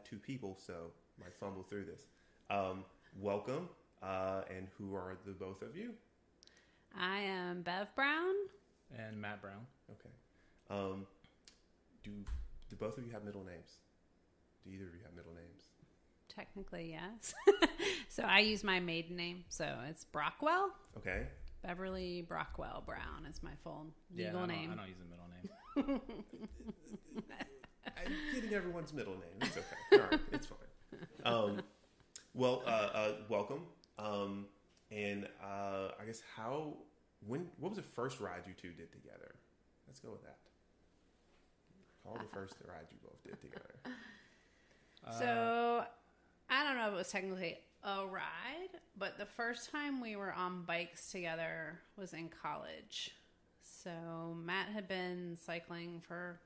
had two people, so I might fumble through this. Welcome, and who are the both of you? I am Bev Brown. And Matt Brown. Okay. Do both of you have middle names? Do either of you have middle names? Technically, yes. So I use my maiden name, so it's Brockwell. Okay. Beverly Brockwell Brown is my full legal name. I don't use a middle name. I'm getting everyone's middle name. It's okay. All right, it's fine. Welcome. And I guess what was the first ride you two did together? Let's go with that. Call the first ride you both did together. So I don't know if it was technically a ride, but the first time we were on bikes together was in college. So Matt had been cycling for,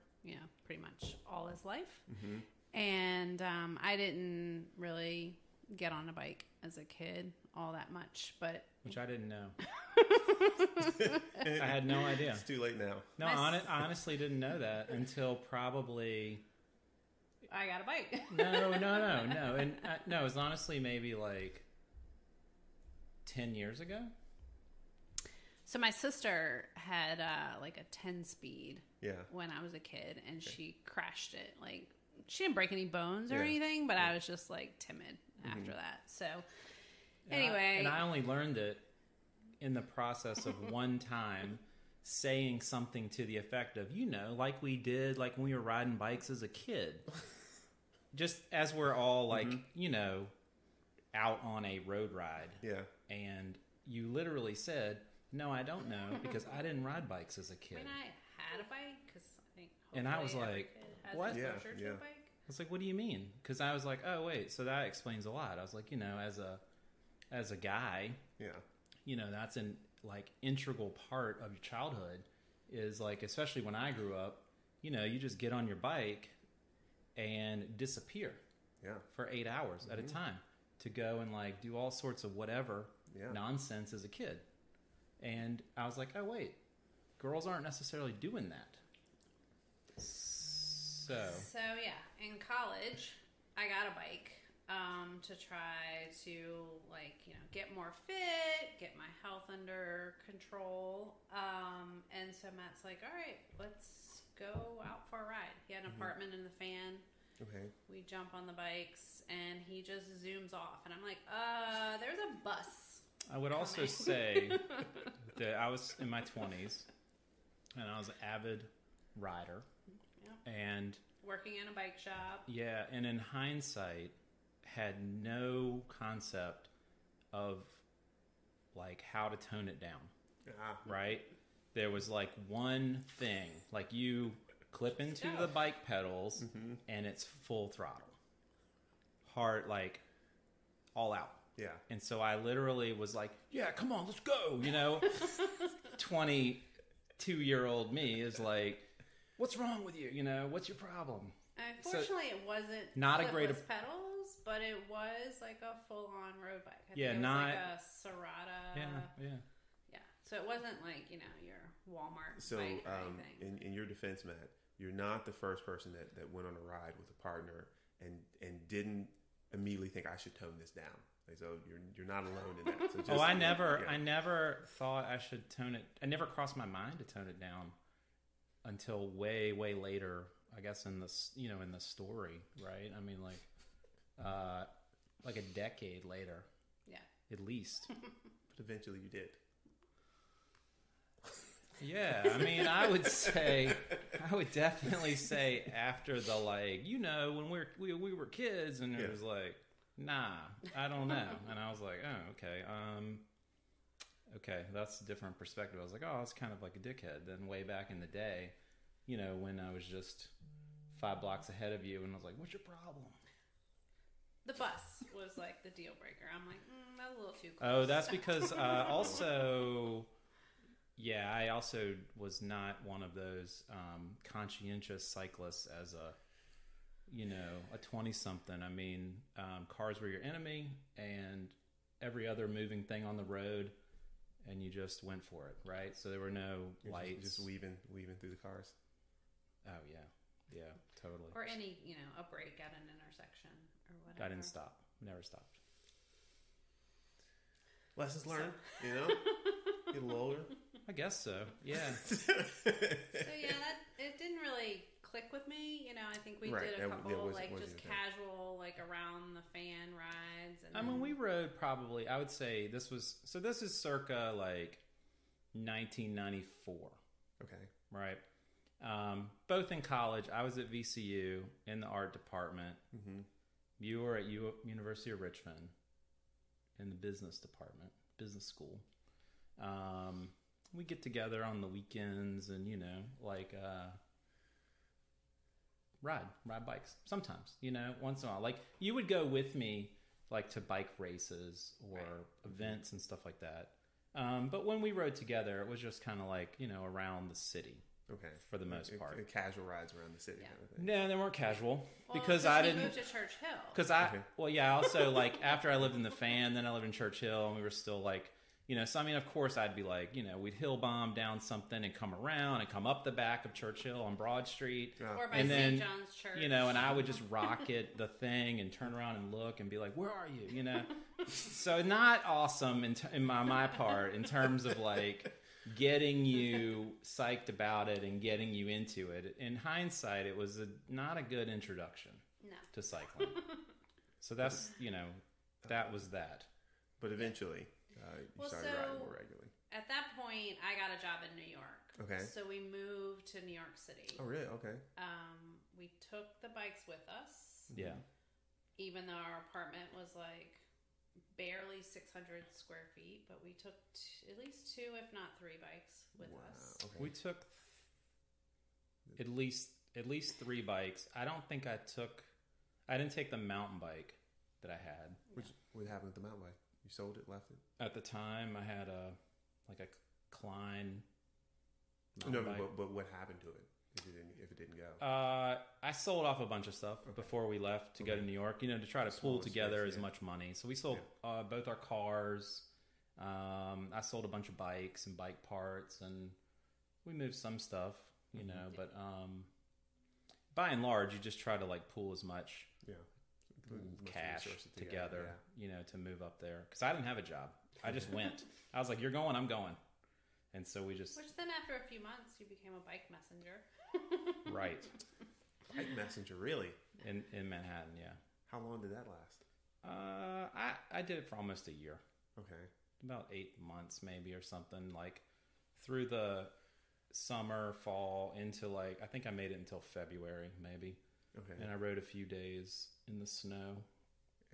pretty much all his life. Mm-hmm. And I didn't really get on a bike as a kid all that much, but... Which I didn't know. I had no idea. It's too late now. No, I honestly didn't know that until probably... I got a bike. No. And no, it was honestly maybe like 10 years ago. So my sister had like a 10-speed when I was a kid, and she crashed it. Like, she didn't break any bones or anything, but I was just like timid after that. So anyway. And I only learned it in the process of one time saying something to the effect of, like we did like when we were riding bikes as a kid. Just as we're all like, out on a road ride. Yeah. And you literally said, no, I don't know, because I didn't ride bikes as a kid. I mean, I had a bike, because I think and I was like, what? Yeah. I was like, what do you mean? Because I was like, oh, wait, so that explains a lot. I was like, as a guy, that's an like integral part of your childhood is like, especially when I grew up, you just get on your bike and disappear for 8 hours at a time to go and like do all sorts of whatever nonsense as a kid. And I was like, oh, wait, girls aren't necessarily doing that. So in college, I got a bike to try to like, get more fit, get my health under control. And so Matt's like, all right, let's go out for a ride. He had an apartment in the fan. Okay. We jump on the bikes, and he just zooms off. And I'm like, there's a bus. I would also say that I was in my 20s, and I was an avid rider. Yeah. And working in a bike shop. Yeah, and in hindsight, had no concept of like how to tone it down. Right? There was like one thing, like you clip into the bike pedals and it's full throttle. Hard, like all out. Yeah. And so I literally was like, yeah, come on, let's go. 22-year-old me is like, what's wrong with you? What's your problem? Unfortunately, it wasn't not a great pedals, but it was like a full-on road bike. I think it was not like a Serata. Yeah. So it wasn't like, your Walmart bike or anything. In your defense, Matt, you're not the first person that went on a ride with a partner and didn't immediately think I should tone this down. Like, so you're not alone in that. So just, I never thought I should tone it. I never crossed my mind to tone it down until way, way later. I guess in the in the story, right? I mean, like a decade later. Yeah. At least. But eventually you did. Yeah, I mean, I would definitely say after the when we were kids, and it was like, nah, I don't know, and I was like, oh, okay, that's a different perspective. I was like, oh, it's kind of like a dickhead. Then way back in the day, when I was just 5 blocks ahead of you, and I was like, what's your problem? The bus was like the deal breaker. I'm like, that's a little too close. Oh, that's because also. Yeah, I also was not one of those conscientious cyclists as a 20-something. I mean, cars were your enemy, and every other moving thing on the road, and you just went for it, right? So there were no lights. Just weaving through the cars. Oh, yeah. Yeah, totally. Or any, a break at an intersection or whatever. I didn't stop. Never stopped. Lessons learned, Get a little older. I guess so. Yeah. So yeah, it didn't really click with me. I think we did a couple just casual, around the fan rides. And I mean, we rode probably. I would say this is circa 1994. Okay. Right. Both in college. I was at VCU in the art department. Mm-hmm. You were at University of Richmond in the business department, business school. We get together on the weekends and, ride bikes sometimes, once in a while. You would go with me, to bike races or events and stuff like that. But when we rode together, it was just kind of around the city. Okay. For the most part. Casual rides around the city kind of thing. No, they weren't casual. Because I didn't... moved to Church Hill. Because also, after I lived in the fan, then I lived in Church Hill, and we were still, so, I mean, of course, I'd be we'd hill bomb down something and come around and come up the back of Church Hill on Broad Street. Yeah. Or by St. John's Church. And I would just rocket the thing and turn around and look and be like, where are you? So not awesome in my part in terms of, getting you psyched about it and getting you into it. In hindsight, it was not a good introduction to cycling. So that's, that was that. But eventually, you started riding more regularly. At that point, I got a job in New York. Okay. So we moved to New York City. Oh, really? Okay. We took the bikes with us. Yeah. Even though our apartment was barely 600 square feet, but we took at least 2, if not 3 bikes with us. Okay. We took at least 3 bikes. I don't think I didn't take the mountain bike that I had. What happened with the mountain bike? You sold it, left it? At the time, I had a Klein mountain bike. But what happened to it if it didn't go? I sold off a bunch of stuff before we left to go to New York, to try to pull together as much money. So we sold both our cars. I sold a bunch of bikes and bike parts, and we moved some stuff, but by and large, you just try to pool as much cash together, to move up there. Because I didn't have a job. I just went. I was like, you're going, I'm going. And so we just... Which then after a few months, you became a bike messenger. Right. Bike messenger, really? In Manhattan, yeah. How long did that last? I did it for almost a year. Okay. About 8 months maybe or something. Through the summer, fall, into I think I made it until February maybe. Okay. And I rode a few days in the snow.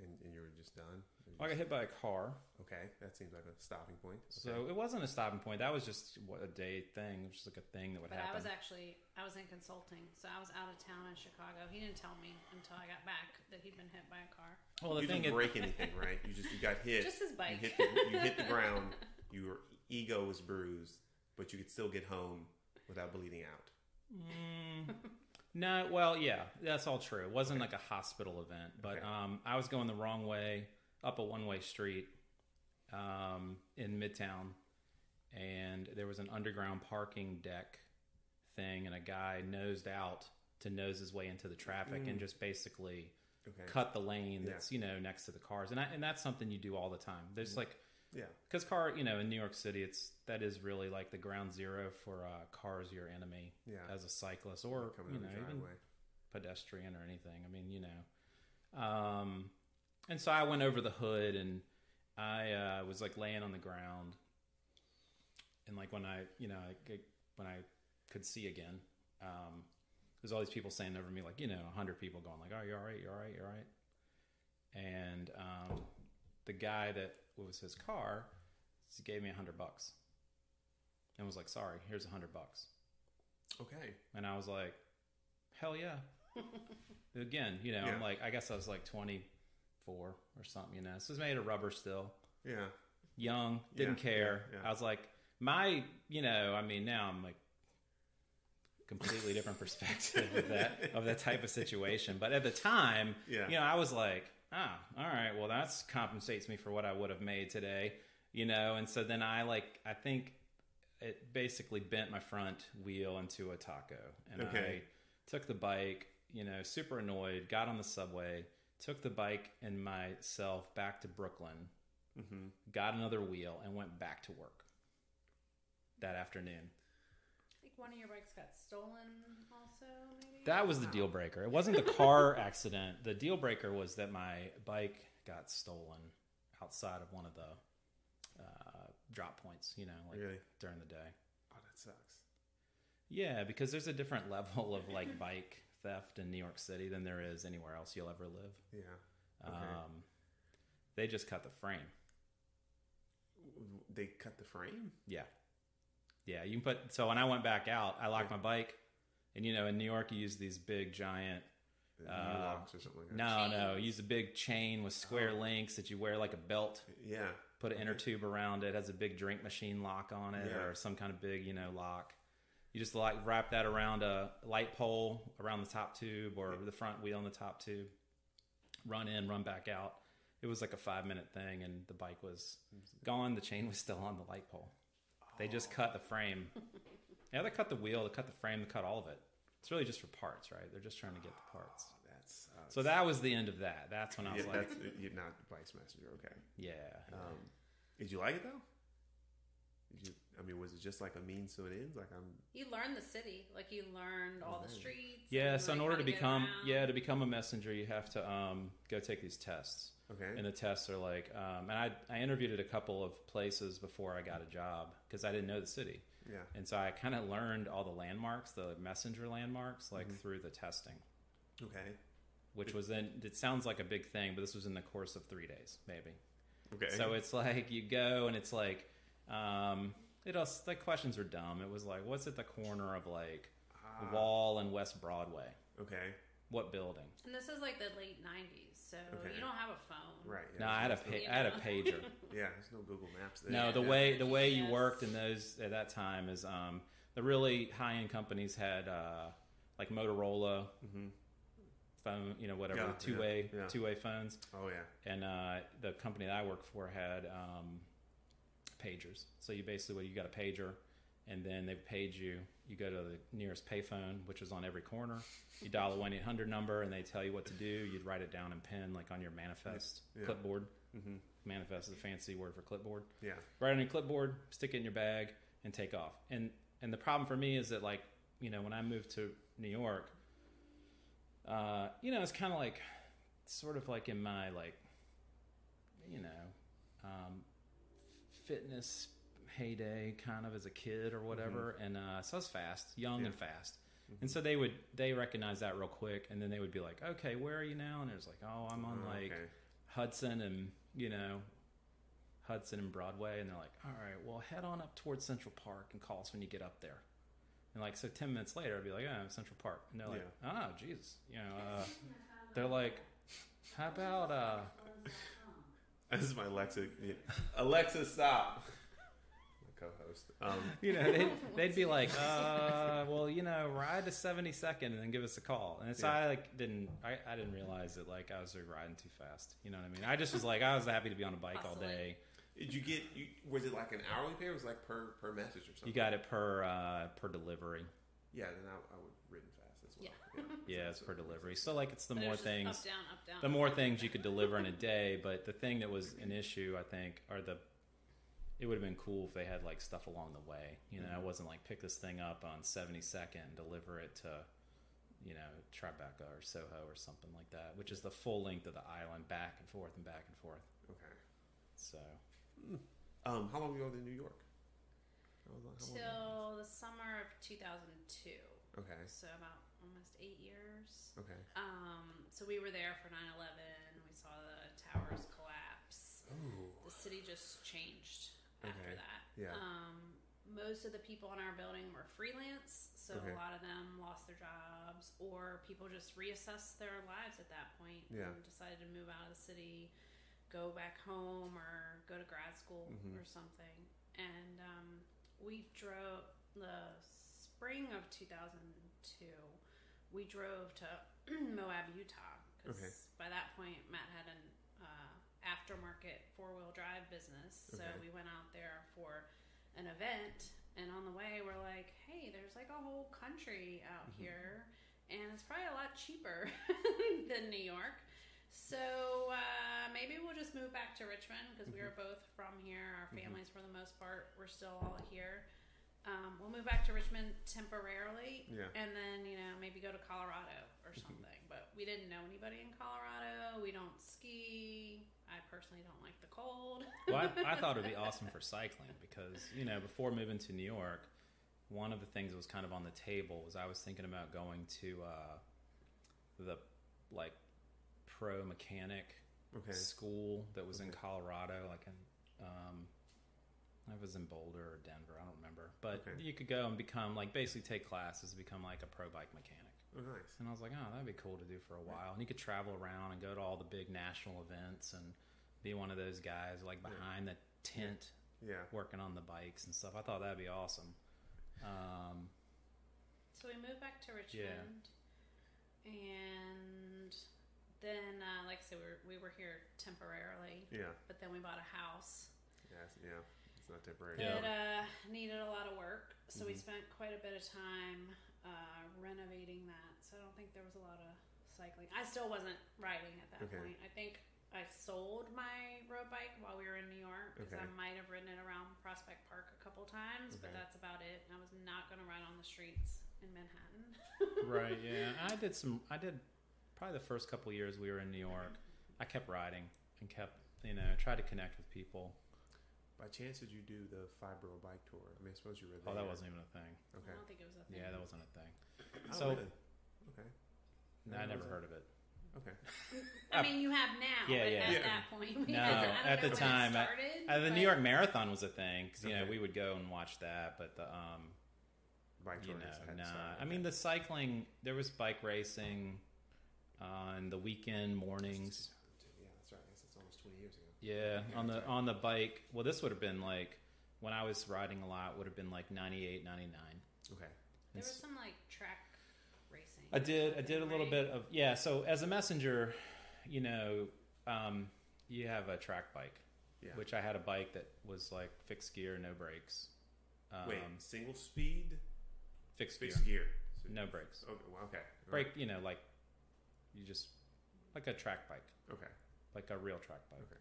And you were just done? I got hit by a car. Okay, that seems like a stopping point. Okay. So it wasn't a stopping point. That was just a day thing. It was just a thing that would happen. But I was in consulting, so I was out of town in Chicago. He didn't tell me until I got back that he'd been hit by a car. Well, you didn't break anything, right? You got hit. Just his bike. You hit the ground. Your ego was bruised, but you could still get home without bleeding out. No, well, yeah, that's all true. It wasn't a hospital event, but I was going the wrong way up a one-way street in Midtown, and there was an underground parking deck thing, and a guy nosed out to nose his way into the traffic and just basically cut the lane that's next to the cars, and that's something you do all the time. There's because in New York City, that is really the ground zero for cars your enemy as a cyclist or even pedestrian or anything. I mean, and so I went over the hood and I was like laying on the ground, and like when I could see again, there's all these people saying over me, like, 100 people going like, "Oh, you're all right, you're all right, you're all right." And the guy that was his car, he gave me $100 and was like, "Sorry, here's $100." Okay. And I was like, "Hell yeah!" Again, I'm like, I guess I was like 24 or something. So it was made of rubber still. Yeah. Young, didn't care. Yeah. I was like, now I'm like completely different perspective of that type of situation. But at the time, I was like, all right, well, that compensates me for what I would have made today, and so then I think it basically bent my front wheel into a taco, and I took the bike, super annoyed, got on the subway, took the bike and myself back to Brooklyn, got another wheel, and went back to work that afternoon. I think one of your bikes got stolen also, maybe? That was the deal breaker. It wasn't the car accident. The deal breaker was that my bike got stolen outside of one of the drop points, really? During the day. Oh, that sucks. Yeah, because there's a different level of bike theft in New York City than there is anywhere else you'll ever live. Yeah. Okay. They just cut the frame. They cut the frame? Yeah. Yeah, you can so when I went back out, I locked my bike, and in New York you use these big giant locks or something like that. No, use a big chain with square links that you wear like a belt. Yeah. Put an inner tube around it, has a big drink machine lock on it, or some kind of big, lock. You just wrap that around a light pole around the top tube or the front wheel on the top tube. Run in, run back out. It was like a 5-minute thing, and the bike was gone. The chain was still on the light pole. They just cut the frame. Yeah, they cut the wheel, they cut the frame, they cut all of it. It's really just for parts, right? They're just trying to get the parts. So that was the end of that. That's when I was like... You're not the bike's messenger, okay. Yeah. Did you like it, though? Was it just like a means to an end? You learned the city. You learned all the streets. Yeah, so in order to become a messenger, you have to go take these tests. Okay. And the tests are and I interviewed at a couple of places before I got a job because I didn't know the city. Yeah. And so I kind of learned all the landmarks, the messenger landmarks, through the testing. Okay. Which was it sounds like a big thing, but this was in the course of 3 days, maybe. Okay. So it's you go and it's the questions are dumb. It was what's at the corner of Wall and West Broadway? Okay. What building? And this is the late 90s, so you don't have a phone. Right. Yeah, no, I had a pager. Yeah, there's no Google Maps there. No, the way you worked in those at that time is the really high-end companies had Motorola phone, whatever, two-way phones. Oh yeah. And the company that I worked for had pagers. So you got a pager, and then they page you. You go to the nearest payphone, which is on every corner. You dial a 1-800 number, and they tell you what to do. You'd write it down in pen, on your manifest clipboard. Mm-hmm. Manifest is a fancy word for clipboard. Yeah. Write it on your clipboard, stick it in your bag, and take off. And the problem for me is that when I moved to New York, it's kind of sort of in my fitness heyday kind of as a kid or whatever. And so I was fast, young and fast. And so they recognized that real quick, and then they would be like, okay, where are you now? And it was I'm on Hudson and Hudson and Broadway. And they're like, all right, well, head on up towards Central Park and call us when you get up there. And so 10 minutes later, I'd be like, I'm Central Park. And they're like, oh, Jesus. They're like, how about... This is my Alexa. Alexa, stop. My co-host. They'd be like, well, ride to 72nd and then give us a call. And so I didn't realize that I was riding too fast. You know what I mean? I just was I was happy to be on a bike all day. Did you get? Was it an hourly pay, or was it per message or something? You got it per delivery. Yeah, then I would have ridden fast as well. Yeah, it's per delivery. So it's the more things, up, down, the more things you could deliver in a day. But the thing that was an issue, I think, it would have been cool if they had stuff along the way. It wasn't pick this thing up on 72nd and deliver it to, Tribeca or Soho or something like that, which is the full length of the island, back and forth and back and forth. Okay. So. How long were you in New York? Till the summer of 2002. Okay. So about almost 8 years. Okay. So we were there for 9/11. We saw the towers collapse. Ooh. The city just changed after that. Yeah. Most of the people in our building were freelance, so a lot of them lost their jobs, or people just reassessed their lives at that point and decided to move out of the city, go back home, or go to grad school or something. And we drove the spring of 2002. We drove to Moab, Utah, because by that point Matt had an aftermarket 4-wheel drive business. So we went out there for an event, and on the way we're like, hey, there's a whole country out here, and it's probably a lot cheaper than New York. So maybe we'll just move back to Richmond because we are both from here. Our families, for the most part, we're still all here. We'll move back to Richmond temporarily, and then maybe go to Colorado or something. But we didn't know anybody in Colorado. We don't ski. I personally don't like the cold. Well, I thought it would be awesome for cycling because before moving to New York, one of the things that was kind of on the table was I was thinking about going to the pro mechanic school that was in Colorado, like in I was in Boulder or Denver, I don't remember, but you could go and become basically take classes to become like a pro bike mechanic. Oh, nice. And I was like, oh, that'd be cool to do for a while. And you could travel around and go to all the big national events and be one of those guys behind the tent working on the bikes and stuff. I thought that'd be awesome. So we moved back to Richmond, and then, like I said, we were here temporarily. Yeah. But then we bought a house. Yes, yeah. It's not temporary. It needed a lot of work, so we spent quite a bit of time renovating that. So I don't think there was a lot of cycling. I still wasn't riding at that point. I think I sold my road bike while we were in New York because I might have ridden it around Prospect Park a couple times, but that's about it. And I was not going to ride on the streets in Manhattan. Right, yeah. I did probably the first couple years we were in New York. I kept riding and kept, tried to connect with people. By chance, did you do the Fibro bike tour? I mean, I suppose you were there. Oh, that wasn't even a thing. Okay. I don't think it was a thing. Yeah, that wasn't a thing. So, really? Okay. No, I never heard of it. Okay. I mean, you have now. Yeah. At that point, at the time, the New York Marathon was a thing because we would go and watch that. But the bike tour, I mean, the cycling. There was bike racing on the weekend mornings. Yeah, that's right. I guess it's almost 20 years ago. Yeah, on the bike. Well, this would have been when I was riding a lot. Would have been 98, 99. Okay. There was some track racing. I did a little bit of So as a messenger, you have a track bike, which I had a bike that was fixed gear, no brakes. Wait, single speed, fixed gear, so no brakes. Okay, well, okay. Brake, you just like a track bike. Okay, like a real track bike. Okay.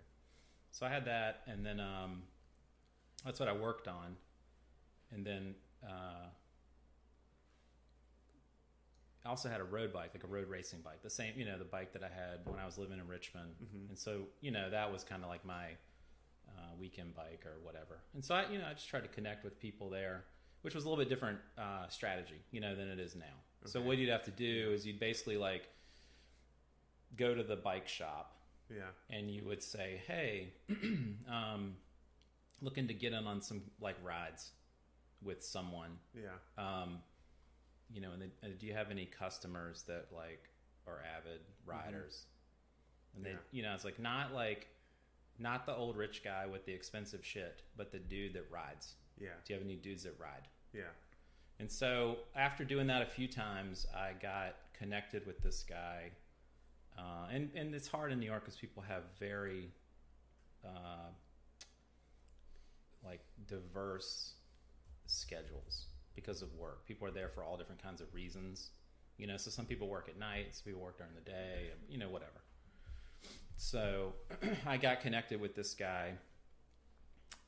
So I had that, and then that's what I worked on, and then. I also had a road bike, like a road racing bike, the same, the bike that I had when I was living in Richmond. And so, that was kind of like my weekend bike or whatever. And so I just tried to connect with people there, which was a little bit different strategy, than it is now. Okay. So what you'd have to do is you'd basically go to the bike shop and you would say, hey, looking to get in on some rides with someone. And then, do you have any customers that are avid riders? And they, it's not the old rich guy with the expensive shit, but the dude that rides. Yeah. Do you have any dudes that ride? Yeah. And so after doing that a few times, I got connected with this guy. And it's hard in New York because people have very diverse schedules. Because of work. People are there for all different kinds of reasons. So some people work at night, some people work during the day, whatever. So I got connected with this guy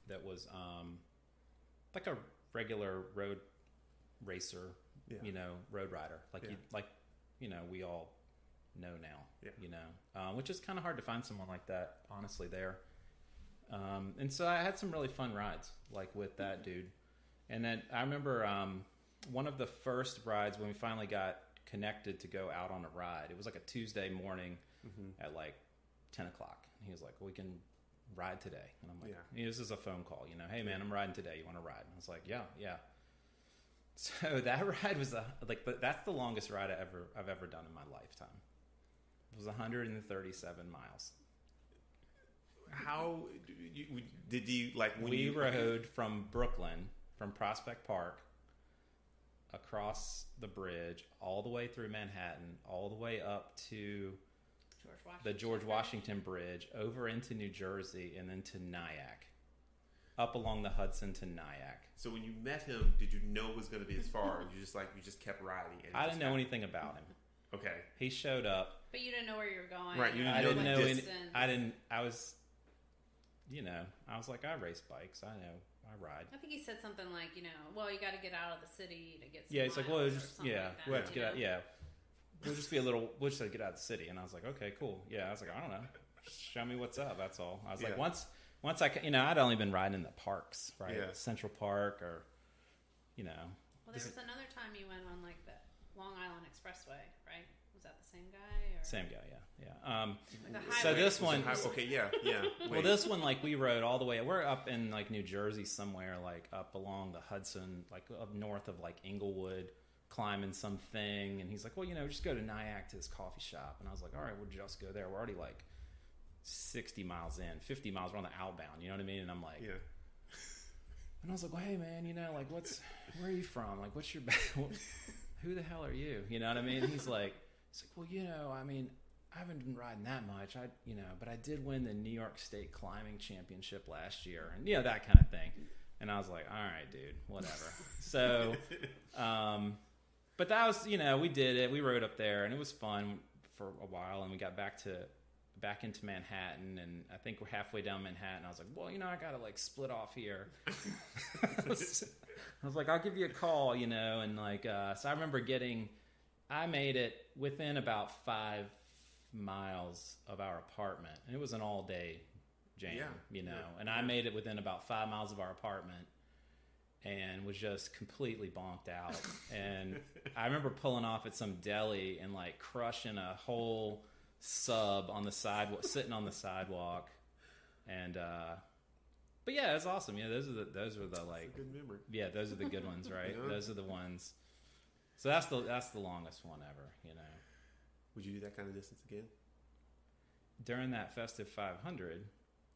that was like a regular road racer, road rider. We all know now. Which is kind of hard to find someone like that, honestly, there. And so I had some really fun rides, with that dude. And then I remember one of the first rides when we finally got connected to go out on a ride. It was a Tuesday morning at 10 o'clock. And he was like, well, we can ride today. And I'm like, this is a phone call, hey man, I'm riding today. You want to ride? And I was like, yeah. So that ride was that's the longest ride I've ever done in my lifetime. It was 137 miles. How did you we rode from Brooklyn, from Prospect Park, across the bridge, all the way through Manhattan, all the way up to the George Washington Bridge, over into New Jersey, and then to Nyack. up along the Hudson to Nyack. So when you met him, did you know it was going to be as far? You just kept riding. And I didn't know anything about him. Okay. He showed up. But you didn't know where you were going. Right. You I didn't know any. I was, I was like, I race bikes. I know. I ride. I think he said something like, well, you got to get out of the city to get some Yeah, it's like, well, miles just, or something like that, we'll have to get out. Yeah. We'll just get out of the city. And I was like, okay, cool. Yeah. I was like, I don't know. Show me what's up. That's all. I was like, once I, I'd only been riding in the parks, right? Yeah. Central Park or, Well, there was another time you went on like the Long Island Expressway, right? Was that the same guy? Or? Same guy, yeah. Like So this one, okay, yeah. Well, this one, like we rode all the way. We're up in like New Jersey somewhere, like up along the Hudson, like up north of like Inglewood, climbing something. And he's like, well, just go to Nyack to this coffee shop. And I was like, all right, we'll just go there. We're already like 60 miles in, 50 miles. We're on the outbound. You know what I mean? And I'm like, yeah. And I was like, well, hey man, like where are you from? Like, what's your who the hell are you? You know what I mean? And he's like, well, I haven't been riding that much. But I did win the New York State Climbing Championship last year, and that kind of thing. And I was like, all right, dude, whatever. So, but that was, we did it. We rode up there, and it was fun for a while, and we got back into Manhattan, and I think we're halfway down Manhattan. I was like, well, I gotta like split off here. I was like, I'll give you a call, and like, so I remember I made it within about 5 miles of our apartment, and it was an all day jam, and I made it within about 5 miles of our apartment and was just completely bonked out. And I remember pulling off at some deli and like crushing a whole sub on the sidewalk, sitting on the sidewalk. And but yeah, it's awesome. Those are the like, good memory. Yeah, those are the good ones, right? Those are the ones. So that's the longest one ever, Would you do that kind of distance again? During that festive 500.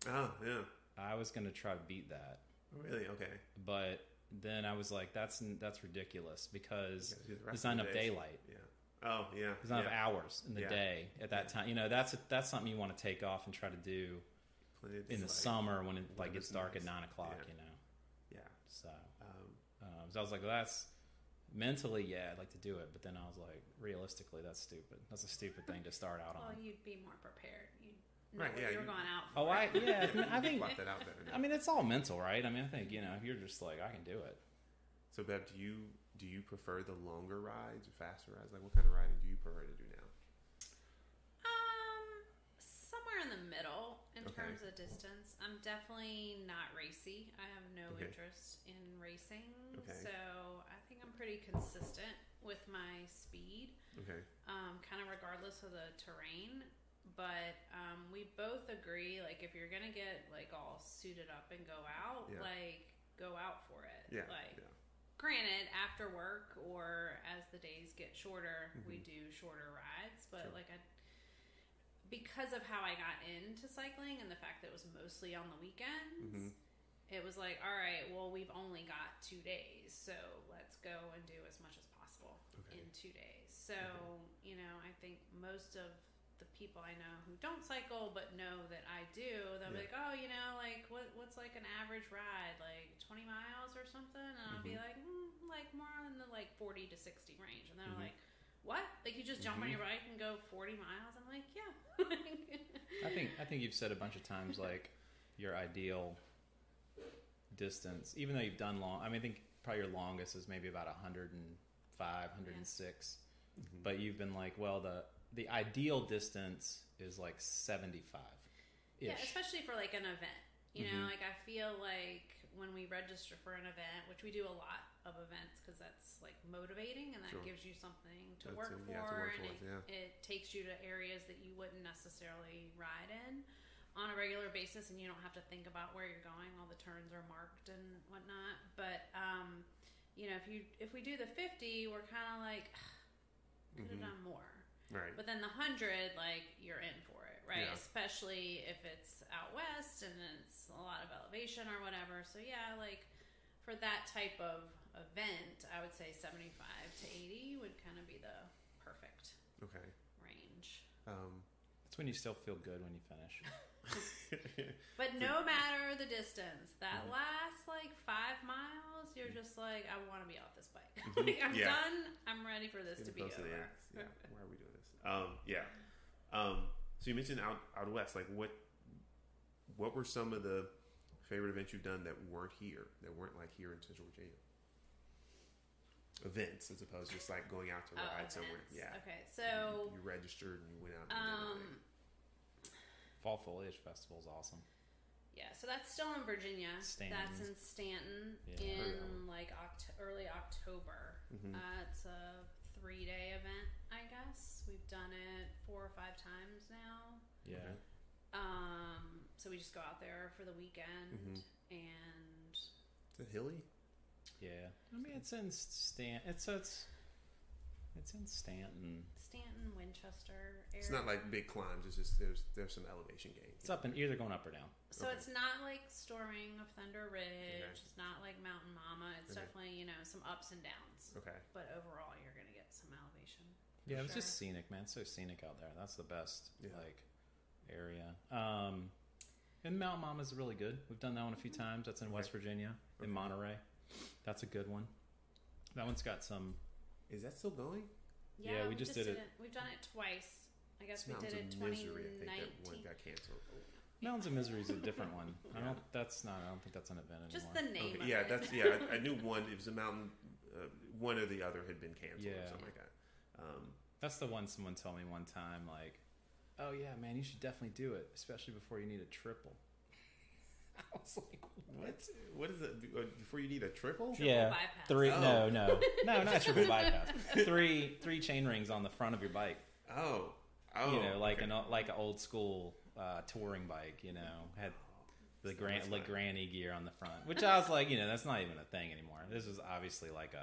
Oh, yeah. I was going to try to beat that. Really? Okay. But then I was like, that's ridiculous because there's not enough daylight. Yeah. Oh, yeah. There's not enough hours in the day at that time. That's something you want to take off and try to do in the summer when it like gets dark at 9 o'clock. Yeah. So, so I was like, well, that's mentally, I'd like to do it, but then I was like, realistically, that's stupid. That's a stupid thing to start out on. Well, you'd be more prepared. You'd know what you were going out for. Oh, I think. Block that out better now. I mean, it's all mental, right? I mean, I think if you're just like, I can do it. So, Bev, do you prefer the longer rides or faster rides? Like, what kind of riding do you prefer to do now? Somewhere in the middle in terms of distance. I'm definitely not racy. I have no interest in racing. Okay. So I think I'm pretty consistent with my speed. Okay. Kind of regardless of the terrain. But we both agree, like, if you're going to get, like, all suited up and go out, like, go out for it. Yeah. Like, granted, after work or as the days get shorter, we do shorter rides. But, like, because of how I got into cycling and the fact that it was mostly on the weekends, it was like, all right, well, we've only got 2 days, so let's go and do as much as possible in 2 days. So, I think most of the people I know who don't cycle but know that I do, they'll be like, oh, like what's like an average ride, like 20 miles or something? And I'll be like, like more in the like 40 to 60 range. And they're like, what? Like you just jump on your bike and go 40 miles? I'm like, yeah. I think you've said a bunch of times like your ideal distance, even though you've done long. I mean, I think probably your longest is maybe about 105, 106. But you've been like, well, the ideal distance is like 75. Yeah, especially for like an event. Like I feel like when we register for an event, which we do a lot of events because that's like motivating and that gives you something to work for, it takes you to areas that you wouldn't necessarily ride in on a regular basis, and you don't have to think about where you're going. All the turns are marked and whatnot. But if we do the 50, we're kind of like could have done more. Right. But then the 100, like, you're in for it, right? Yeah. Especially if it's out west and it's a lot of elevation or whatever. So, like, for that type of event, I would say 75 to 80 would kind of be the perfect range. It's when you still feel good when you finish. But no matter the distance, that last like 5 miles, you're just like, I want to be off this bike. Like, I'm done. I'm ready for this to be over. Yeah. Why are we doing this? So you mentioned out west. Like, what were some of the favorite events you've done that weren't like here in Central Virginia? Events, as opposed to just like going out to ride somewhere. Yeah. Okay, so you registered and you went out. And Fall Foliage Festival is awesome. Yeah, so that's still in Virginia. Stanton. That's in Stanton in like early October. It's a 3-day event, I guess. We've done it 4 or 5 times now. Yeah. So we just go out there for the weekend and. Is it hilly? Yeah, I mean it's in Stanton. It's in Stanton. Stanton, Winchester area. It's not like big climbs. It's just there's some elevation gain. It's up and either going up or down. So it's not like storming of Thunder Ridge. Okay. It's not like Mountain Mama. It's definitely some ups and downs. Okay. But overall, you're gonna get some elevation. Yeah, it's just scenic, man. It's so scenic out there. That's the best area. And Mountain Mama is really good. We've done that one a few times. That's in West Virginia, in Monterey. That's a good one. That one's got some. Is that still going? Yeah, we just did it. We've done it twice. I guess we did it in 2019. I think that one got canceled. Mountains of Misery is a different one. I don't think that's an event anymore. Just the name. Okay. Of it. I knew one. It was a mountain. One or the other had been canceled or something like that. That's the one someone told me one time. Like, oh yeah, man, you should definitely do it, especially before you need a triple. I was like, what? What is it? Before you need a triple? Yeah, bypass. 3. No, not triple bypass. 3 chain rings on the front of your bike. Oh, like an old school touring bike. Had the granny gear on the front, which I was like, that's not even a thing anymore. This was obviously like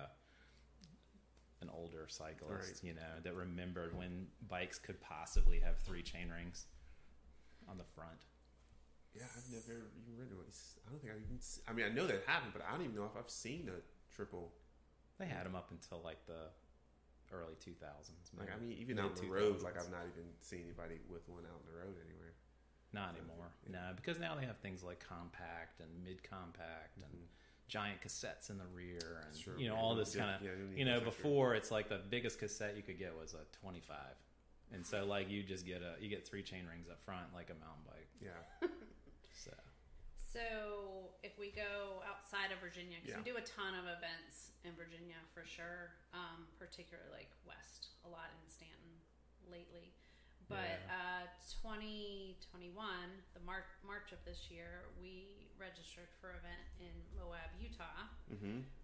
an older cyclist, that remembered when bikes could possibly have 3 chain rings on the front. Yeah, I've never even read one. I don't think I've even. I mean, I know that happened, but I don't even know if I've seen a triple. They had them up until like the early 2000s. Like, I mean, even out on the road, like I've not even seen anybody with one out on the road anywhere. Not anymore. No, because now they have things like compact and mid-compact and giant cassettes in the rear and all this kind of. Before it's like the biggest cassette you could get was a 25, and so like you get 3 chain rings up front like a mountain bike. Yeah. So if we go outside of Virginia, because we do a ton of events in Virginia for sure, particularly like west, a lot in Stanton lately. But 2021, the March of this year, we registered for an event in Moab, Utah,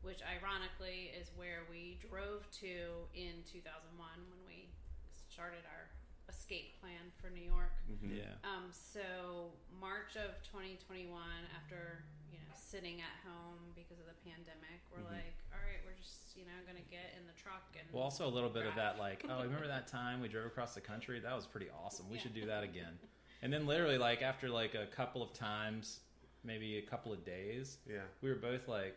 which ironically is where we drove to in 2001 when we started our escape plan for New York. So March of 2021, after sitting at home because of the pandemic, we're like, all right, we're just gonna get in the truck and also a little bit of that, like, oh, remember that time we drove across the country? That was pretty awesome. We should do that again. And then literally, like, after like a couple of times, maybe a couple of days, we were both like,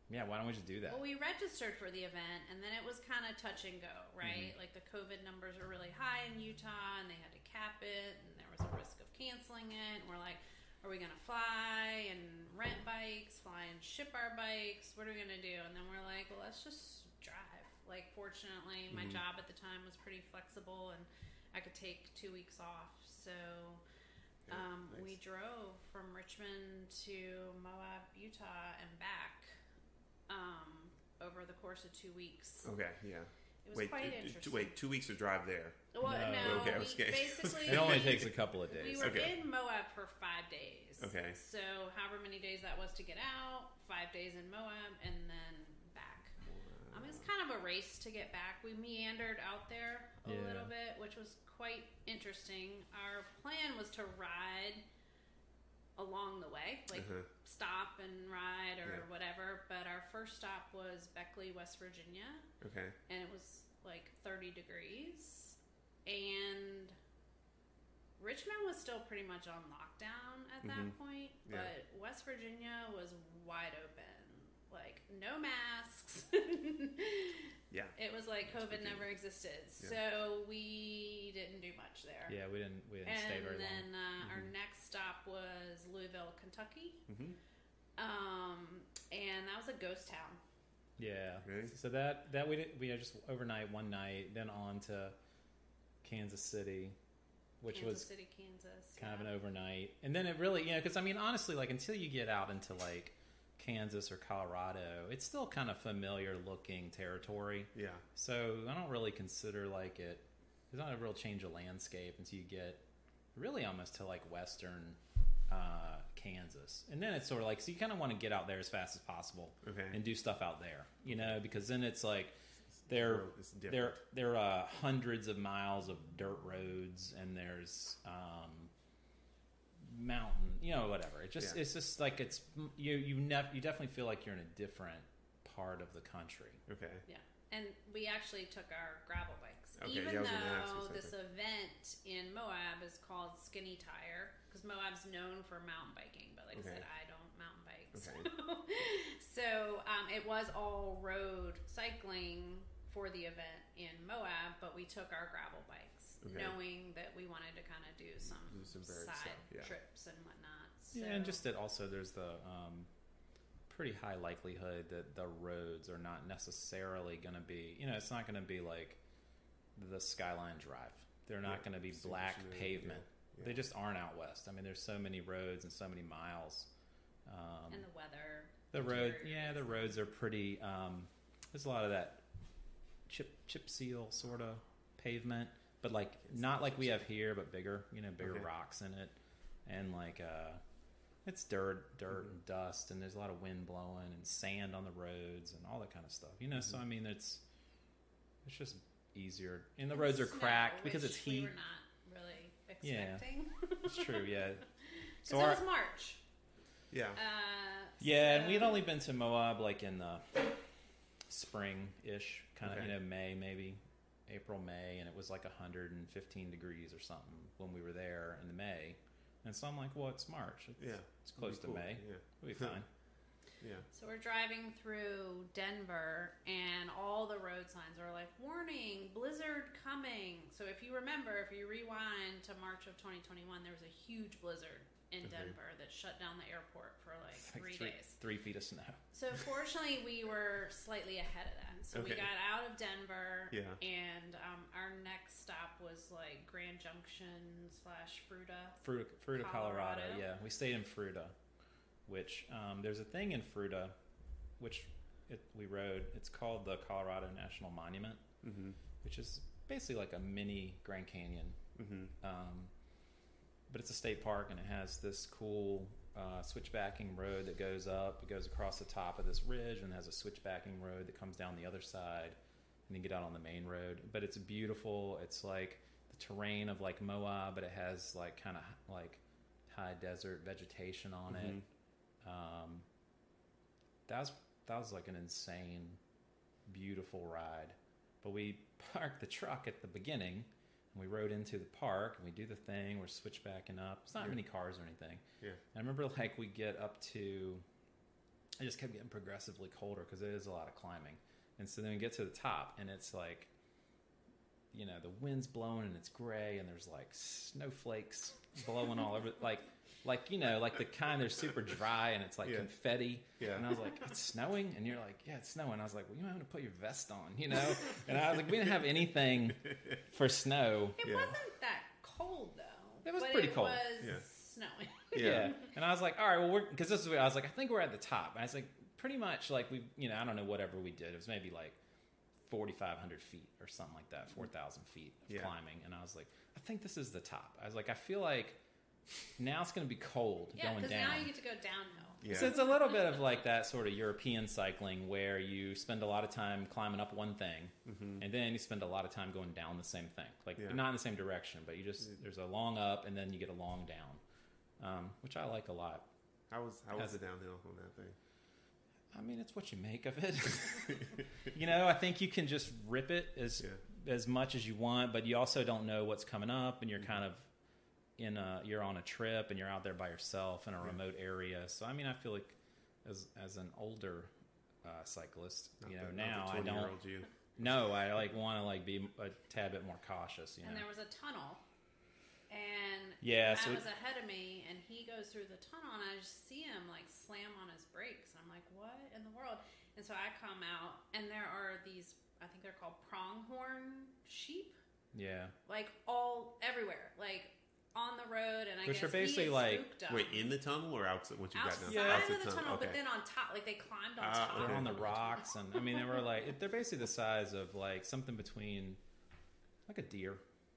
yeah, why don't we just do that? Well, we registered for the event, and then it was kind of touch and go, right? Like, the COVID numbers were really high in Utah, and they had to cap it, and there was a risk of canceling it. And we're like, are we going to fly and rent bikes, fly and ship our bikes? What are we going to do? And then we're like, well, let's just drive. Like, fortunately, my job at the time was pretty flexible, and I could take 2 weeks off. So we drove from Richmond to Moab, Utah, and back. Over the course of 2 weeks. Okay, yeah. It was quite interesting. 2 weeks to drive there. Well, no. Okay, I was kidding. Basically, it only takes a couple of days. We were in Moab for 5 days. Okay. So, however many days that was to get out, 5 days in Moab, and then back. Wow. It was kind of a race to get back. We meandered out there a little bit, which was quite interesting. Our plan was to ride along the way, like stop and ride or whatever, but our first stop was Beckley, West Virginia. Okay. And it was like 30 degrees, and Richmond was still pretty much on lockdown at that point, but West Virginia was wide open. like no masks. Yeah. It was like COVID never existed. Yeah. So we didn't do much there. Yeah, we didn't stay very long. And then our next stop was Louisville, Kentucky. Mm-hmm. And that was a ghost town. Yeah. Really? So that we just overnight one night, then on to Kansas City, which was Kansas, kind of an overnight. And then it really, because I mean, honestly, like until you get out into like Kansas or Colorado, it's still kind of familiar looking territory. Yeah. So I don't really consider like there's not a real change of landscape until you get really almost to like western Kansas. And then it's sort of like, so you kind of want to get out there as fast as possible and do stuff out there, because then it's like there are hundreds of miles of dirt roads and there's mountain, whatever. It's just like you definitely feel like you're in a different part of the country. Okay. Yeah. And we actually took our gravel bikes. Okay, Even though this event in Moab is called Skinny Tire, because Moab's known for mountain biking, but like I said, I don't mountain bike. Okay. So it was all road cycling for the event in Moab, but we took our gravel bikes, knowing that we wanted to kind of do some side trips and whatnot. So. Yeah, and just that also there's the pretty high likelihood that the roads are not necessarily going to be, it's not going to be like the Skyline Drive. They're not going to be black pavement. Yeah. They just aren't out west. I mean, there's so many roads and so many miles. And the weather. The roads are pretty, there's a lot of that chip seal sort of pavement, but like not like we have here, but bigger, bigger rocks in it. And like, it's dirt and dust, and there's a lot of wind blowing and sand on the roads and all that kind of stuff. So I mean, it's just easier. And the roads are cracked because it's heat. We were not really expecting. Yeah, it's true. Yeah, so it was March. Yeah. And we had only been to Moab like in the spring-ish, kind of May, maybe April, May, and it was like 115 degrees or something when we were there in May. And so I'm like, well, it's March. It's close to May. Yeah. It'll be fine. Yeah. So we're driving through Denver, and all the road signs are like, warning, blizzard coming. So if you rewind to March of 2021, there was a huge blizzard in Denver that shut down the airport for like 3 days. 3 feet of snow. So fortunately, we were slightly ahead of that. So we got out of Denver, and our next stop was like Grand Junction / Fruita, Colorado. Yeah, we stayed in Fruita, which there's a thing in Fruita, which we rode. It's called the Colorado National Monument, which is basically like a mini Grand Canyon. But it's a state park, and it has this cool switchbacking road that goes up. It goes across the top of this ridge and has a switchbacking road that comes down the other side, and you get out on the main road. But it's beautiful. It's like the terrain of like Moab, but it has like kind of like high desert vegetation on it. That was like an insane, beautiful ride. But we parked the truck at the beginning. We rode into the park, and we do the thing. We're switchbacking up. It's not many cars or anything. Yeah. And I remember, like, we get up to... It just kept getting progressively colder because it is a lot of climbing. And so then we get to the top, and it's like, the wind's blowing, and it's gray, and there's, like, snowflakes blowing all over. Like the kind they're super dry, and it's like confetti. Yeah. And I was like, it's snowing? And you're like, yeah, it's snowing. I was like, well, you might want to put your vest on, And I was like, we didn't have anything for snow. It wasn't that cold, though. It was pretty cold. It was snowing. Yeah. And I was like, all right, well, because this is what I was like, I think we're at the top. And I was like, pretty much like I don't know, whatever we did. It was maybe like 4,500 feet or something like that, 4,000 feet of climbing. And I was like, I think this is the top. I was like, I feel like now it's going to be cold going down. Yeah, because now you get to go downhill. Yeah. So it's a little bit of like that sort of European cycling where you spend a lot of time climbing up one thing, and then you spend a lot of time going down the same thing. Like not in the same direction, but you just there's a long up and then you get a long down, which I like a lot. How was the downhill on that thing? I mean, it's what you make of it. I think you can just rip it as much as you want, but you also don't know what's coming up, and you're kind of you're on a trip and you're out there by yourself in a remote area. So I mean, I feel like as an older cyclist. Not you know, the, now not the I don't. You. No, I want to like be a tad bit more cautious. You know? And there was a tunnel, and Matt was ahead of me, and he goes through the tunnel, and I just see him like slam on his brakes, and I'm like, what in the world? And so I come out, and there are these, I think they're called pronghorn sheep. Yeah. Like everywhere, like on the road, and Which guess are basically like wait, in the tunnel or outside? Once you got down, outside of the tunnel, okay. But then on top, like they climbed on top. They're on the rocks, and I mean they were like they're basically the size of like something between like a deer,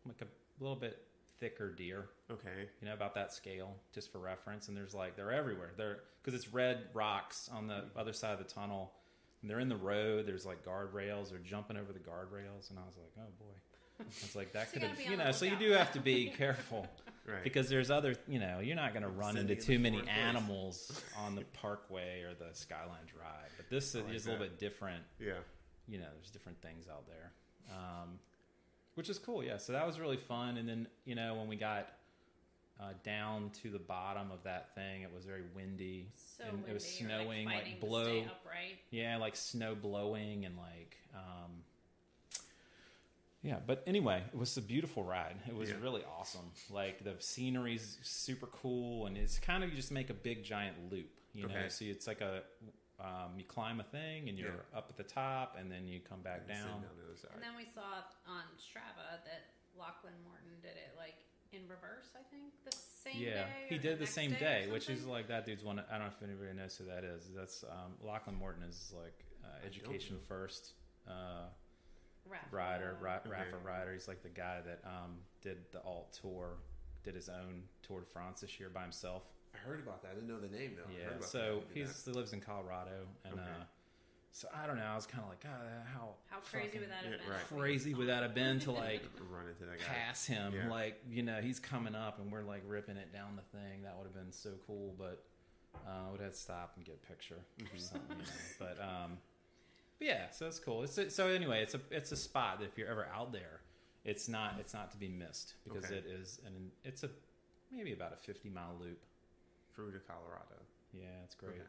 like a little bit thicker deer. Okay, you know, about that scale, just for reference. And there's like they're everywhere. They're because it's red rocks on the other side of the tunnel. And they're in the road. There's like guardrails. They're jumping over the guardrails, and I was like, oh boy. It's like that could have, you know. So you do have to be careful, right? Because there's other, you know, you're not going to run into too many animals on the Parkway or the Skyline Drive. But this is a little bit different. Yeah. You know, there's different things out there, which is cool. Yeah. So that was really fun. And then you know when we got down to the bottom of that thing, it was very windy. So and windy. It was snowing, like blow. To stay upright. Yeah, like snow blowing and like. Yeah, but anyway, it was a beautiful ride. It was really awesome. Like the scenery's super cool, and it's kind of you just make a big giant loop. You know, so it's like you climb a thing, and you're up at the top, and then you come back down. And then we saw on Strava that Lachlan Morton did it like in reverse. I think the same day. Yeah, he did the same day, which is like that dude's one. I don't know if anybody knows who that is. That's Lachlan Morton is like education first. Rider. He's like the guy that did the alt tour, did his own Tour de France this year by himself. I heard about that. I didn't know the name though. Yeah, so he lives in Colorado, and so I don't know. I was kind of like, how crazy would that have been? Right. Crazy would that have been to like run into that guy, pass him? Yeah. Like you know, he's coming up, and we're like ripping it down the thing. That would have been so cool, but would have to stop and get a picture or something. You know? But yeah, so it's cool. So anyway, it's a spot that if you're ever out there, it's not to be missed because it is it's a maybe about a 50-mile loop through to Colorado. Yeah, it's great. Okay.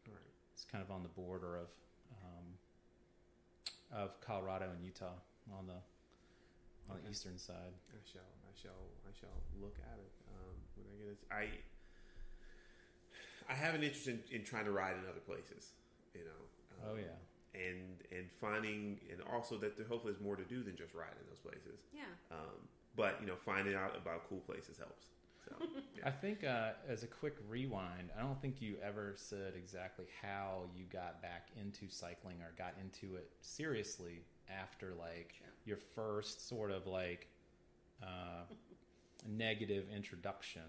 All right. It's kind of on the border of Colorado and Utah on the eastern side. I shall look at it when I get it. I have an interest in trying to ride in other places. You know. Oh yeah. And finding, and also that hopefully there's more to do than just ride in those places. Yeah. But you know, finding out about cool places helps. So I think as a quick rewind, I don't think you ever said exactly how you got back into cycling or got into it seriously after like your first sort of like negative introduction.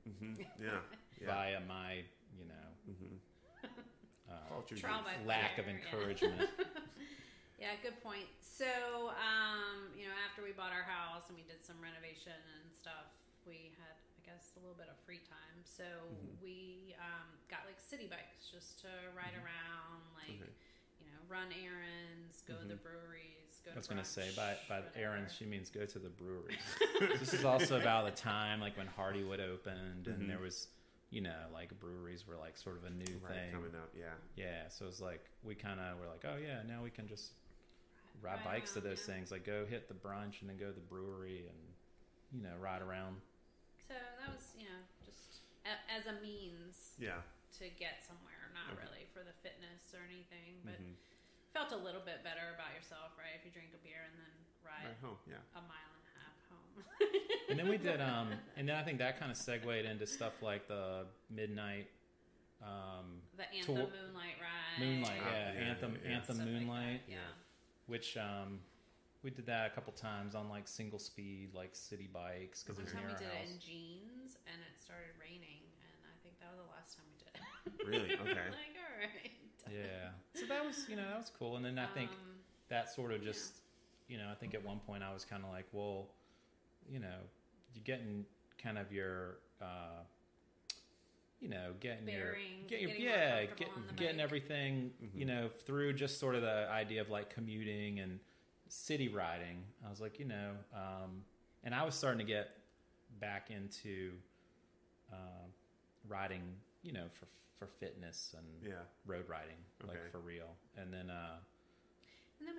Mm-hmm. Yeah. Via my, you know. Mm-hmm. Lack of encouragement. Yeah, good point. So, you know, after we bought our house and we did some renovation and stuff, we had, I guess, a little bit of free time. So we got like city bikes just to ride around, like, you know, run errands, go to the breweries, go to I was going to say, by errands, she means go to the breweries. This is is also about the time, like, when Hardywood opened, and there was, you know, like, breweries were, like, sort of a new thing. Coming up, yeah. Yeah, so it was like, we kind of were like, oh, yeah, now we can just ride bikes to those things. Like, go hit the brunch and then go to the brewery and, you know, ride around. So that was, you know, just as a means to get somewhere, not really for the fitness or anything, but felt a little bit better about yourself, right? If you drink a beer and then ride home, a mile and a half home. And then we did, and then I think that kind of segued into stuff like the midnight, the Anthem Moonlight ride. Anthem Moonlight, like which we did that a couple times on like single speed, like city bikes because it was near our house. We did it in jeans, and it started raining, and I think that was the last time we did it. Really? Okay. Like, all right. Yeah. So that was, you know, that was cool. And then I think that sort of just, you know, I think at one point I was kind of like, well, you know, you're getting kind of your, you know, getting everything, you know, through just sort of the idea of like commuting and city riding. I was like, you know, and I was starting to get back into riding for fitness and road riding, like for real. And then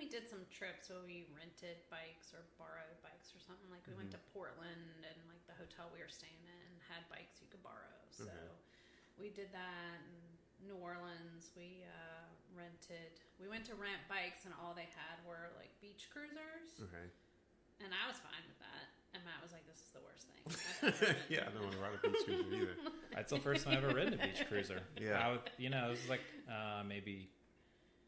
we did some trips where we rented bikes or borrowed bikes or something. Like we went to Portland, and like the hotel we were staying in had bikes you could borrow. So we did that. In New Orleans, we went to rent bikes, and all they had were like beach cruisers. Okay. And I was fine with that. And Matt was like, "This is the worst thing." I don't want to ride a beach cruiser either. That's the first time I've ever ridden a beach cruiser. Yeah. It was like maybe,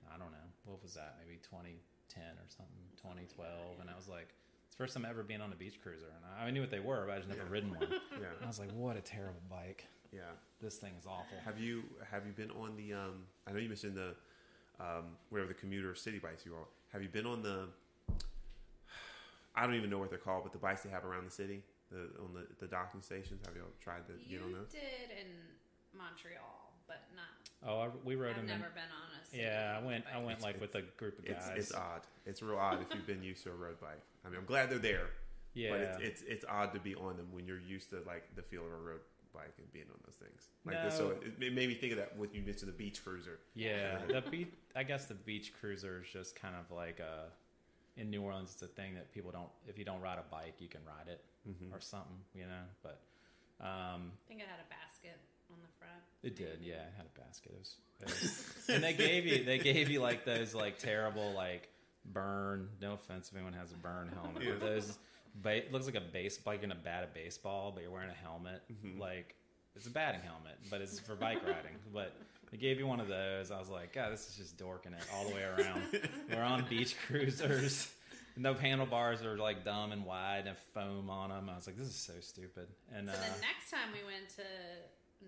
I don't know, what was that? Maybe 2010 or something, 2012. And I was like, it's the first time ever being on a beach cruiser. And I knew what they were, but I just never ridden one. Yeah. And I was like, what a terrible bike. Yeah. This thing is awful. Have you been on the, I know you mentioned the, whatever the commuter city bikes you are. Have you been on the, I don't even know what they're called, but the bikes they have around the city, on the docking stations? Have you all tried to get on those? You did in Montreal, but not. Oh, we rode I've them. Never been on a city bike. I went like with a group of guys. It's odd. It's real odd if you've been used to a road bike. I mean, I'm glad they're there. Yeah. But it's odd to be on them when you're used to like the feel of a road bike and being on those things. So it made me think of that when you mentioned the beach cruiser. Yeah, I guess the beach cruiser is just kind of like in New Orleans, it's a thing that people don't. If you don't ride a bike, you can ride it or something, But I think it had a basket on the front. It did, yeah. It had a basket. It was and they gave you like those like terrible like burn. No offense if anyone has a burn helmet. Yeah. Those it looks like a like you're gonna bat a baseball, but you're wearing a helmet. Like it's a batting helmet, but it's for bike riding. But they gave you one of those. I was like, God, this is just dorking it all the way around. We're on beach cruisers. No handlebars are like dumb and wide and foam on them. I was like, this is so stupid. And so the next time we went to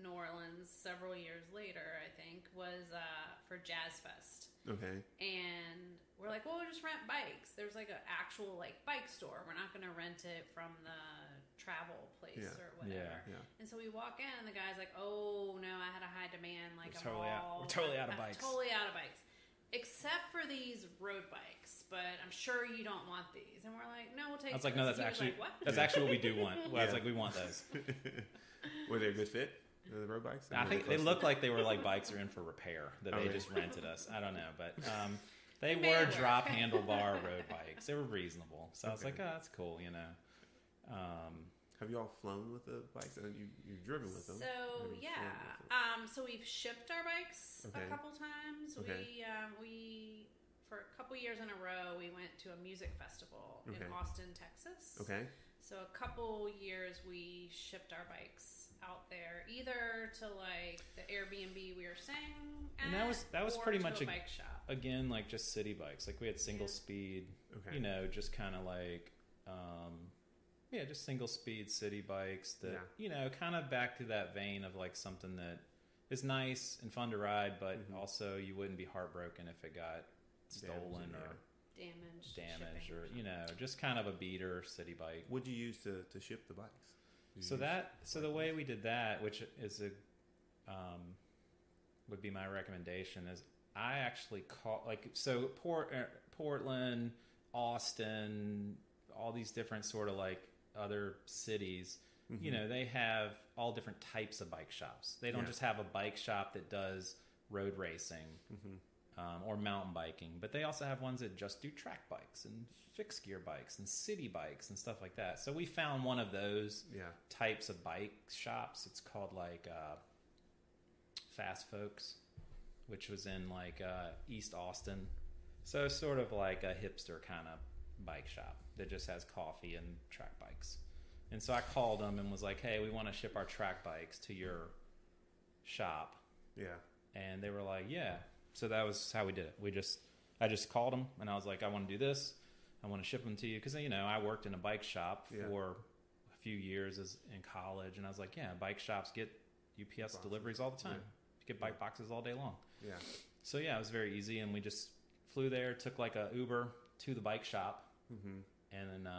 New Orleans several years later, I think, was for Jazz Fest. Okay. And we're like, well, we'll just rent bikes. There's like an actual like bike store. We're not going to rent it from the travel place or whatever. Yeah. And so we walk in, and the guy's like, "Oh no, I had a high demand. Like we're totally out of bikes. Totally out of bikes, except for these road bikes. But I'm sure you don't want these." And we're like, "No, we'll take." I was like, "No, that's actually like, that's actually what we do want." Well, I was like, "We want those." Were they a good fit? The road bikes? I think they looked like they were like bikes are in for repair that they just rented us. I don't know, but they were drop handlebar road bikes. They were reasonable, so I was like, "Oh, that's cool," Have you all flown with the bikes? You've driven with them. So so we've shipped our bikes a couple times. Okay. We for a couple years in a row we went to a music festival in Austin, Texas. Okay. So a couple years we shipped our bikes out there, either to like the Airbnb we were staying at, and that was pretty much a bike shop. Again, like just city bikes. Like we had single speed. Okay. Just kind of like. Just single speed city bikes that, kind of back to that vein of like something that is nice and fun to ride, but also you wouldn't be heartbroken if it got stolen or damaged or, just kind of a beater city bike. What'd you use to ship the bikes? So the way we did that, which is would be my recommendation, is I actually Portland, Austin, all these different sort of like other cities, they have all different types of bike shops. They don't just have a bike shop that does road racing or mountain biking, but they also have ones that just do track bikes and fixed gear bikes and city bikes and stuff like that. So we found one of those types of bike shops. It's called like Fast Folks, which was in like East Austin. So it's sort of like a hipster kind of bike shop that just has coffee and track bikes. And so I called them and was like, hey, we want to ship our track bikes to your shop. Yeah. And they were like, yeah. So that was how we did it. I just called them and I was like, I want to do this. I want to ship them to you. Because, I worked in a bike shop for a few years in college. And I was like, yeah, bike shops get UPS deliveries all the time. You get bike boxes all day long. Yeah. So, it was very easy. And we just flew there, took like a Uber to the bike shop. And then,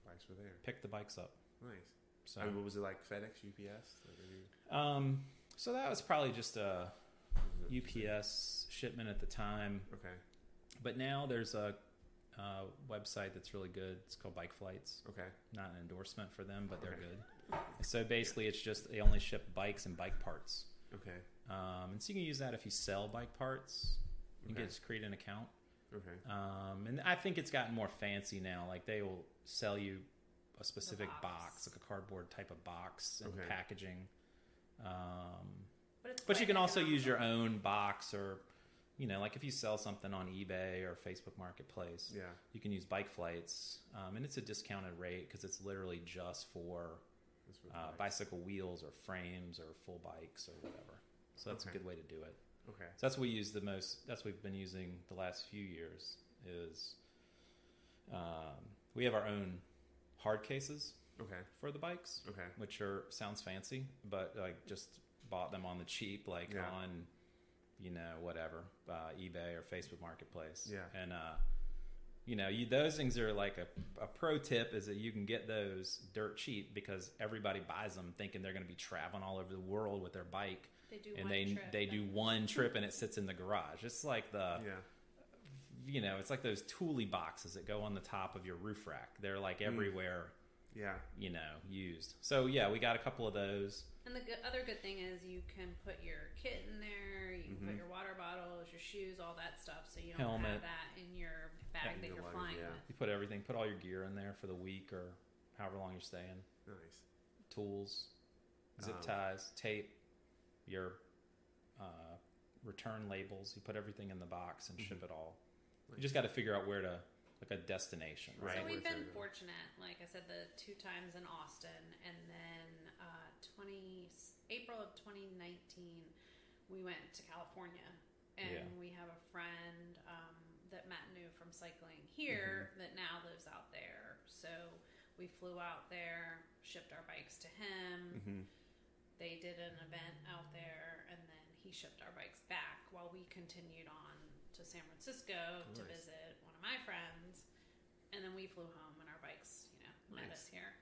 bikes were there. Picked the bikes up. Nice. So, what was it like? FedEx, UPS? So that was probably just a UPS shipment at the time. Okay. But now there's a website that's really good. It's called Bike Flights. Okay. Not an endorsement for them, but they're good. So basically, it's just they only ship bikes and bike parts. Okay. And so you can use that if you sell bike parts. You can just create an account. Okay. And I think it's gotten more fancy now. Like they will sell you a specific box, like a cardboard type of box and packaging. But you can also use your own box, or like if you sell something on eBay or Facebook Marketplace, you can use Bike Flights, and it's a discounted rate because it's literally just for bicycle wheels or frames or full bikes or whatever. So that's a good way to do it. Okay. So that's what we use the most. That's what we've been using the last few years. Is we have our own hard cases. For the bikes. Which sounds fancy, but like just bought them on the cheap, on whatever eBay or Facebook Marketplace. And those things are like a pro tip is that you can get those dirt cheap because everybody buys them thinking they're going to be traveling all over the world with their bike. They do one trip and it sits in the garage. It's like it's like those Thule boxes that go on the top of your roof rack. They're like everywhere. Used. So we got a couple of those. And the other good thing is you can put your kit in there. You can put your water bottles, your shoes, all that stuff. So you don't have that in your bag that you're flying with. You put everything. Put all your gear in there for the week or however long you're staying. Nice. Tools, zip ties, tape. Your return labels. You put everything in the box and ship it all. Nice. You just got to figure out where to, like a destination, right? So we've been fortunate. Like I said, the 2 times in Austin, and then April of 2019, we went to California, and we have a friend that Matt knew from cycling here that now lives out there. So we flew out there, shipped our bikes to him. They did an event out there, and then he shipped our bikes back while we continued on to San Francisco to visit one of my friends. And then we flew home, and our bikes, met us here.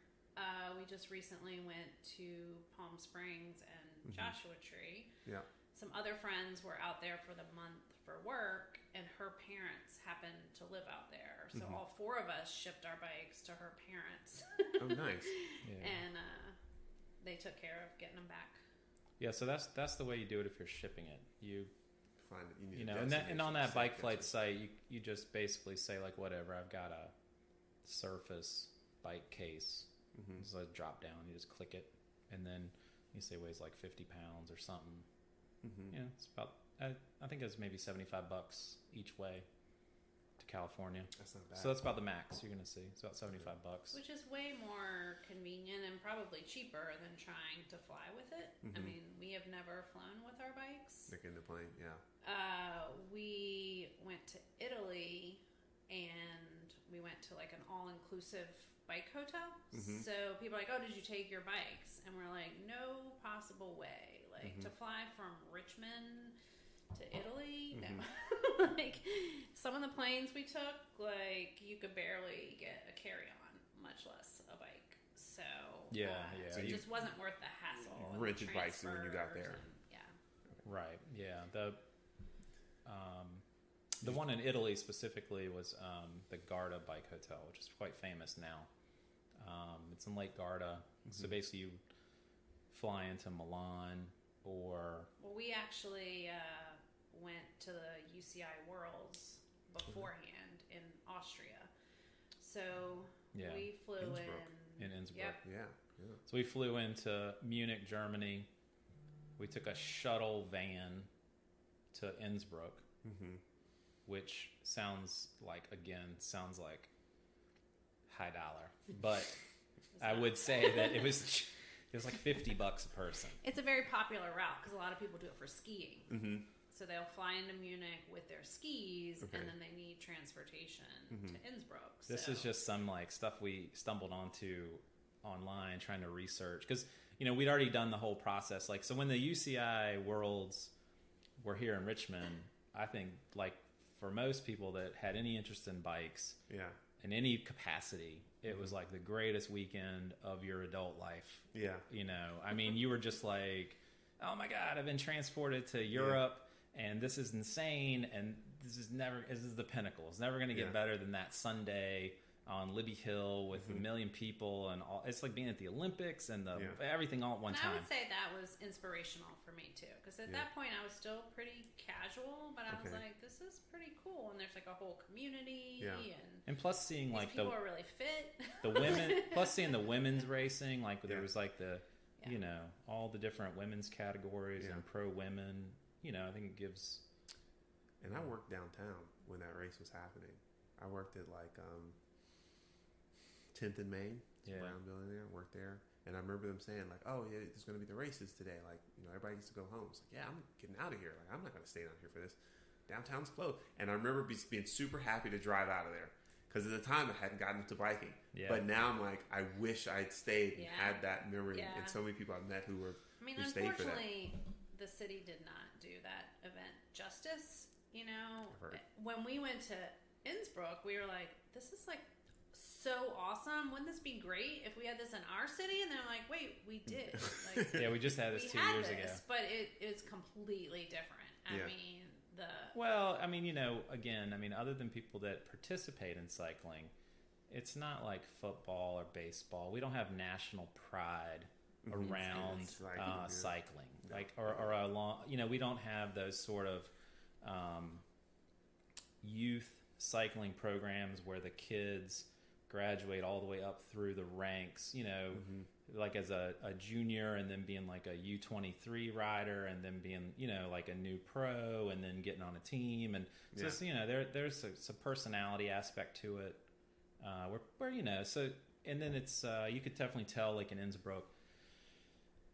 We just recently went to Palm Springs and Joshua Tree. Yeah. Some other friends were out there for the month for work, and her parents happened to live out there. So all 4 of us shipped our bikes to her parents. Oh, nice. And they took care of getting them back. Yeah, so that's the way you do it if you're shipping it. You find it, and on that Bike Flight site, you just basically say like, whatever, I've got a Surface bike case. It's a drop down. You just click it, and then you say weighs like 50 pounds or something. It's about I think it's maybe $75 each way to California. That's not bad. So that's about the max you're going to see. It's about $75, which is way more convenient and probably cheaper than trying to fly with it. I mean, we have never flown with our bikes. Like in the plane, we went to Italy, and we went to like an all-inclusive bike hotel. So people are like, oh, did you take your bikes? And we're like, no possible way. Like to fly from Richmond to Italy, no. Like some of the planes we took, like you could barely get a carry-on, much less a bike. So so it just wasn't worth the hassle. Rented bikes when you got there. Right. Yeah. The one in Italy specifically was the Garda Bike Hotel, which is quite famous now. It's in Lake Garda. So basically you fly into Milan or... Well, we actually went to the UCI Worlds beforehand in Austria. So we flew in Innsbruck. Yep. Yeah. So we flew into Munich, Germany. We took a shuttle van to Innsbruck, which sounds like high dollar, but I would say that it was like $50 a person. It's a very popular route because a lot of people do it for skiing. So they'll fly into Munich with their skis, and then they need transportation to Innsbruck. This is just some like stuff we stumbled onto online trying to research because we'd already done the whole process. Like so, when the UCI Worlds were here in Richmond, I think like for most people that had any interest in bikes, in any capacity, it was like the greatest weekend of your adult life. Yeah. I mean, you were just like, oh my God, I've been transported to Europe and this is insane. And this is the pinnacle. It's never going to get better than that Sunday on Libby Hill with a million people and all. It's like being at the Olympics and everything all at one time. I would say that was inspirational for me too, because at that point I was still pretty casual, but I was like, this is pretty cool, and there's like a whole community, and plus seeing like people are really fit. The women, plus seeing the women's racing, like there was like the you know, all the different women's categories and pro women. You know, I think it gives. And I worked downtown when that race was happening. I worked at like 10th and Main, Brown building there. I worked there, and I remember them saying like, "Oh yeah, there's going to be the races today. Like, you know, everybody needs to go home." It's like, yeah, I'm getting out of here. Like, I'm not going to stay down here for this. Downtown's closed, and I remember being super happy to drive out of there because at the time I hadn't gotten into biking. Yeah. But now I'm like, I wish I'd stayed and had that memory. And so many people I've met who were who stayed for that. Unfortunately, the city did not do that event justice. You know, when we went to Innsbruck, we were like, this is like so awesome. Wouldn't this be great if we had this in our city? And they're like, wait, we did. Like, we just had this 2 years ago. But it is completely different. I mean, Well, I mean, you know, again, I mean, other than people that participate in cycling, it's not like football or baseball. We don't have national pride around cycling. No. Like, or a long, you know, we don't have those sort of youth cycling programs where the kids graduate all the way up through the ranks, you know, like as a junior and then being like a U23 rider and then being, you know, like a new pro and then getting on a team. And so, it's, you know, there's a personality aspect to it where, you know, so, and then it's, you could definitely tell like in Innsbruck,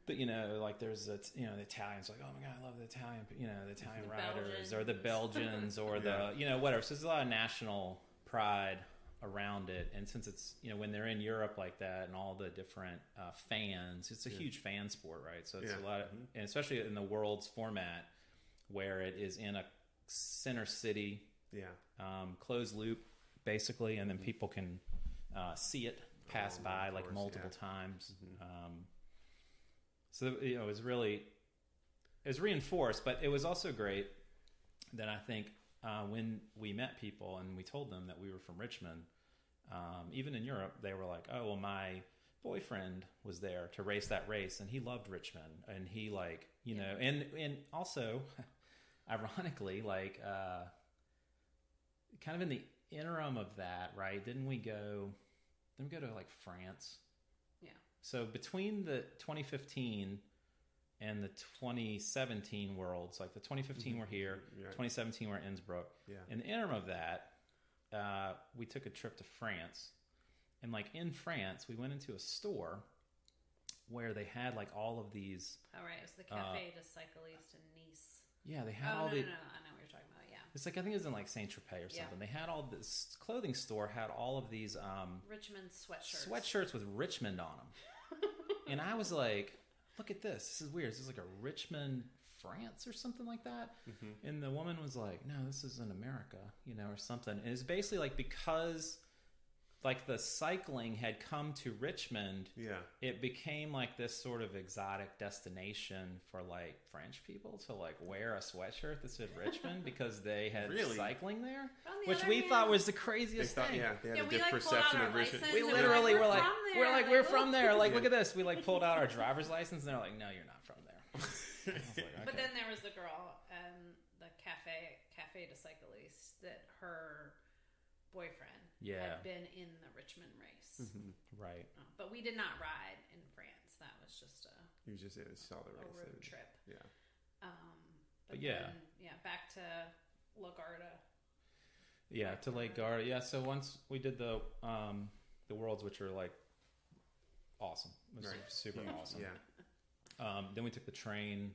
but, you know, like there's, you know, the Italians like, oh my God, I love the Italian, you know, the Italian riders or the Belgians or the, you know, whatever. So there's a lot of national pride around it. And since it's, you know, when they're in Europe like that and all the different fans, it's a huge fan sport, right? So it's a lot of, and especially in the world's format where it is in a center city, closed loop basically, and then people can see it pass by like multiple times. So, you know, it was reinforced, but it was also great that I think when we met people and we told them that we were from Richmond, even in Europe, they were like, oh, well, my boyfriend was there to race that race and he loved Richmond. And he like, you know, and also ironically, like kind of in the interim of that, right? Didn't we go to like France? Yeah. So between the 2015 and the 2017 worlds, like the 2015 we're here, 2017 we're in Innsbruck. Yeah. In the interim of that, we took a trip to France, and like in France, we went into a store where they had like all of these. Oh right, it was the Café de Cycliste in Nice. Yeah, they had all the. No, I know what you're talking about. Yeah, it's like I think it was in like Saint Tropez or something. They had all this clothing store had all of these Richmond sweatshirts with Richmond on them, and I was like, look at this. This is weird. This is like a Richmond, France or something like that. And the woman was like, no, this is in America, you know, or something. And it's basically like because like the cycling had come to Richmond, it became like this sort of exotic destination for like French people to like wear a sweatshirt that said Richmond because they had cycling there, which we thought was the craziest thing. They had a different perception of Richmond. We literally were like, we're from there. Like, look at this. We like pulled out our driver's license and they're like, no, you're not from there. I was like, okay. But then there was the girl, the Café de Cycliste, that her boyfriend had been in the Richmond race. Right. But we did not ride in France. That was just you just saw the race. A road trip. Yeah. But then, back to LaGuardia. Yeah, to Lake Garda. Yeah, so once we did the worlds, which are like awesome. It was super awesome. Yeah. Then we took the train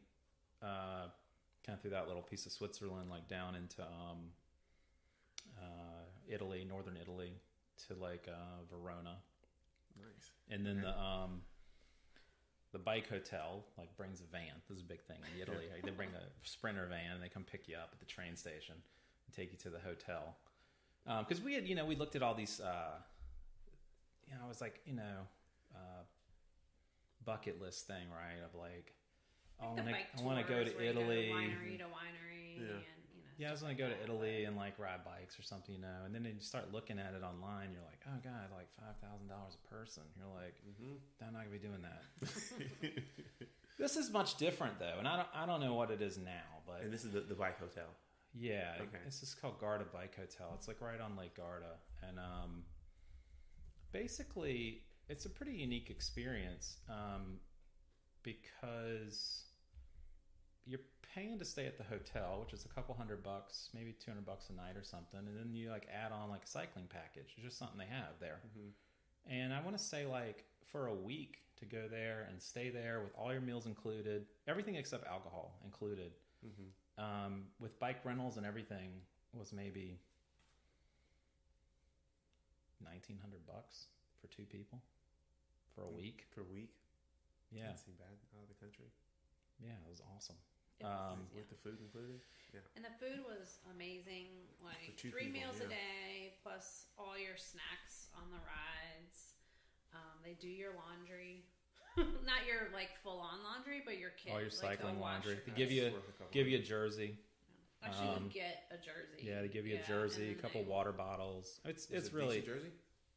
kind of through that little piece of Switzerland, like down into Italy, northern Italy, to like Verona. Nice. And then the bike hotel like brings a van. This is a big thing in Italy. Like, they bring a Sprinter van and they come pick you up at the train station and take you to the hotel. Because we had, you know, we looked at all these. You know, I was like, you know, bucket list thing, right? Of like, I want to go to Italy. Winery to winery, and you know. Yeah, I was going to go to Italy and like ride bikes or something, you know, and then you start looking at it online. You're like, oh God, like $5,000 a person. You're like, I'm not going to be doing that. This is much different though, and I don't know what it is now, but and this is the bike hotel. Yeah, okay. This is called Garda Bike Hotel. It's like right on Lake Garda, and basically it's a pretty unique experience because you're paying to stay at the hotel, which is a couple $100, maybe $200 a night or something, and then you like add on like a cycling package. It's just something they have there. And I want to say like for a week to go there and stay there with all your meals included, everything except alcohol included, with bike rentals and everything was maybe $1,900 for 2 people for a week. For a week? Yeah. Doesn't seem bad out of the country. Yeah, it was awesome. With the food included? Yeah. And the food was amazing. Like 3 people, meals a day, plus all your snacks on the rides. They do your laundry. Not your like full on laundry, but your kids. All your cycling laundry. They give you a jersey. Actually, you get a jersey. Yeah, they give you a jersey, a couple water bottles. It's really a jersey.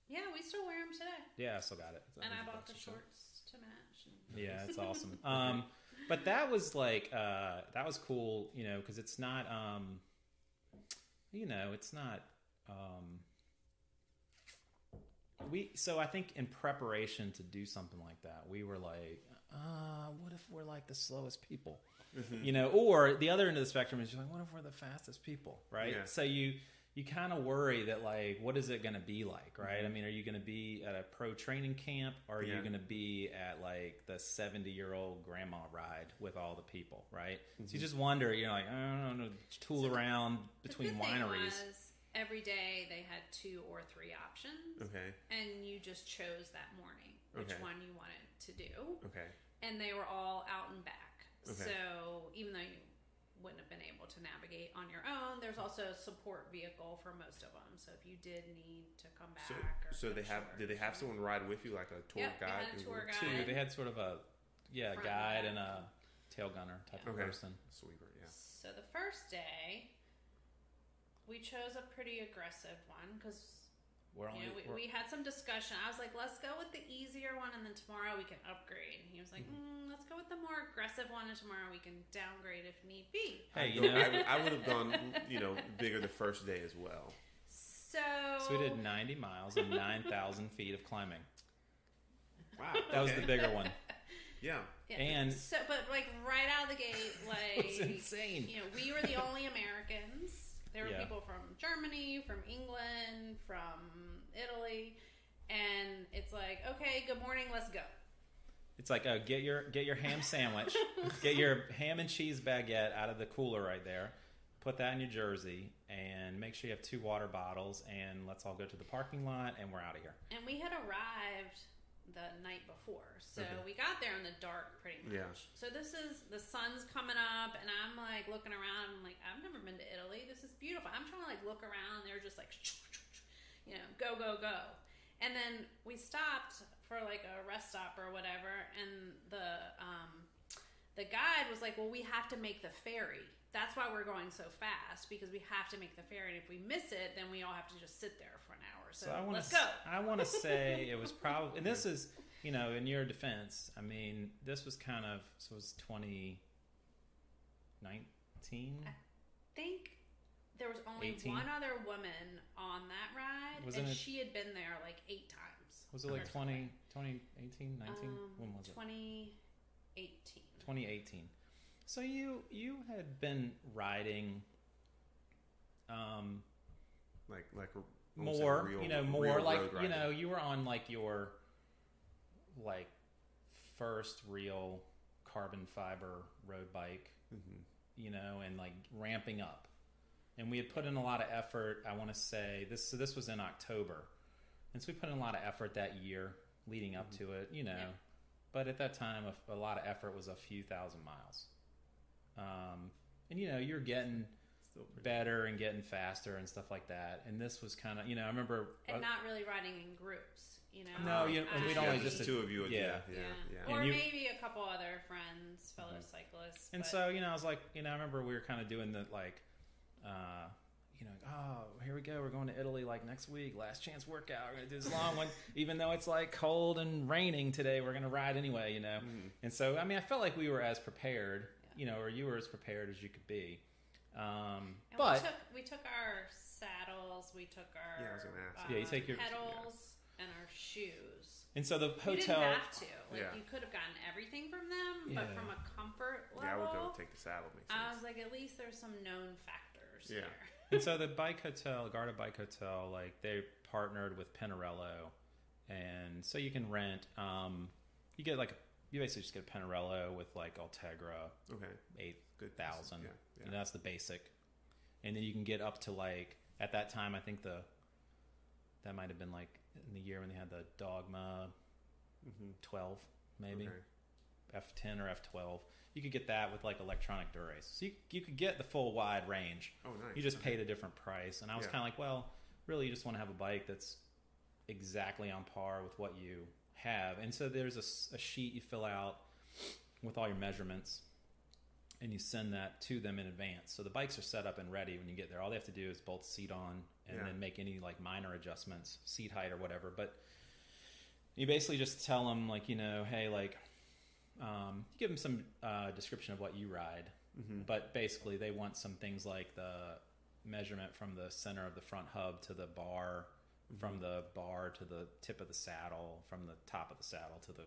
Yeah, we still wear them today. Yeah, I still got it. And I bought the shorts to match. Yeah, it's awesome. But that was like that was cool, you know, because it's not, you know, it's not. So I think in preparation to do something like that, we were like, what if we're like the slowest people? You know, or the other end of the spectrum is you're like, what if we're the fastest people, right? Yeah. So you kind of worry that like, what is it going to be like, right? I mean, are you going to be at a pro training camp, or are you going to be at like the 70-year-old grandma ride with all the people, right? So you just wonder, you're like, I don't know, tool around between wineries. Every day they had 2 or 3 options. Okay. And you just chose that morning which one you wanted to do. Okay. And they were all out and back. Okay. So even though you wouldn't have been able to navigate on your own, there's also a support vehicle for most of them. So if you did need to come back, did they have someone ride with you, like a tour guide? They had a tour guide. They had sort of a guide and a tail gunner type of person. Sweeper, yeah. So the first day, we chose a pretty aggressive one because we had some discussion. I was like, let's go with the easier one, and then tomorrow we can upgrade. And he was like, let's go with the more aggressive one, and tomorrow we can downgrade if need be. Hey, I would have gone, bigger the first day as well. So we did 90 miles and 9,000 feet of climbing. Wow, that was the bigger one. Yeah. And so, but like right out of the gate, like it's insane. We were the only Americans. There were people from Germany, from England, from Italy, and it's like, okay, good morning, let's go. It's like, get your ham sandwich, get your ham and cheese baguette out of the cooler right there, put that in your jersey, and make sure you have 2 water bottles, and let's all go to the parking lot, and we're out of here. And we had arrived the night before, so we got there in the dark pretty much. Yeah. So the sun's coming up, and I'm like looking around. I'm like, I've never been to Italy. This is beautiful. I'm trying to like look around. They're just like, go go go. And then we stopped for like a rest stop or whatever, and the guide was like, well, we have to make the ferry. That's why we're going so fast, because we have to make the ferry. And if we miss it, then we all have to just sit there for an hour. So let's go. I want to say it was probably, and this is, in your defense, I mean, this was kind of, so it was 2019? I think there was only 18? one other woman on that ride, she had been there like 8 times. Was it like 2018, 19? When was it? 2018. 2018. So you had been riding, like more, more like you were on like your like first real carbon fiber road bike, and like ramping up, and we had put in a lot of effort. I want to say this was in October, and so we put in a lot of effort that year leading up to it, but at that time a lot of effort was a few thousand miles. And you're getting better and getting faster and stuff like that. And this was kind of, I remember, and not really riding in groups, No, we'd only just the 2 of you. Yeah. Or maybe a couple other friends, fellow cyclists. And so, I was like, I remember we were kind of doing the like, oh, here we go. We're going to Italy like next week. Last chance workout. We're going to do this long one. Even though it's like cold and raining today, we're going to ride anyway, Mm-hmm. And so, I felt like we were as prepared, or you were as prepared as you could be. But we took our saddles, we took our I was gonna ask. You take your pedals and our shoes. And so the hotel, you didn't have to. You could have gotten everything from them, but from a comfort level, I would go take the saddle. Makes sense. I was like, at least there's some known factors. Yeah. And so the bike hotel, Garda Bike Hotel, like they partnered with Pinarello, and so you can rent. You basically just get a Pinarello with like Ultegra, 8,000, and that's the basic. And then you can get up to like at that time, I think that might have been like in the year when they had the Dogma 12, maybe F10 or F12. You could get that with like electronic durace. So you could get the full wide range. Oh, nice. You just paid a different price. And I was kind of like, well, really you just want to have a bike that's exactly on par with what you have. And so there's a sheet you fill out with all your measurements and you send that to them in advance. So the bikes are set up and ready when you get there. All they have to do is bolt the seat on and then make any like minor adjustments, seat height or whatever. But you basically just tell them like, hey, like, you give them some description of what you ride, but basically they want some things like the measurement from the center of the front hub to the bar, from the bar to the tip of the saddle, from the top of the saddle to the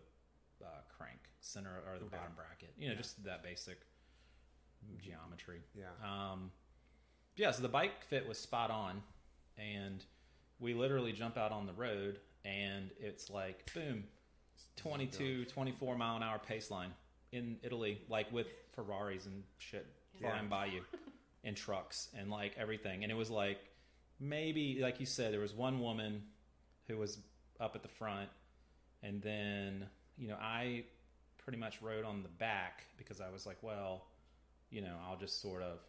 crank center or the bottom bracket. Just that basic geometry. So the bike fit was spot on, and we literally jump out on the road, and it's like boom. 22, 24 mile an hour pace line in Italy, like with Ferraris and shit flying by you and trucks and like everything. And it was like, maybe like you said, there was one woman who was up at the front, and then, I pretty much rode on the back because I was like, well, I'll just sort of,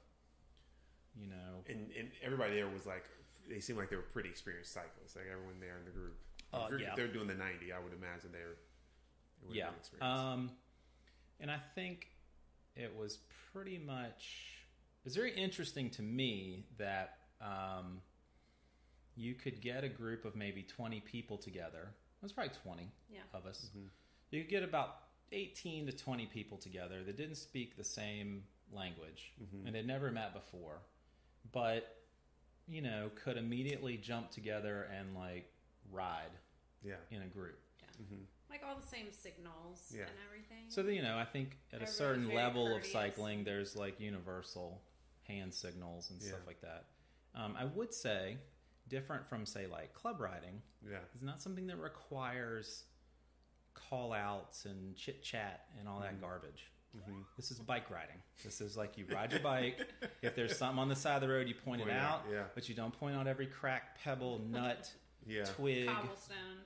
And everybody there was like, they seemed like they were pretty experienced cyclists, like everyone there in the group. If they're doing the 90, I would imagine they're and I think it was pretty much, it's very interesting to me that you could get a group of maybe 20 people together. It was probably 20 of us. You could get about 18 to 20 people together that didn't speak the same language and had never met before, but could immediately jump together and like ride in a group. Like all the same signals and everything. So, I think at a certain level of cycling, there's like universal hand signals and stuff like that. I would say, different from, say, like club riding, it's not something that requires call-outs and chit-chat and all that garbage. This is bike riding. This is like you ride your bike. If there's something on the side of the road, you point it out, but you don't point out every crack, pebble, nut, twig,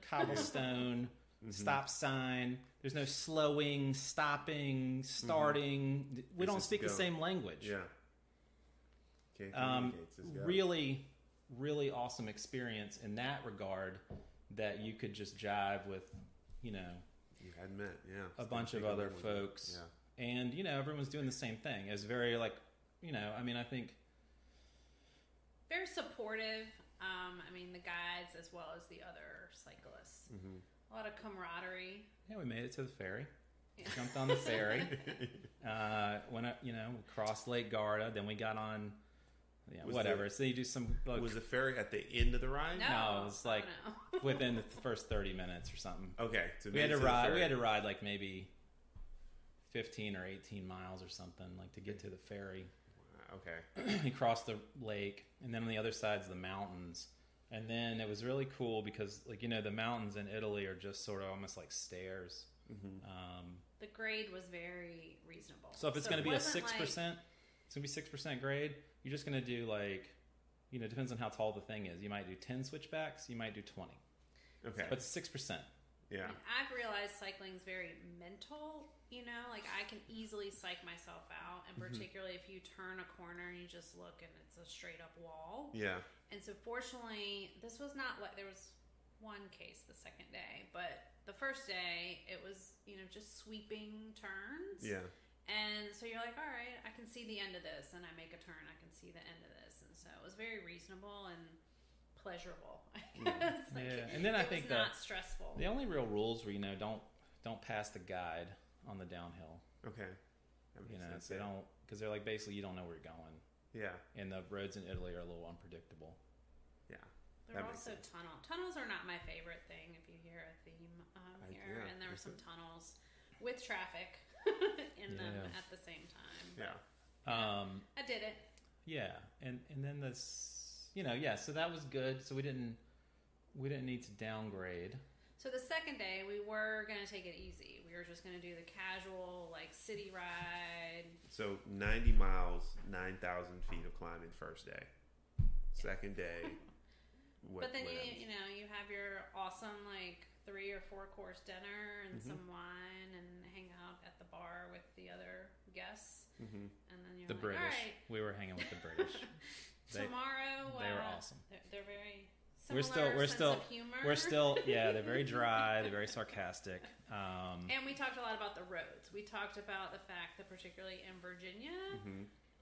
cobblestone, stop sign. There's no slowing, stopping, starting. We don't speak the same language. Really, really awesome experience in that regard, that you could just jive with, you hadn't met, a bunch of other folks. And, everyone's doing the same thing. It's very like, I think very supportive. The guides as well as the other cyclists. A lot of camaraderie. Yeah, we made it to the ferry. Jumped on the ferry. Went up, we crossed Lake Garda. Then we got on, whatever. So you do some. Like, was the ferry at the end of the ride? No, it was like within the first 30 minutes or something. Okay, so we had to ride. We had to ride like maybe 15 or 18 miles or something, like to get to the ferry. Okay. We crossed the lake, and then on the other side's the mountains. And then it was really cool because, like, the mountains in Italy are just sort of almost like stairs. The grade was very reasonable. So if it's going to be a 6%, it's going to be 6% grade. You're just going to do like, depends on how tall the thing is. You might do 10 switchbacks. You might do 20. Okay. But it's 6%. Yeah. I've realized cycling is very mental, like I can easily psych myself out, and particularly if you turn a corner and you just look and it's a straight up wall. Yeah. And so fortunately, this was not like, there was one case the second day, but the first day it was, just sweeping turns. Yeah. And so you're like, all right, I can see the end of this, and I make a turn, I can see the end of this, and so it was very reasonable and pleasurable, I guess. And then I think it was not stressful. The only real rules were, don't pass the guide on the downhill. Okay. Sense, they don't, because they're like basically you don't know where you're going. Yeah. And the roads in Italy are a little unpredictable. Yeah. There are also tunnels are not my favorite thing. If you hear a theme here, and there were some tunnels with traffic in them at the same time. But, I did it. Yeah, and then this, so that was good. So we didn't need to downgrade. So the second day we were gonna take it easy. We were just gonna do the casual city ride. So 90 miles, 9,000 feet of climbing first day. Second day. But then you have your awesome 3 or 4 course dinner and some wine and hang out at the bar with the other guests. And then you're British. All right. We were hanging with the British. Tomorrow, they were awesome. They're very similar we're still of humor. We're still they're very dry. They're very sarcastic. And we talked a lot about the roads. We talked about the fact that particularly in Virginia,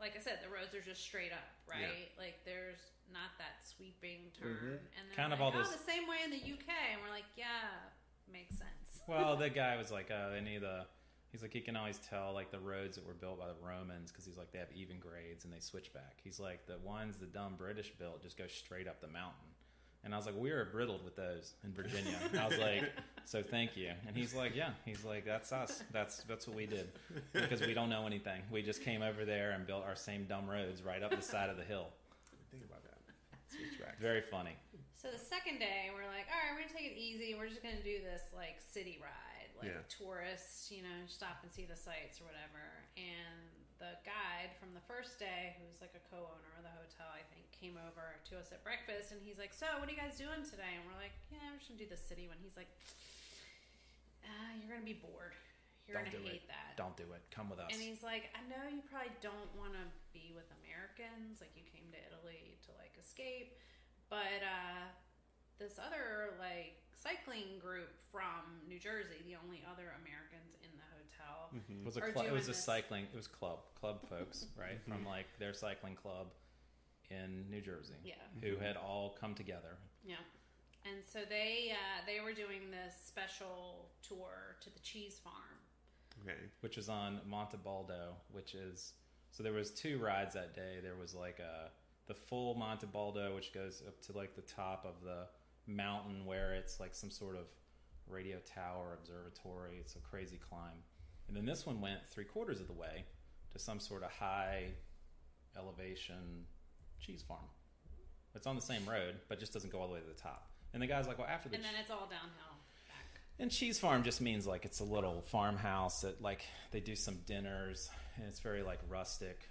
like I said, the roads are just straight up, right? Yeah. There's not that sweeping turn, and then kind of all this the same way in the UK, and we're like, yeah, makes sense. Well, the guy was like, they need he's like, he can always tell the roads that were built by the Romans because he's like, they have even grades and they switch back. He's like, the ones the dumb British built just go straight up the mountain. And I was like, we were riddled with those in Virginia. And I was like, so thank you. And he's like, yeah. He's like, that's us. That's what we did. Because we don't know anything. We just came over there and built our same dumb roads right up the side of the hill. Think about that. Switchback. Very funny. So the second day, we're like, all right, we're going to take it easy. We're just going to do this, city ride. Tourists, stop and see the sights or whatever. And the guide from the first day, who's a co-owner of the hotel, I think, came over to us at breakfast, and he's like, so what are you guys doing today? And we're like, yeah, we're just gonna do the city one. He's like, you're gonna be bored, you're gonna hate that, don't do it, come with us. And he's like, I know you probably don't want to be with Americans, you came to Italy to escape, but this other cycling group from New Jersey, the only other Americans in the hotel, it was club folks, right? From their cycling club in New Jersey, who had all come together. Yeah, and so they were doing this special tour to the cheese farm, which is on Monte Baldo, so there was 2 rides that day. There was the full Monte Baldo, which goes up to the top of the mountain where it's some sort of radio tower observatory. It's a crazy climb. And then this one went 3/4 of the way to some sort of high elevation cheese farm. It's on the same road, but just doesn't go all the way to the top. And the guy's like, well, after the... And then it's all downhill back. And cheese farm just means it's a little farmhouse that they do some dinners, and it's very rustic,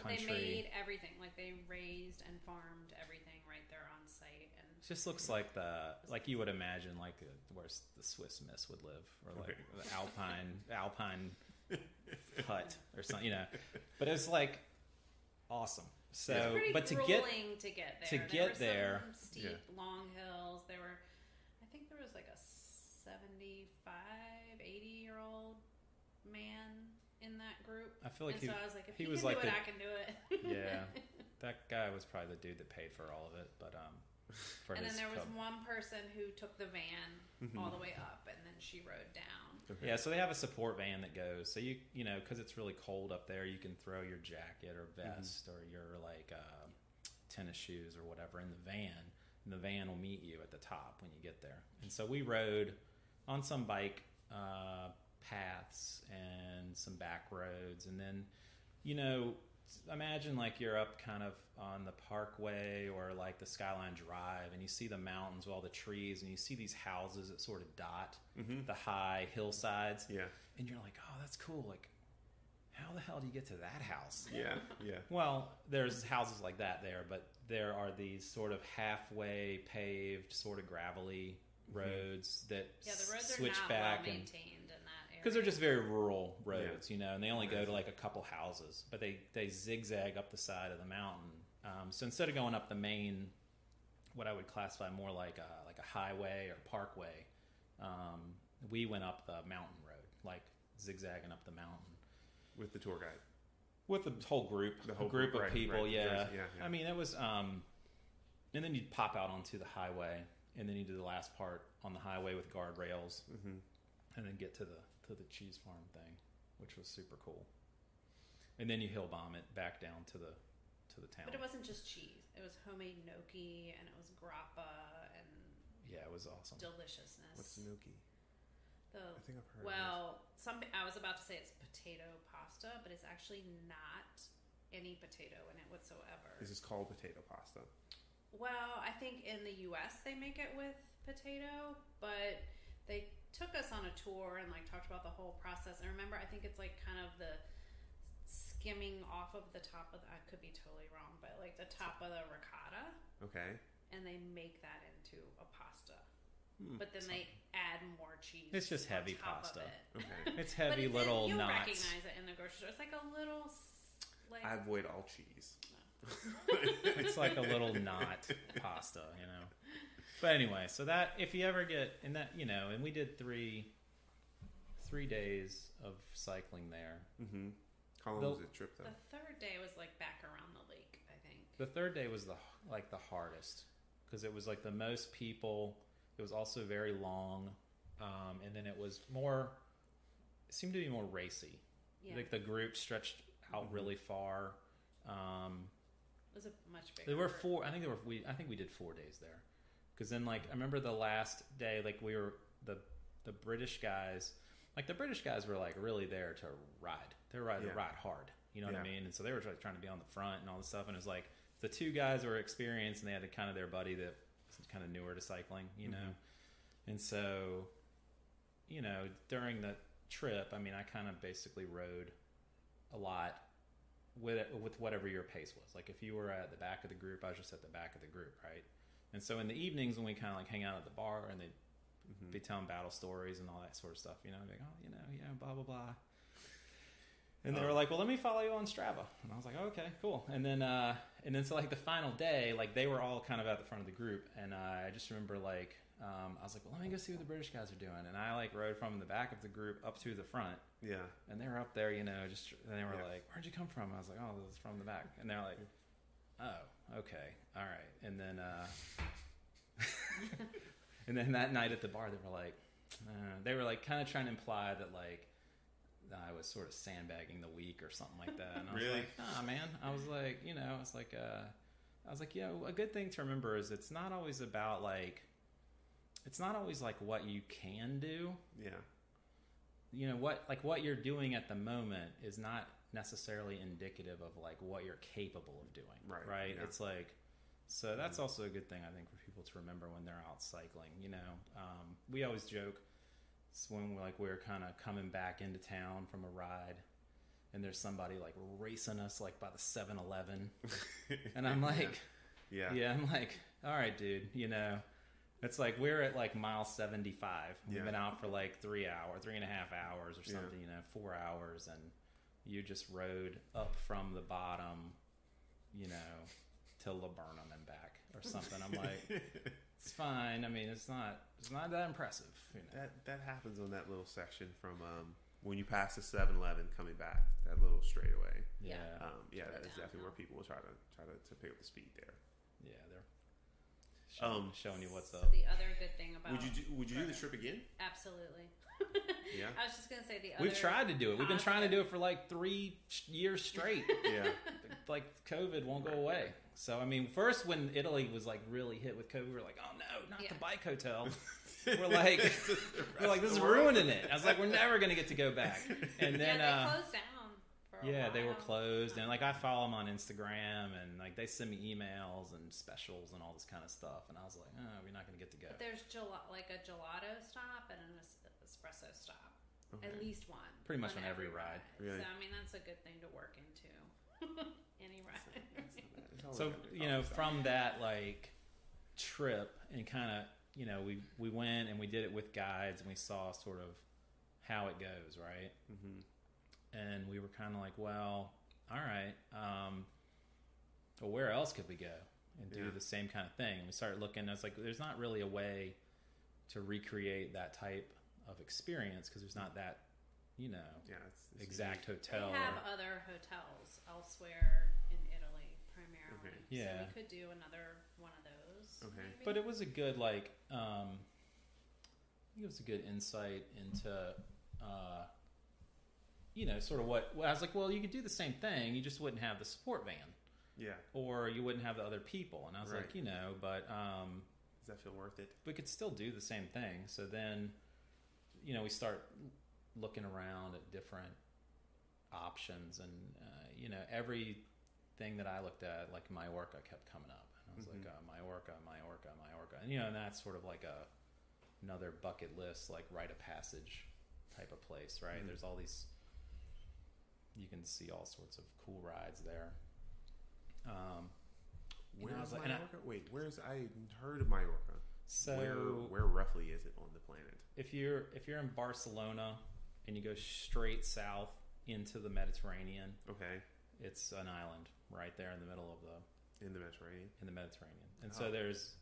country. They made everything. They raised and farmed everything right there on site. And it just looks like you would imagine where the Swiss Miss would live, or the Alpine hut or something, But it's awesome. So, it was pretty but grueling to get there. There were some steep, long hills. I think there was a 75, 80-year-old man in that group. I feel like so I was like, if he can was do it, I can do it. Yeah, that guy was probably the dude that paid for all of it, but and then there was one person who took the van all the way up, and then she rode down. Okay. Yeah, so they have a support van that goes. So you because it's really cold up there, you can throw your jacket or vest or your tennis shoes or whatever in the van, and the van will meet you at the top when you get there. And so we rode on some bike paths and some back roads, and then imagine you're up kind of on the Parkway or the Skyline Drive, and you see the mountains with all the trees, and you see these houses that sort of dot the high hillsides. Yeah, and you're like, oh, that's cool. How the hell do you get to that house? Yeah. Well, there's houses like that there, but there are these sort of halfway paved, sort of gravelly roads that the roads switch are not back well maintained in that area. Because they're just very rural roads, and they only go to a couple houses, but they zigzag up the side of the mountain. So instead of going up the main, what I would classify more like a highway or parkway, we went up the mountain road, zigzagging up the mountain. with the tour guide? With the whole group, a group of people, yeah. I mean, it was, and then you'd pop out onto the highway, and then you do the last part on the highway with guardrails, and then get to the cheese farm thing, which was super cool. And then you hill bomb it back down to the town. But it wasn't just cheese; it was homemade gnocchi, and it was grappa, and it was awesome. Deliciousness. What's gnocchi? I think I've heard. Well, I was about to say it's potato pasta, but it's actually not any potato in it whatsoever. Is this called potato pasta? Well, I think in the U.S. they make it with potato, but they took us on a tour and like talked about the whole process. And remember, I think it's like kind of the skimming off of the top of I could be totally wrong, but like the top of the ricotta. Okay. And they make that into a pasta. But then they add more cheese. It's just heavy pasta. Okay. It's heavy little you'll knots. You'll recognize it in the grocery store. It's like a little. Like, I avoid all cheese. It's like a little knot pasta, you know. But anyway, so that if you ever get in that, you know, and we did 3 days of cycling there. Mm-hmm. How long was the trip though? The third day was like back around the lake, I think. The third day was the hardest because it was like the most people. It was also very long, and then it was more. It seemed to be more racy. Yeah. Like the group stretched out really far. It was a much bigger. There were 4. I think we did 4 days there, because then like I remember the last day, like we were the British guys. Like the British guys were like really there to ride. They were to ride hard. You know what I mean? And so they were like trying to be on the front and all this stuff. And it was like the 2 guys were experienced, and they had kind of their buddy that was kind of newer to cycling. You know, and so you know during the trip, I mean, I kind of basically rode a lot with whatever your pace was. Like if you were at the back of the group, I was just at the back of the group, right? And so in the evenings when we kind of like hang out at the bar and they'd be telling battle stories and all that sort of stuff, you know, like, oh, you know, blah, blah, blah. And they were like, well, let me follow you on Strava. And I was like, oh, okay, cool. And then so like the final day, like they were all kind of at the front of the group. And I just remember like, I was like, well, let me go see what the British guys are doing. And I like rode from the back of the group up to the front. Yeah. And they were up there, you know, and they were like, where'd you come from? I was like, oh, this is from the back. And they're like, oh, okay. All right. And then, and then that night at the bar, they were like kind of trying to imply that like I was sort of sandbagging the week or something like that. And I was like, nah, man. I was like, you know, you know, a good thing to remember is it's not always like what you can do. Yeah. You know, what you're doing at the moment is not necessarily indicative of like what you're capable of doing. Right. Yeah. It's like, so that's also a good thing, I think, for people to remember when they're out cycling. You know, we always joke when we're kind of coming back into town from a ride, and there's somebody like racing us like by the 7-Eleven, and I'm like, I'm like, all right, dude, you know, it's like we're at like mile 75. We've been out for like 3.5 hours or something, you know, 4 hours, and you just rode up from the bottom, you know, to Laburnum and back or something. I'm like, it's fine. I mean, it's not that impressive. You know? That happens on that little section from when you pass the 7-Eleven coming back, that little straightaway. Yeah. That is definitely where people will try to pick up the speed there. Yeah, they're showing you what's up. So the other good thing about would you do the trip again? Absolutely. Yeah. I was just gonna say the other. We've tried to do it. We've been trying to do it for like 3 years straight. Yeah. Like COVID won't go away. So I mean, first when Italy was like really hit with COVID, we were like, oh no, not the bike hotel. We're like, this is ruining it. I was like, we're never gonna get to go back. And then they closed down for a while. They were closed, and like I follow them on Instagram, and like they send me emails and specials and all this kind of stuff, and I was like, oh, we're not gonna get to go. But there's like a gelato stop and an espresso stop. Okay. At least one. Pretty much on every ride. Really? So I mean, that's a good thing to work into. Any ride. So you know, from that like trip, and kind of, you know, we went and we did it with guides, and we saw sort of how it goes, right? Mm-hmm. And we were kind of like, well, all right, well, where else could we go and do the same kind of thing? And we started looking. I was like, there's not really a way to recreate that type of experience because there's not that it's exact unique. hotel. They have other hotels elsewhere in Italy, primarily. Okay. Yeah. So we could do another one of those. Okay. Maybe. But it was a good, like, I think it was a good insight into, sort of what, I was like, well, you could do the same thing, you just wouldn't have the support van. Yeah. Or you wouldn't have the other people. And I was Right. like, but... does that feel worth it? we could still do the same thing. So then, we start looking around at different options, and everything that I looked at, like Majorca, kept coming up, and I was like, Majorca, and and that's sort of like another bucket list, like rite of passage type of place, right? Mm-hmm. There's all these, you can see all sorts of cool rides there. Where's Majorca? Wait, I heard of Majorca. So where roughly is it on the planet? If you're in Barcelona and you go straight south into the Mediterranean, okay, it's an island right there in the middle of in the Mediterranean. And so there's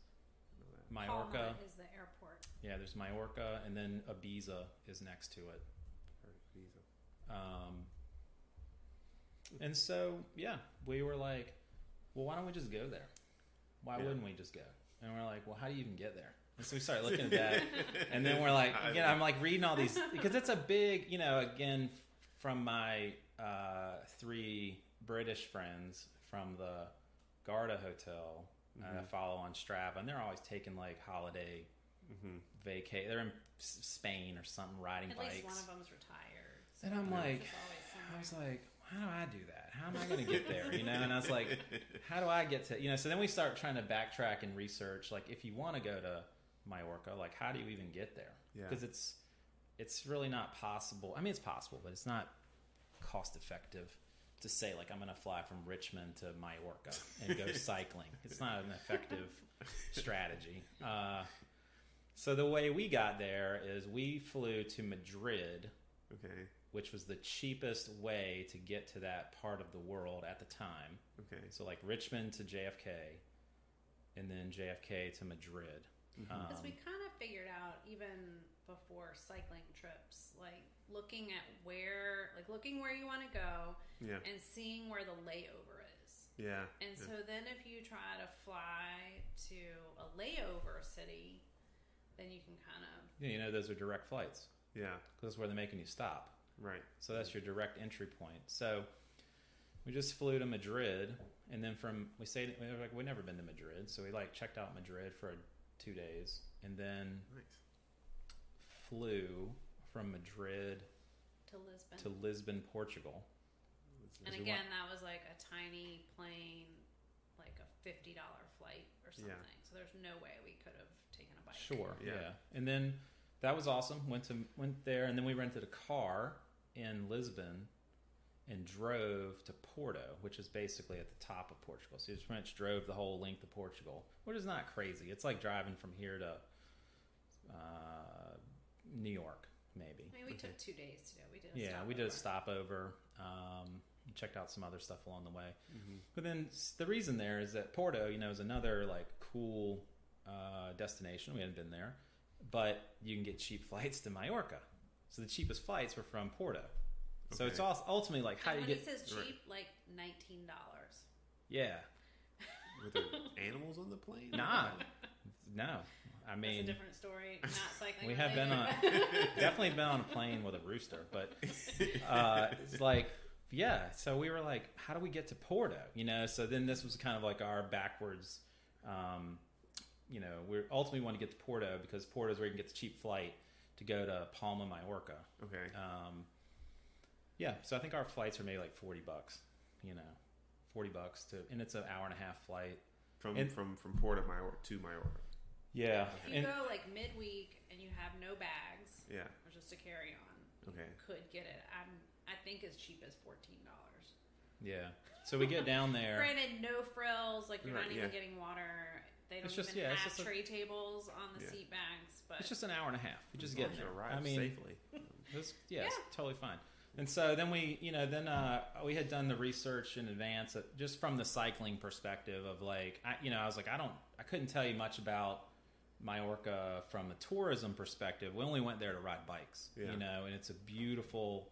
Majorca. Palma is the airport. Yeah, there's Majorca, and then Ibiza is next to it. Ibiza. And so we were like, well, why don't we just go there? Why wouldn't we just go? And we're like, well, how do you even get there? And so we started looking at that, and then we're like, again, I'm like reading all these, because it's a big, again, from my 3 British friends from the Garda Hotel, I follow on Strava, and they're always taking like holiday vacay. They're in Spain or something, riding bikes. At least one of them's retired. So and I'm like, I was like, how do I do that? How am I going to get there? And I was like, how do I get to, so then we start trying to backtrack and research, like, if you want to go to Majorca, like, how do you even get there? Because it's really not possible. I mean, it's possible, but it's not cost effective to say, like, I'm going to fly from Richmond to Majorca and go cycling. It's not an effective strategy. So the way we got there is we flew to Madrid, which was the cheapest way to get to that part of the world at the time. Okay. So like Richmond to JFK, and then JFK to Madrid. Because we kind of figured out, even before cycling trips, like looking where you want to go, and seeing where the layover is. Yeah. And so then if you try to fly to a layover city, then you can kind of... those are direct flights. Yeah. Because that's where they're making you stop. Right. So that's your direct entry point. So we just flew to Madrid, and then we'd never been to Madrid, so we checked out Madrid for 2 days, and then flew from Madrid to Lisbon, Portugal. And again, that was like a tiny plane, like a $50 flight or something. Yeah. So there's no way we could have taken a bike. Sure. Yeah. And then that was awesome. Went there, and then we rented a car in Lisbon and drove to Porto, which is basically at the top of Portugal. So you just drove the whole length of Portugal, which is not crazy. It's like driving from here to New York, maybe. I mean, we took 2 days to do. We did a stopover. Checked out some other stuff along the way. But then the reason there is that Porto, is another like cool destination. We hadn't been there, but you can get cheap flights to Majorca. So the cheapest flights were from Porto. Okay. So it's ultimately like how do you get... When he says cheap, like $19. Yeah. Were there animals on the plane? Nah. No. I mean... That's a different story. Not cycling. We have definitely been on a plane with a rooster, but it's like... Yeah, so we were like, how do we get to Porto? So then this was kind of like our backwards... we ultimately want to get to Porto because Porto is where you can get the cheap flight to go to Palma, Majorca. Okay. So I think our flights are maybe like $40, $40 and it's an hour and a half flight from Porto to Majorca. Yeah. If you go like midweek and you have no bags, or just a carry on, you could get it. I think as cheap as $14. Yeah. So we get down there. Granted, no frills. Like you're not even getting water. They don't even have tray tables on the seat bags. But it's just an hour and a half. You just get there. Safely. It's totally fine. And so then we had done the research in advance, just from the cycling perspective of like, I was like, I couldn't tell you much about Majorca from a tourism perspective, we only went there to ride bikes, you know, and it's a beautiful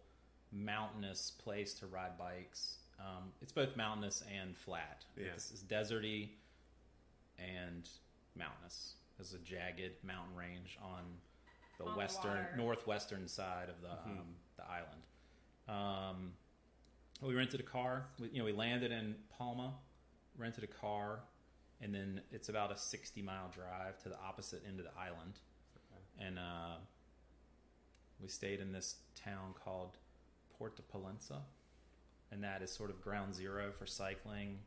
mountainous place to ride bikes. It's both mountainous and flat. It's deserty and mountainous. There's a jagged mountain range on the northwestern side of the island. We rented a car. We landed in Palma, rented a car, and then it's about a 60-mile drive to the opposite end of the island. And we stayed in this town called Porta Palenza, and that is sort of ground zero for cycling,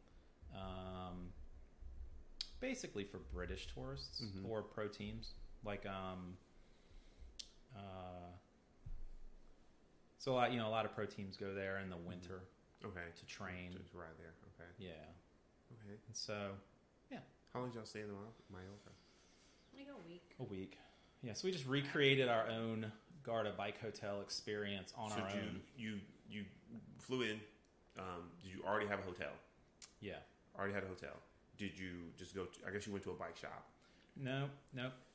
basically for British tourists or pro teams. Like, so a lot of pro teams go there in the winter, to train, to ride there. And so, how long did y'all stay in Mallorca? Like a week. Yeah. So we just recreated our own Garda bike hotel experience on our own. You flew in. Did you already have a hotel? Yeah. Already had a hotel. Did you just go I guess you went to a bike shop? No.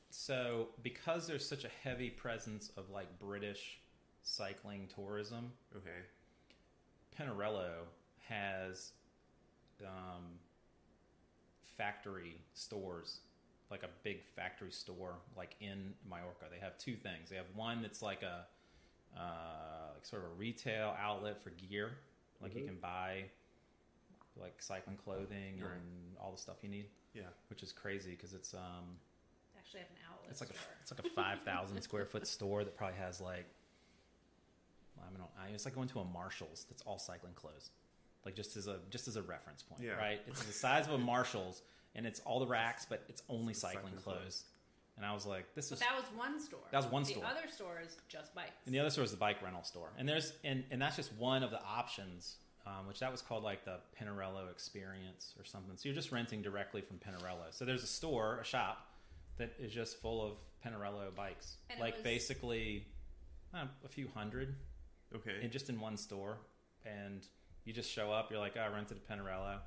So because there's such a heavy presence of like British cycling tourism, Pinarello has factory stores, like a big factory store, like in Majorca. They have two things. They have one that's like a like sort of a retail outlet for gear, like you can buy like cycling clothing and all the stuff you need. Yeah, which is crazy because it's actually have an outlet. It's like a 5,000 square foot store that probably has like, it's like going to a Marshall's that's all cycling clothes. Like just as a reference point, right? It's the size of a Marshall's, and it's all the racks, but it's only cycling clothes. And I was like, that was one store. That was one store. The other store is just bikes. And the other store is the bike rental store. And there's and that's just one of the options, which that was called like the Pinarello Experience or something. So you're just renting directly from Pinarello. So there's a shop that is just full of Pinarello bikes, and like basically a few hundred. And just in one store, and you just show up. You're like, I rented a Pinarello,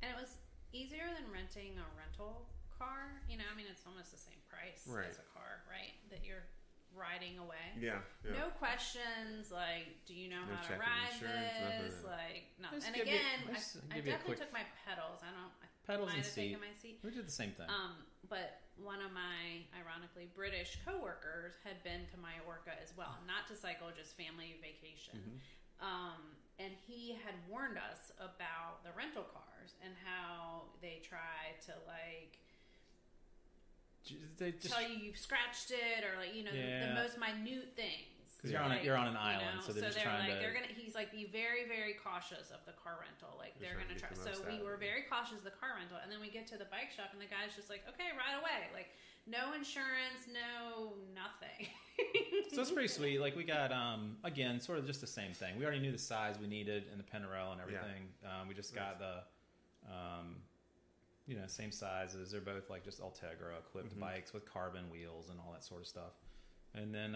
and it was easier than renting a rental car. It's almost the same price as a car, right? That you're riding away. Yeah. No questions like, do you know how to ride this? Like, no. And again, I definitely took my pedals. Pedals and seat. We did the same thing. But one of my, ironically, British coworkers had been to Majorca as well. Not to cycle, just family vacation. And he had warned us about the rental cars and how they try to like tell you you've scratched it, or like the most minute things. Because you're on an island, so they're just trying to. He's like, be very, very cautious of the car rental. Like they're gonna try. So we were very cautious of the car rental, and then we get to the bike shop, and the guy's just like, okay, right away. Like no insurance, no nothing. So it's pretty sweet. Like we got again, sort of just the same thing. We already knew the size we needed in the Pinarello and everything. We just got the same sizes. They're both like just Ultegra equipped bikes with carbon wheels and all that sort of stuff. And then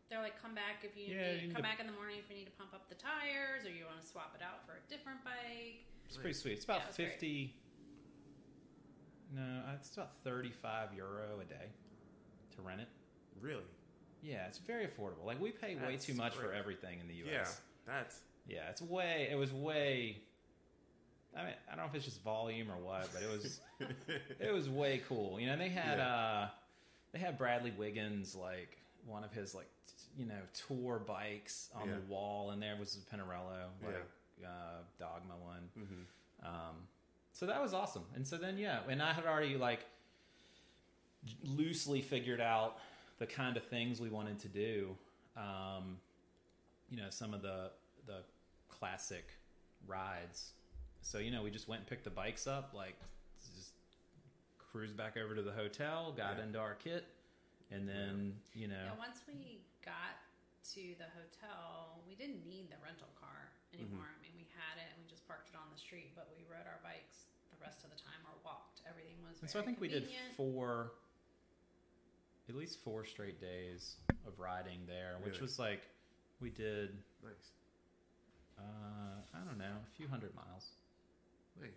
they're like, come back if you need, come back in the morning if you need to pump up the tires, or you want to swap it out for a different bike. It's pretty sweet. It's about 50. Great. No, it's about €35 a day to rent it. Really? Yeah, it's very affordable. Like we pay way too much for everything in the U.S. Yeah, it was way. I mean, I don't know if it's just volume or what, but it was way cool. They had they had Bradley Wiggins, like one of his like tour bikes on the wall, and there was a Pinarello, Dogma one. So that was awesome. And so then and I had already like loosely figured out the kind of things we wanted to do. Some of the classic rides. So, we just went and picked the bikes up, like just cruised back over to the hotel, got into our kit, and then, once we got to the hotel, we didn't need the rental car anymore. I mean, we had it and we just parked it on the street, but we rode our bikes the rest of the time or walked. Everything was very And so I think convenient. We did at least 4 straight days of riding there, which was like, we did, I don't know, a few hundred miles. Nice.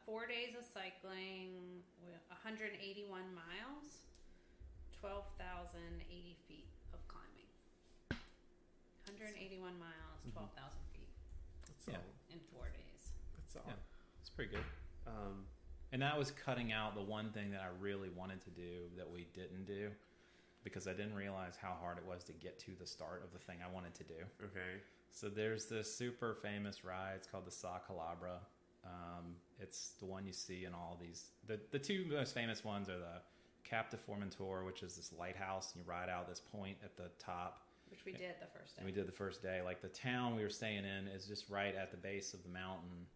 4 days of cycling, 181 miles, 12,080 feet of climbing. 181 miles, 12,000 feet. That's solid. In 4 days. That's solid. Yeah, it's pretty good. And that was cutting out the one thing that I really wanted to do that we didn't do, because I didn't realize how hard it was to get to the start of the thing I wanted to do. Okay. So there's this super famous ride. It's called the Sa Calabra. It's the one you see in all these. The two most famous ones are the Cap de Formentor, which is this lighthouse, and you ride out this point at the top. Which we did the first day. We did the first day. Like, the town we were staying in is just right at the base of the mountain.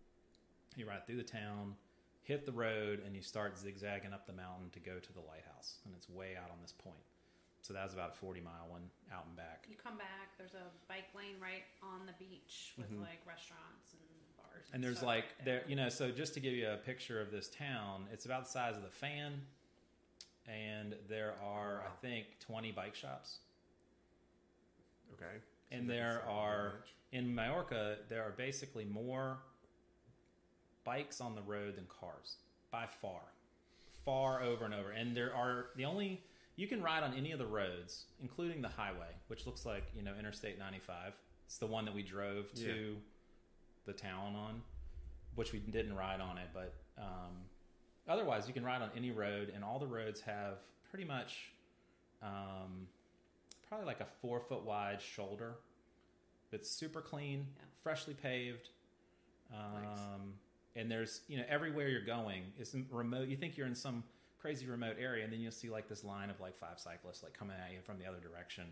You ride through the town, hit the road, and you start zigzagging up the mountain to go to the lighthouse. And it's way out on this point. So that was about a 40-mile one out and back. You come back, there's a bike lane right on the beach with like restaurants and bars. And there's like, there, you know, so just to give you a picture of this town, it's about the size of the Fan. And there are, I think, 20 bike shops. Okay. And there are, in Majorca, there are basically more bikes on the road than cars. By far. Far over and over. And there are, you can ride on any of the roads, including the highway, which looks like, you know, Interstate 95. It's the one that we drove to the town on, which we didn't ride on it. But otherwise, you can ride on any road, and all the roads have pretty much probably like a 4-foot wide shoulder that's super clean, freshly paved. And there's, you know, everywhere you're going is remote. You think you're in some crazy remote area, and then you'll see like this line of like 5 cyclists like coming at you from the other direction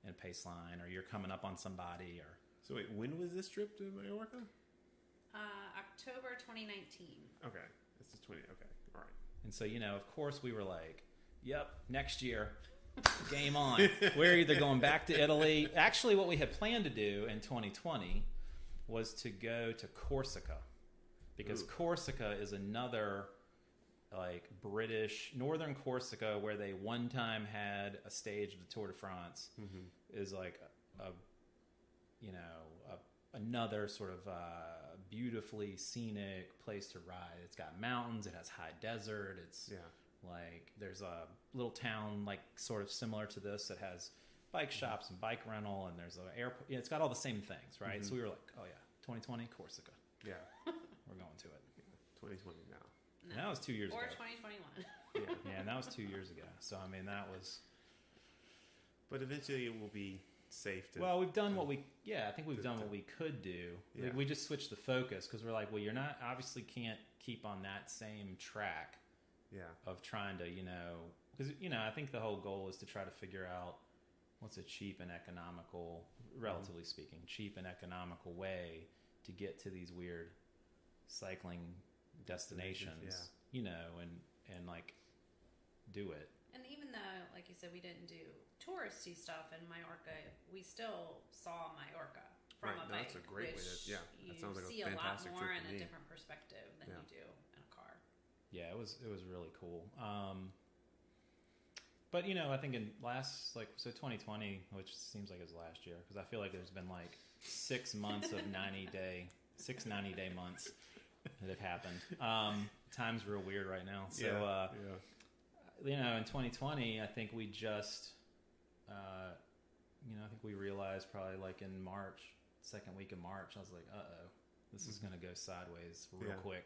in pace line, or you're coming up on somebody. Or so wait, when was this trip to Majorca? October 2019. Okay, this is 20. Okay, all right. And so, you know, of course we were like, yep, next year, game on. We're either going back to Italy. Actually, what we had planned to do in 2020 was to go to Corsica, because Corsica is another like British northern Corsica, where they one time had a stage of the Tour de France, is like another sort of beautifully scenic place to ride. It's got mountains, it has high desert, it's like there's a little town like sort of similar to this that has bike shops and bike rental, and there's an airport. Yeah, it's got all the same things, right? So we were like, oh yeah, 2020 Corsica. Yeah. We're going to it. 2020 now. No. That was 2 years ago. Or 2021. Yeah, and that was 2 years ago. So, I mean, that was... But eventually it will be safe to... Well, we've done what we... Yeah, I think we've done what we could do. Yeah. We just switched the focus, because we're like, well, you're not... Obviously can't keep on that same track of trying to, you know... Because, you know, I think the whole goal is to try to figure out what's a cheap and economical, relatively speaking, cheap and economical way to get to these weird cycling destinations, you know, and like do it. And even though, like you said, we didn't do touristy stuff in Majorca, we still saw Majorca from a bike. That's a great way to, that sounds like see a fantastic lot more trip in to a me. different perspective than you do in a car. Yeah, it was really cool. But, you know, I think in 2020, which seems like it was last year, because I feel like there's been like 6 months of 90-day months that have happened. Time's real weird right now. So, you know, in 2020, I think we just, I think we realized probably like in March, second week of March, I was like, this is going to go sideways real quick.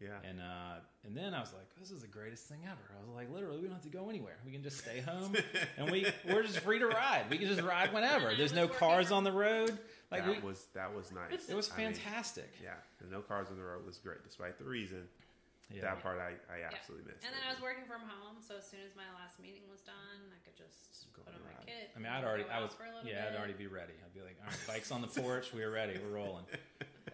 Yeah. And then I was like, this is the greatest thing ever. I was like, literally, we don't have to go anywhere. We can just stay home, and we're just free to ride. We can just ride whenever. There's no cars on the road. Like that was nice. It was fantastic. The no cars on the road was great, despite the reason. That part I absolutely missed. And then I was working from home, so as soon as my last meeting was done, I could just put on my kit. I mean, I'd already be ready. I'd be like, all right, bike's on the porch. We're ready. We're rolling.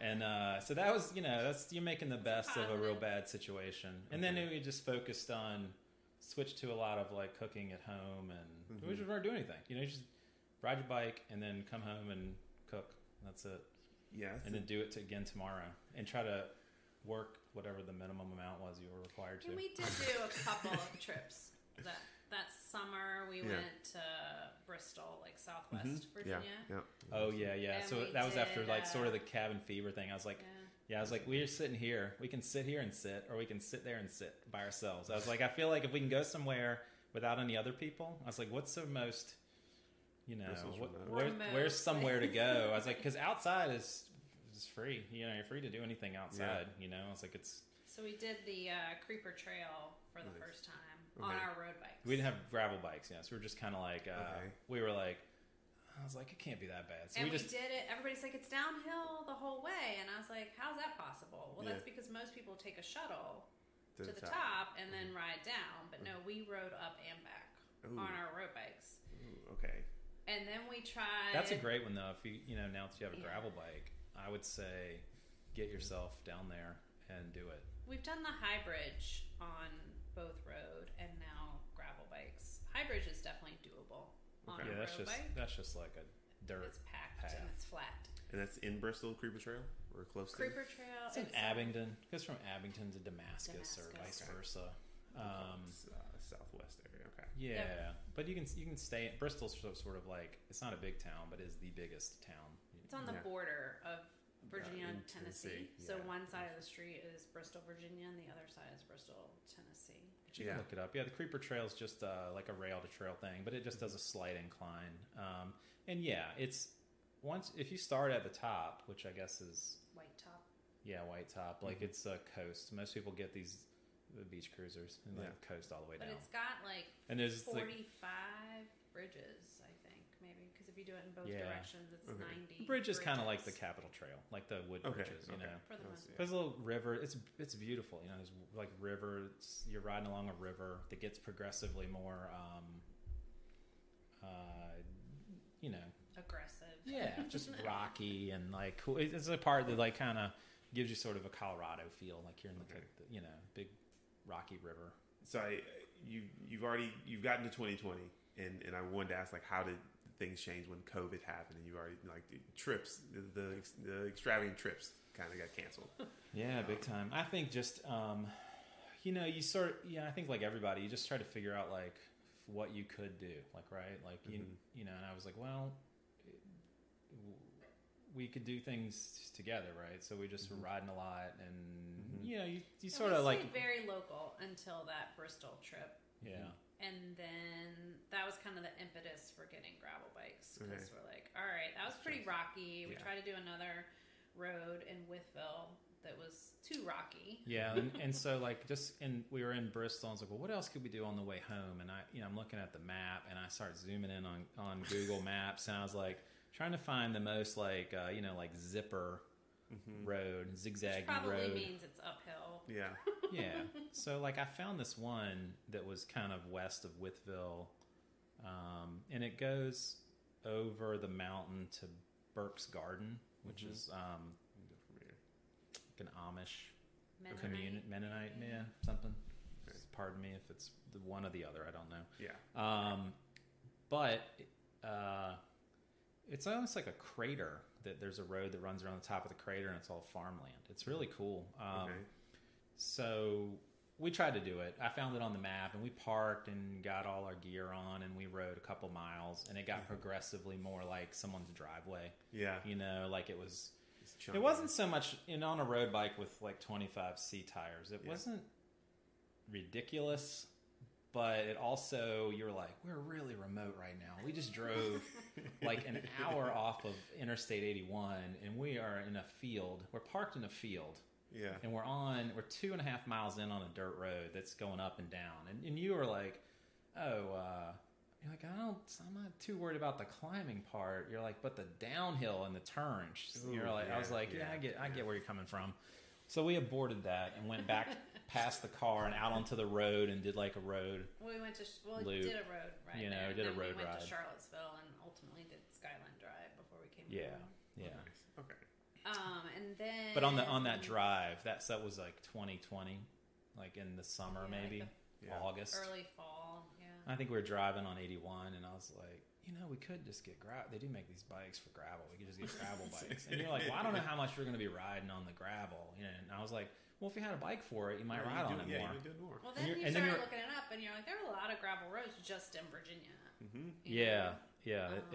And so that was, you know, you're making the best of a real bad situation. And then we just focused on, switched to a lot of like cooking at home, and we just weren't doing anything. You know, you just ride your bike and then come home and cook. That's it. Yeah. And then do it again tomorrow, and try to work whatever the minimum amount was you were required to. And we did do a couple of trips. That summer we went to Bristol, like Southwest Virginia. Oh yeah. And so that was after like sort of the cabin fever thing. I was like, Yeah, I was like, we're sitting here. We can sit here and sit, or we can sit there and sit by ourselves. I was like, I feel like if we can go somewhere without any other people, I was like, what's the most, where's somewhere to go? I was like, because outside is free. You're free to do anything outside. I was like, it's. So we did the Creeper Trail for the first time on our road bikes. We didn't have gravel bikes, so we were just kind of like, we were like, I was like, it can't be that bad. So we did it. Everybody's like, it's downhill the whole way. And I was like, how's that possible? Well, that's because most people take a shuttle to the top and then ride down. But no, we rode up and back on our road bikes. Ooh, okay. And then we tried. That's a great one, though. If you, now that you have a gravel bike, I would say get yourself down there and do it. We've done the High Bridge on both road and now gravel bikes. High Bridge is definitely doable. Yeah, that's just like a dirt. It's packed path. and it's flat. And that's in Bristol, Creeper Trail, or close to Creeper Trail. It's in Abingdon. It goes from Abington to Damascus. Or vice versa. Southwest area. Okay. Yeah, but you can stay. Bristol's sort of like, it's not a big town, but is the biggest town. It's on the border of Virginia and Tennessee. Yeah. So one side of the street is Bristol, Virginia, and the other side is Bristol, Tennessee. You can look it up. Yeah, the Creeper Trail is just like a rail to trail thing, but it just does a slight incline. And yeah, it's if you start at the top, which I guess is White Top. Yeah, White Top. Like it's a coast. Most people get the beach cruisers and the coast all the way down. But it's got like and there's 45 bridges, I think, maybe, because if you do it in both directions, it's 90. The bridge is kind of like the Capitol Trail, like the wood bridges, For the most part. There's a little river. It's beautiful. There's like river. You're riding along a river that gets progressively more, aggressive. Yeah, just rocky and like cool. It's a part that like kind of gives you sort of a Colorado feel, like you're in the big rocky river. So you've gotten to 2020, and I wanted to ask, like, how did things change when COVID happened, and you already, like, the trips, the extravagant trips kind of got canceled. Yeah, big time. I think just you sort of, I think like everybody, you just try to figure out like what you could do, like, right, like and I was like, well, we could do things together, right? So we just were riding a lot, and you sort of like very local until that Bristol trip. Yeah. And then that was kind of the impetus for getting gravel bikes, because we're like, all right, that was pretty rocky. We tried to do another road in Withville that was too rocky. Yeah, and so like we were in Bristol, and I was like, well, what else could we do on the way home? And I'm looking at the map, and I start zooming in on Google Maps, and I was like trying to find the most like like zipper road, zigzaggy probably road. Means it's uphill. Yeah. Yeah. So like I found this one that was kind of west of Withville, and it goes over the mountain to Burke's Garden, which is like an Amish community, Mennonite, something. Pardon me if it's the one or the other. I don't know. Yeah. But it's almost like a crater. That there's a road that runs around the top of the crater, and it's all farmland. It's really cool. So we tried to do it. I found it on the map, and we parked and got all our gear on, and we rode a couple miles, and it got progressively more like someone's driveway. Yeah. Like it was. It wasn't so much on a road bike with like 25C tires. It wasn't ridiculous, but it also, you're like, we're really remote right now. We just drove like an hour off of Interstate 81, and we are in a field. We're parked in a field. Yeah. And we're 2.5 miles in on a dirt road that's going up and down. And you were like, you're like, I'm not too worried about the climbing part. You're like, but the downhill and the turns. You're like, I was like, I get where you're coming from. So we aborted that and went back past the car and out onto the road and did like a road. Well, we went to loop, did a road ride. Did a road ride. We went to Charlottesville and ultimately did Skyline Drive before we came. Yeah, home. yeah. Nice. Okay. And then. But on that drive, that was like 2020, like in the summer maybe, August, early fall. Yeah. I think we were driving on 81, and I was like, we could just get gravel. They do make these bikes for gravel. We could just get gravel bikes. And you're like, well, I don't know how much we're going to be riding on the gravel. And I was like, well, if you had a bike for it, you might ride on it more. Yeah, you do it more. Well, then you started looking it up, and you're like, there are a lot of gravel roads just in Virginia. Mm-hmm. Yeah,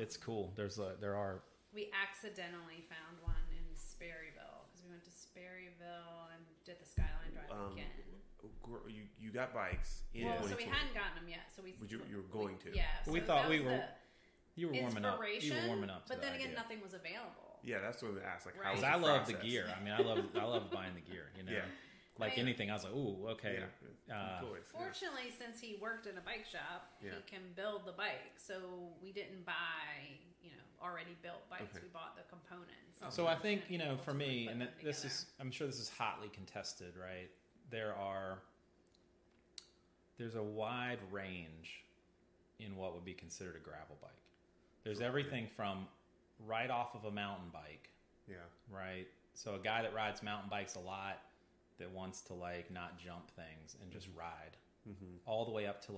it's cool. There are. We accidentally found one in Sperryville because we went to Sperryville and did the Skyline Drive again. You got bikes in so we hadn't gotten them yet. So you were going to. Yeah. So we thought you were warming up. You were warming up. But then again, nothing was available. Yeah, that's what I asked. Like, right. how was I the love process? the gear. I mean, I love buying the gear. You know, like anything. I was like, ooh, okay. Yeah. Fortunately, since he worked in a bike shop, he can build the bike. So we didn't buy, already built bikes. Okay. We bought the components. So I think, for me, and I'm sure this is hotly contested, right? There's a wide range in what would be considered a gravel bike. There's everything from right off of a mountain bike. Yeah. Right. So a guy that rides mountain bikes a lot, that wants to not jump things and just ride, all the way up to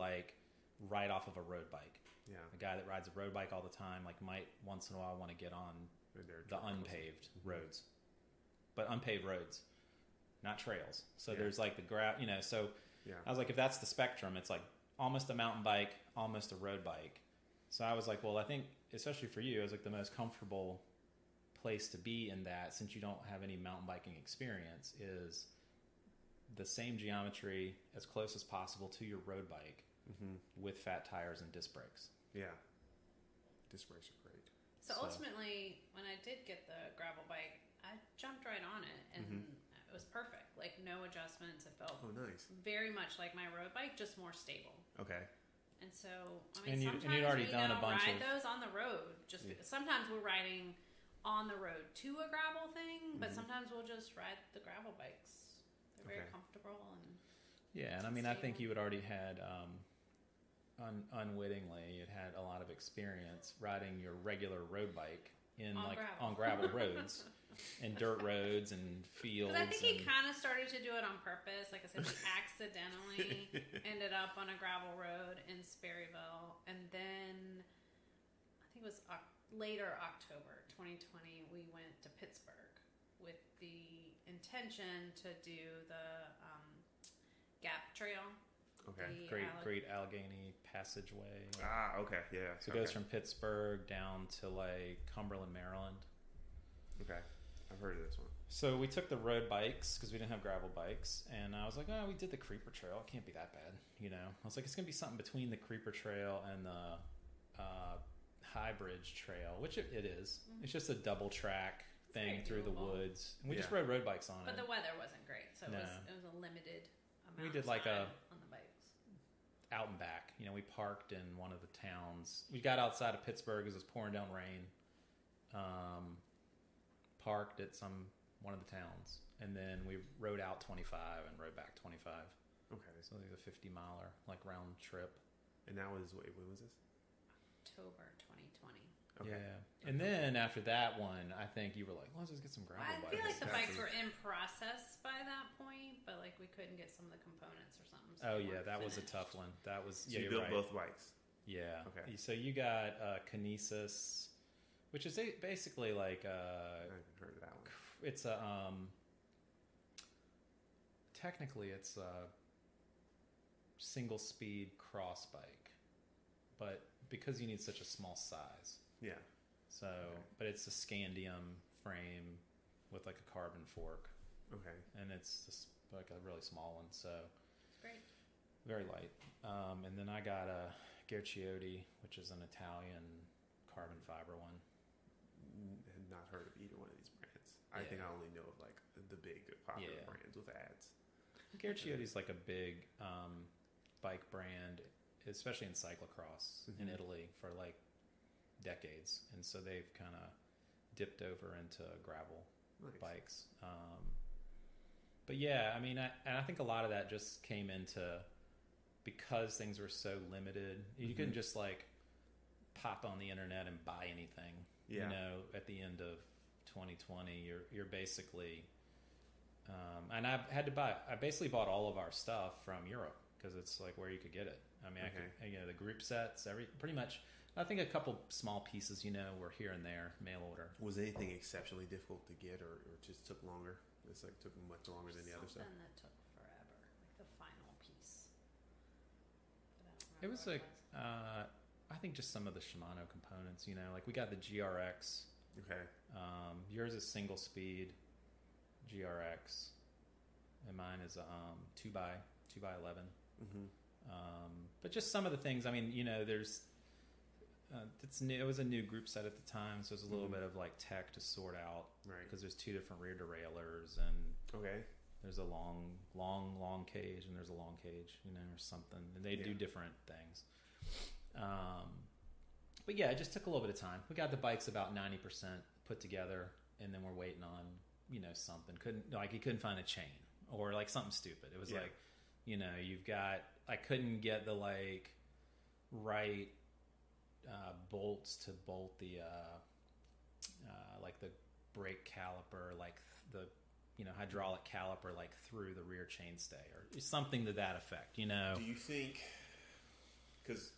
right off of a road bike. Yeah. A guy that rides a road bike all the time, might once in a while want to get on the unpaved roads, but unpaved roads, not trails. So there's the so I was like, if that's the spectrum, it's almost a mountain bike, almost a road bike. So I was like, well, I think especially for you, it was the most comfortable place to be in that, since you don't have any mountain biking experience, is the same geometry as close as possible to your road bike with fat tires and disc brakes. Yeah. Disc brakes are great. So ultimately, when I did get the gravel bike, I jumped right on it, and it was perfect. No adjustments. It felt nice. Very much like my road bike, just more stable. Okay. And so, and sometimes you'd already done a bunch ride those on the road. Sometimes we're riding on the road to a gravel thing, but sometimes we'll just ride the gravel bikes. They're very comfortable and and I think you had already had unwittingly you'd had a lot of experience riding your regular road bike on gravel roads and dirt roads and fields. Because I think he kind of started to do it on purpose. Like I said, he accidentally ended up on a gravel road in Sperryville, and then I think it was later October 2020, we went to Pittsburgh with the intention to do the Gap Trail. Okay. Great Allegheny Passageway. Okay, yeah. So it goes from Pittsburgh down to Cumberland, Maryland. Okay, I've heard of this one. So we took the road bikes because we didn't have gravel bikes, and I was like, we did the Creeper Trail. It can't be that bad, I was like, it's gonna be something between the Creeper Trail and the High Bridge Trail, which it is. It's just a double track thing through the woods, and we just rode road bikes on it. But the weather wasn't great, so it was a limited amount. We did of time on the bikes. Out and back. We parked in one of the towns. We got outside of Pittsburgh as it was pouring down rain. Parked at one of the towns, and then we rode out 25 and rode back 25. Okay. So it was a 50-miler round trip. And that was when was this? October 2020. Okay. Yeah. And then after that one, I think you were like, let's just get some gravel bikes. I feel like the bikes were in process by that point, but we couldn't get some of the components or something. So that was a tough one. That was so you built both bikes. Yeah. Okay. So you got Kinesis, which is basically I haven't heard of that one. It's a technically it's a single speed cross bike, but because you need such a small size. Yeah. So, but it's a Scandium frame with a carbon fork. Okay. And it's just a really small one, so it's great. Very light. And then I got a Guerciotti, which is an Italian carbon fiber one. Had not heard of either one of these brands. I think I only know of the big popular brands with ads. Guerciotti's a big bike brand, especially in cyclocross in Italy for decades, and so they've kind of dipped over into gravel bikes. But I think a lot of that just came into because things were so limited. You couldn't just pop on the internet and buy anything. Yeah. At the end of 2020, you're basically, and I basically bought all of our stuff from Europe because it's where you could get it. I could, the group sets, pretty much. I think a couple small pieces, were here and there, mail order. Was anything exceptionally difficult to get, or just took longer? It's took much longer than the other stuff. Something that took forever, the final piece. It was I think just some of the Shimano components. We got the GRX. Okay. Yours is single speed. GRX, and mine is a 2x11. But just some of the things. I mean, there's it's new. It was a new group set at the time, so there's a little bit of like tech to sort out, right? Because there's 2 different rear derailleurs, and there's a long cage, and there's a long cage, or something, and they do different things. But yeah, it just took a little bit of time. We got the bikes about 90% put together, and then we're waiting on something. He couldn't find a chain or like something stupid. It was like, you've got. I couldn't get the right bolts to bolt the like the brake caliper, like the hydraulic caliper, like through the rear chainstay or something to that effect. Do you think? Because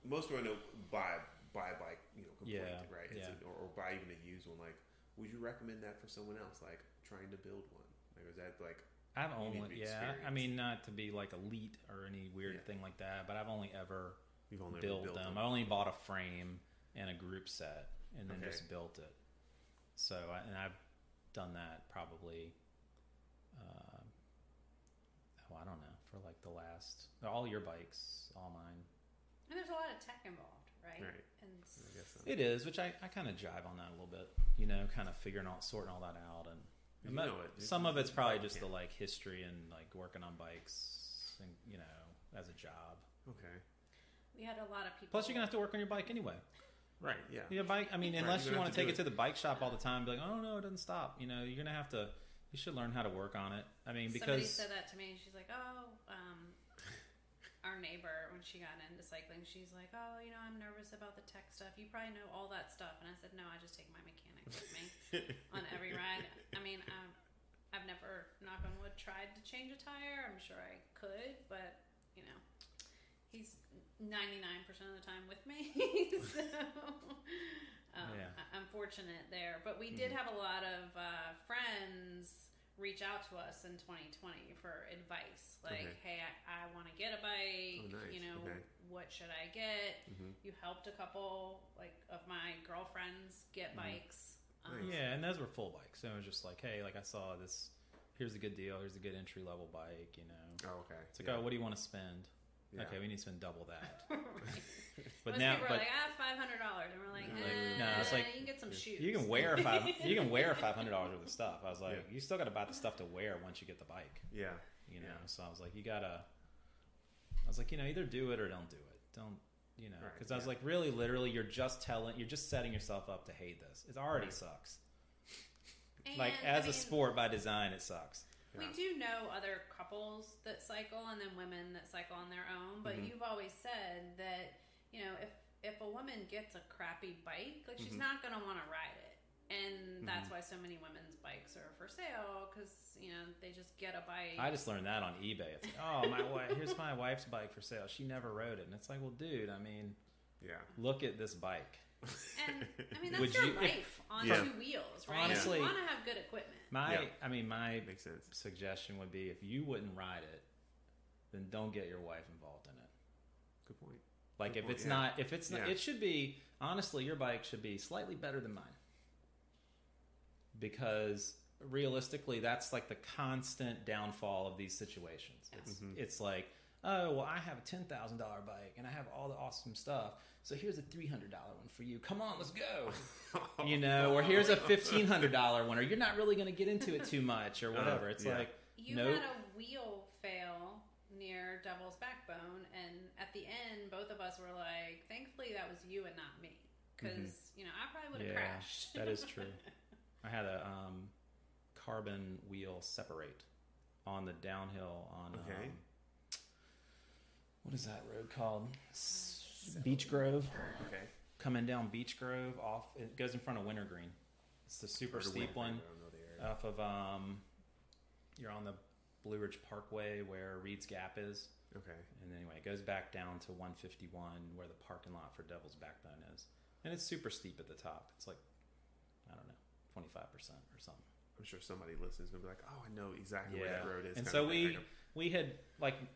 most people I know buy a bike, complete, right? Or buy even a used one. Like, would you recommend that for someone else, like trying to build one? Like, is that like? I've only, I mean, not to be like elite or any weird thing like that, but I've only ever built them. I only bought a frame and a group set, and then just built it. So, I've done that probably. I don't know, for like the last all your bikes, all mine. And there's a lot of tech involved, right? Right. And I guess so. It is, which I kind of jive on that a little bit. Kind of sorting all that out, and some of it's probably just the like history and like working on bikes, and as a job. Okay. We had a lot of people. Plus, you're gonna have to work on your bike anyway. Right. Yeah. Your bike. I mean, unless you want to take it to the bike shop all the time, be like, oh no, it doesn't stop. You're gonna have to. You should learn how to work on it. I mean, because somebody said that to me, and she's like, our neighbor, when she got into cycling, she's like, I'm nervous about the tech stuff. You probably know all that stuff. And I said, no, I just take my mechanic with me on every ride. I mean, I've never, knock on wood, tried to change a tire. I'm sure I could, but, he's 99% of the time with me. So, I'm fortunate there. But we did have a lot of friends reach out to us in 2020 for advice, like, hey, I want to get a bike. What should I get? You helped a couple of my girlfriends get bikes. And those were full bikes. So it was just like, hey, like I saw this. Here's a good deal. Here's a good entry level bike. Oh, okay. It's like, what do you want to spend? Yeah. Okay, we need to spend double that. But most people are like, $500, and we're like, no, it's like you can get some shoes. You can wear $500 worth of stuff. I was like, you still got to buy the stuff to wear once you get the bike. Yeah, So I was like, either do it or don't do it. Don't, because I was like, really, literally, you're just setting yourself up to hate this. It already sucks. And, as a sport by design, it sucks. We do know other couples that cycle and then women that cycle on their own, but you've always said that, if a woman gets a crappy bike, like she's not going to want to ride it. And that's why so many women's bikes are for sale, because, they just get a bike. I just learned that on eBay. It's like, here's my wife's bike for sale. She never rode it. And it's like, well, dude, I mean, look at this bike. And I mean, that's your life on 2 wheels, right? Honestly, you want to have good equipment. My makes sense. Suggestion would be, if you wouldn't ride it, then don't get your wife involved in it. Good point. Like, if it's not, it should be, honestly, your bike should be slightly better than mine. Because realistically, that's like the constant downfall of these situations. It's like, oh, well, I have a $10,000 bike and I have all the awesome stuff. So here's a $300 one for you. Come on, let's go. Or here's a $1,500 one, or you're not really going to get into it too much, or whatever. It's like, you had a wheel fail near Devil's Backbone, and at the end, both of us were like, thankfully that was you and not me, because I probably would have crashed. That is true. I had a carbon wheel separate on the downhill on what is that road called? Beach Grove. Okay. Coming down Beach Grove off, it goes in front of Wintergreen. It's the super steep one off of you're on the Blue Ridge Parkway where Reed's Gap is. Okay. And anyway, it goes back down to 151 where the parking lot for Devil's Backbone is. And it's super steep at the top. It's like, I don't know, 25% or something. I'm sure somebody listens and be like, oh, I know exactly where that road is. And so we had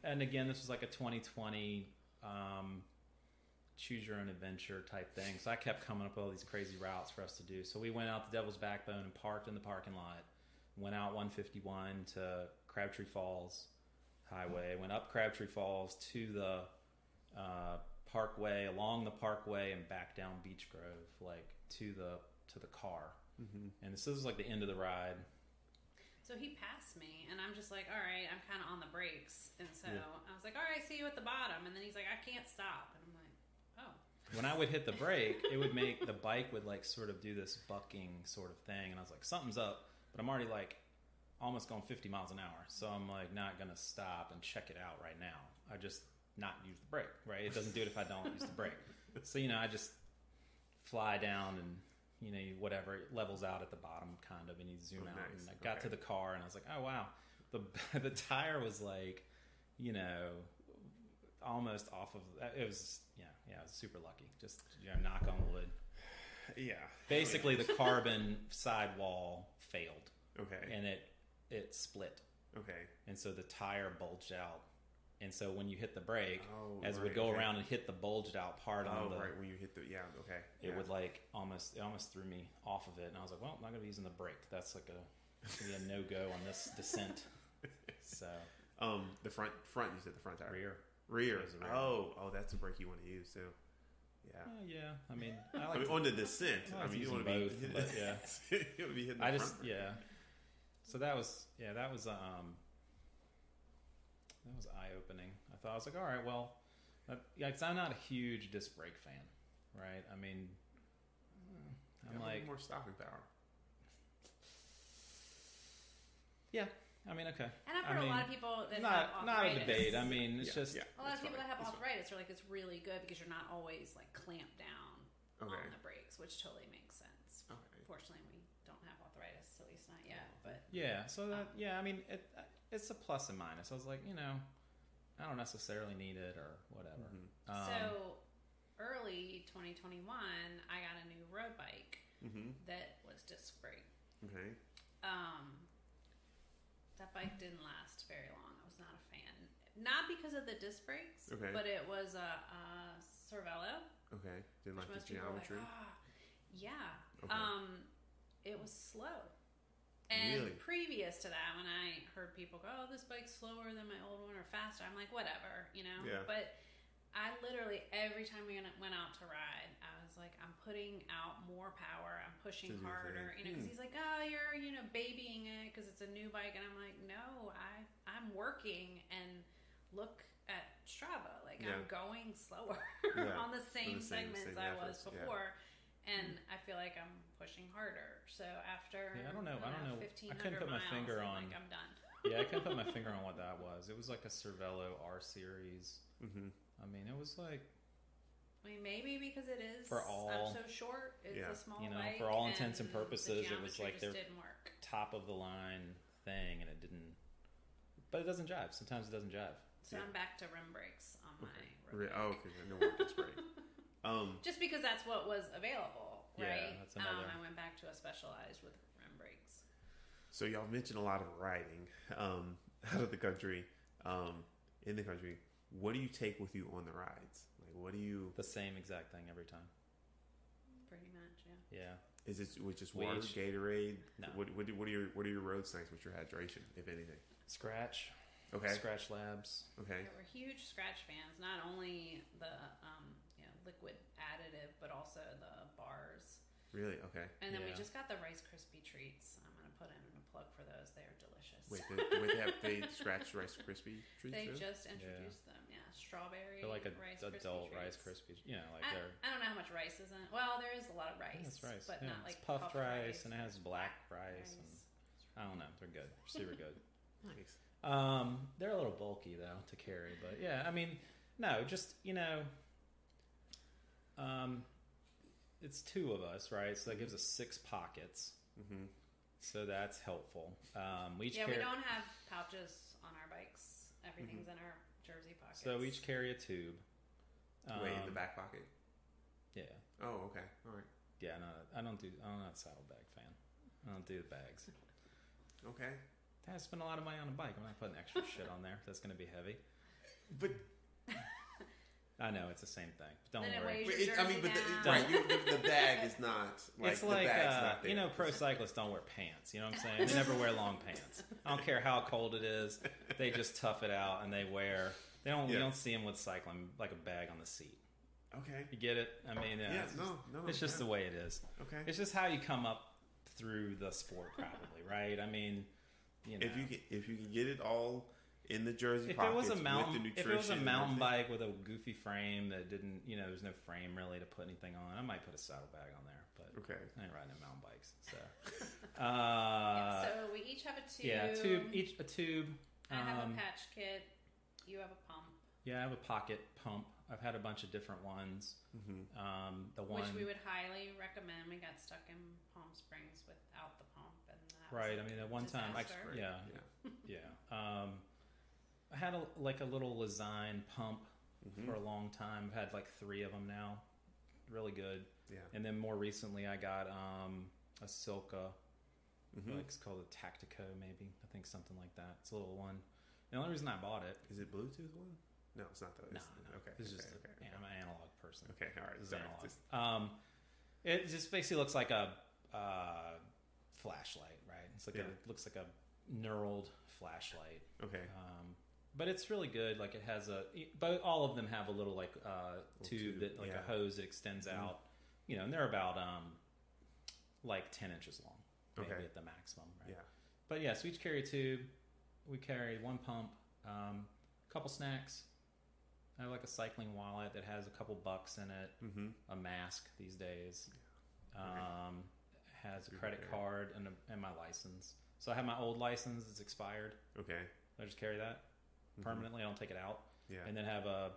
and again, this was like a 2020 choose your own adventure type thing. So I kept coming up with all these crazy routes for us to do. So we went out the Devil's Backbone and parked in the parking lot went out 151 to Crabtree Falls Highway, went up Crabtree Falls to the Parkway, along the Parkway, and back down Beech Grove, like to the car. And this is like the end of the ride. So he passed me, and I'm just like, all right, I'm kind of on the brakes. And so I was like, all right, see you at the bottom. And then he's like, I can't stop. And I'm like, oh. When I would hit the brake, it would make the bike would like sort of do this bucking sort of thing. And I was like, something's up. But I'm already like almost going 50 miles an hour. So I'm like not going to stop and check it out right now. I just not use the brake, right? It doesn't do it if I don't use the brake. So, I just fly down and, whatever, it levels out at the bottom kind of, and you zoom out. Nice. And I got to the car and I was like, oh wow. The tire was like, almost off of, it was, I was super lucky. Just, knock on wood. Yeah. Basically the carbon sidewall failed. Okay. And it split. Okay. And so the tire bulged out. And so when you hit the brake, as it would go around and hit the bulged out part on the... right, when you hit It would like almost threw me off of it. And I was like, well, I'm not going to be using the brake. That's like a no-go on this descent. So... the front, you said the front tire? Rear. Rear. Oh, that's the brake you want to use too. Yeah. Yeah, I mean... on the descent. You want to be... But yeah. You want to be hitting the front. Yeah. So that was eye-opening. I was like, all right, well, I'm not a huge disc brake fan, right? I mean, I'm like more stopping power. Yeah, I mean, okay. And I've heard a lot of people that have arthritis. Not a debate. I mean, it's just a lot of people that have arthritis are like, it's really good because you're not always like clamped down on the brakes, which totally makes sense. Okay. Fortunately, we don't have arthritis, at least not yet. But yeah, so that I mean, it's a plus and minus. I was like, I don't necessarily need it or whatever. So early 2021, I got a new road bike that was disc brake. Okay. That bike didn't last very long. I was not a fan. Not because of the disc brakes, but it was a Cervelo. Okay. Didn't like the geometry. Yeah. Okay. It was slow. And really? Previous to that, when I heard people go, oh, this bike's slower than my old one or faster, I'm like, whatever, Yeah. But I literally, every time we went out to ride, I was like, I'm putting out more power. I'm pushing harder, because he's like, oh, you're, babying it because it's a new bike. And I'm like, no, I'm working, and look at Strava. Like, I'm going slower on the same segments I was before. And I feel like I'm pushing harder. So after I don't know. I couldn't put my miles, finger on. Like, I'm done. I couldn't put my finger on what that was. It was like a Cervelo R series. I mean, it was like. I mean, maybe because it is. I'm so short. It's a small bike. For all intents and purposes, it was like their didn't work. Top of the line thing, and it didn't. But it doesn't jive. Sometimes it doesn't jive. So I'm back to rim brakes on my road bike. Oh, okay. No more disc brake. Just because that's what was available, right? Yeah, that's another. I went back to a specialized with rim brakes. So y'all mentioned a lot of riding out of the country, in the country. What do you take with you on the rides? Like, what do you? The same exact thing every time. Pretty much, yeah. Is it just water, Gatorade? No. What are your road snacks? What's your hydration, if anything? Scratch. Okay. Scratch Labs. Okay. We're huge Scratch fans. Not only the liquid additive, but also the bars. Really? Okay. And then we just got the Rice Krispie treats. I'm going to put in a plug for those. They are delicious. Wait, they scratch Rice Krispie treats? They just introduced them. Yeah, strawberry. They're like adult Rice Krispies. I don't know how much rice is in it. Well, there is a lot of rice. It's rice, but not like it's puffed rice, and it has black rice. rice. And I don't know. They're good. Super good. Nice. They're a little bulky though to carry, but yeah. I mean, no, just it's two of us, right? So that gives us 6 pockets. So that's helpful. We don't have pouches on our bikes. Everything's in our jersey pockets. So we each carry a tube. Wait, in the back pocket? Yeah. Oh, okay. All right. Yeah, no, I'm not a saddlebag fan. I don't do the bags. Okay. I spend a lot of money on a bike. I'm not putting extra shit on there. That's going to be heavy. But I know it's the same thing. But don't Then worry. The bag is not. Like, it's like the bag's not there. pro cyclists don't wear pants. You know what I'm saying? They never wear long pants. I don't care how cold it is. They just tough it out and they wear. They don't. You don't see them with cycling like a bag on the seat. Okay. You get it? I mean, it's just the way it is. Okay. It's just how you come up through the sport, probably, right? I mean, you know, if you can get it all in the jersey if pockets it was a mountain, with the nutrition, if it was a mountain bike with a goofy frame that didn't, there's no frame really to put anything on, I might put a saddlebag on there. But okay, I ain't riding no mountain bikes, so. So we each have a tube. Yeah, a tube. I have a patch kit. You have a pump. Yeah, I have a pocket pump. I've had a bunch of different ones. The one which we would highly recommend. We got stuck in Palm Springs without the pump, and that right. was I mean, at one time, I had a little Lesign pump for a long time. I've had like 3 of them now. Really good. Yeah. And then more recently, I got a Silka. Like it's called a Tactico, maybe. I think something like that. It's a little one. The only reason I bought it is it Bluetooth one. No, it's not. No. Okay. This is I'm an analog person. Okay, all right. This is analog. It just basically looks like a flashlight, right? It's like it looks like a knurled flashlight. Okay. But it's really good. Like it has but all of them have a little like tube that like a hose that extends out. And they're about like 10 inches long, maybe at the maximum, right? Yeah. But yeah, so each carry a tube. We carry 1 pump, a couple snacks. I have like a cycling wallet that has a couple bucks in it, a mask these days, has a credit card and my license. So I have my old license that's expired. Okay. I just carry that permanently. I don't take it out. Yeah. And then have a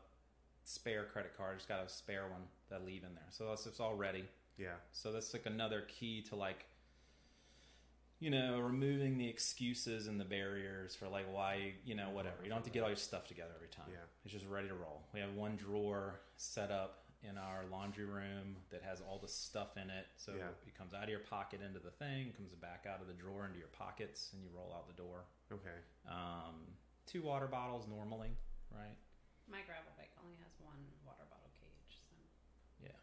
spare credit card. I just got a spare one that I leave in there. So it's all ready. Yeah. So that's like another key to like, removing the excuses and the barriers for like why, whatever. You don't have to get all your stuff together every time. Yeah. It's just ready to roll. We have 1 drawer set up in our laundry room that has all the stuff in it. So it comes out of your pocket into the thing, comes back out of the drawer into your pockets, and you roll out the door. Okay. 2 water bottles normally, right? My gravel bike only has 1 water bottle cage. So. Yeah.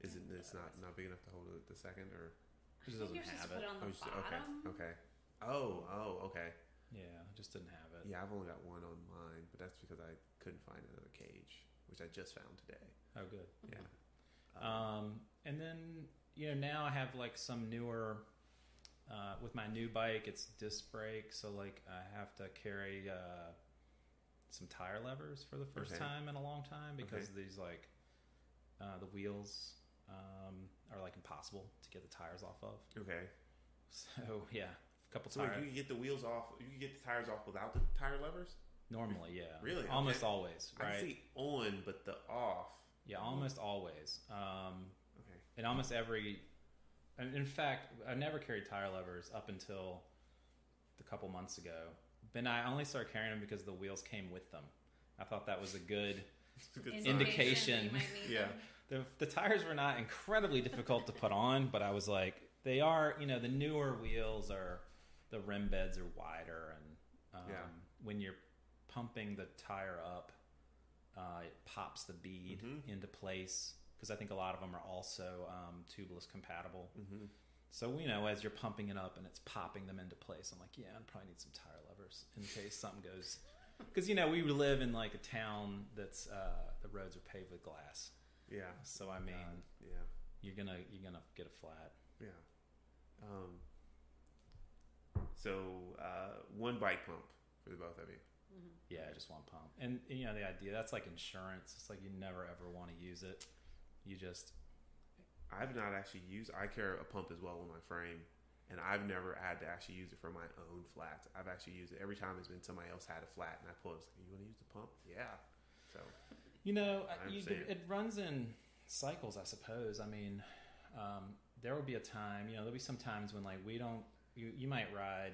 It's not big enough to hold the second, or? It just doesn't have it. Put it on the bottom. Okay. Oh, okay. Yeah, I just didn't have it. Yeah, I've only got 1 on mine, but that's because I couldn't find another cage, which I just found today. Oh, good. Yeah. And then, now I have like some newer, with my new bike, it's disc brake. So like I have to carry, some tire levers for the first time in a long time because these like, the wheels, are like impossible to get the tires off of. Okay. So yeah, a couple tires. You can get the wheels off. You can get the tires off without the tire levers. Normally, yeah. Really? Almost always, right? I see on, but the off. Yeah, almost always. And almost every. In fact, I never carried tire levers up until a couple months ago. But I only started carrying them because the wheels came with them. I thought that was a good indication. Yeah. The tires were not incredibly difficult to put on, but I was like, they are, the newer wheels the rim beds are wider, and when you're pumping the tire up, it pops the bead into place, because I think a lot of them are also tubeless compatible. So, as you're pumping it up and it's popping them into place, I'm like, yeah, I probably need some tire levers in case something goes. Because, we live in like a town that's, the roads are paved with glass. Yeah. So I mean, you're gonna get a flat. Yeah. So 1 bike pump for the both of you. Yeah, just 1 pump, and the idea that's like insurance. It's like you never ever want to use it. You just. I've not actually used. I carry a pump as well on my frame, and I've never had to actually use it for my own flats. I've actually used it every time it's been somebody else had a flat, and I pull it. It's like, you want to use the pump? Yeah. So. It runs in cycles, I suppose. I mean, there will be a time, there'll be some times when like we don't, you might ride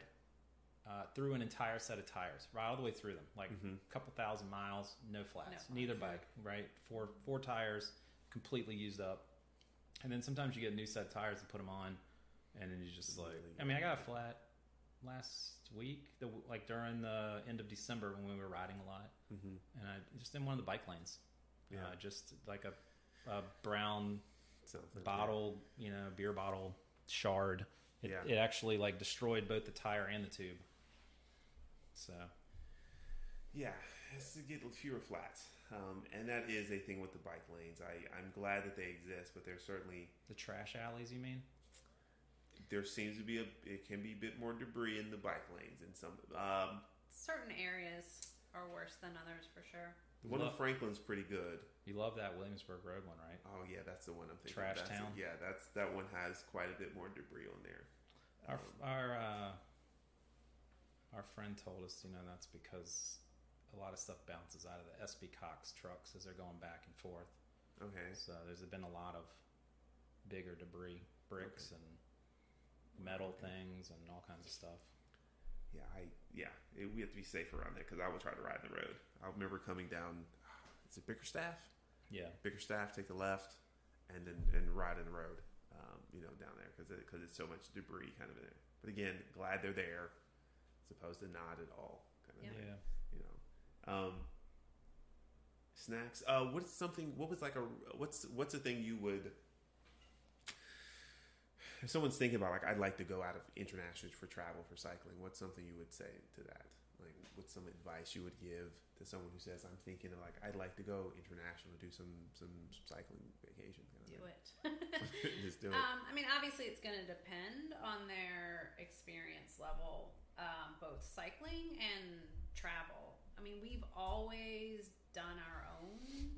through an entire set of tires, right all the way through them, like a couple thousand miles, no flats, neither bike, right? Four tires completely used up. And then sometimes you get a new set of tires and put them on, and then you just like, I mean, I got a flat last week, like during the end of December when we were riding a lot, and I just in one of the bike lanes, just like a brown bottle, beer bottle shard. It actually like destroyed both the tire and the tube. So, yeah, it's to get fewer flats. And that is a thing with the bike lanes. I'm glad that they exist, but there's certainly... The trash alleys, you mean? There seems to be it can be a bit more debris in the bike lanes in some... certain areas are worse than others, for sure. The one in Franklin's pretty good. You love that Williamsburg Road one, right? Oh, yeah, that's the one I'm thinking. Trash Town? That one has quite a bit more debris on there. Our friend told us, that's because a lot of stuff bounces out of the SB Cox trucks as they're going back and forth. Okay. So there's been a lot of bigger debris, bricks and metal things and all kinds of stuff. We have to be safe around there because I would try to ride the road. I remember coming down, is it Bickerstaff? Yeah. Bickerstaff, take the left and ride in the road, down there because it's so much debris kind of in there. But again, glad they're there as opposed to not at all kind of thing. Snacks. What's a thing you would, if someone's thinking about, like, I'd like to go out of internationally for travel for cycling, what's something you would say to that? Like, what's some advice you would give to someone who says, I'm thinking of, like, I'd like to go international to do some cycling vacation? Do it. Just do it. I mean, obviously it's going to depend on their experience level, both cycling and travel. I mean, we've always done our own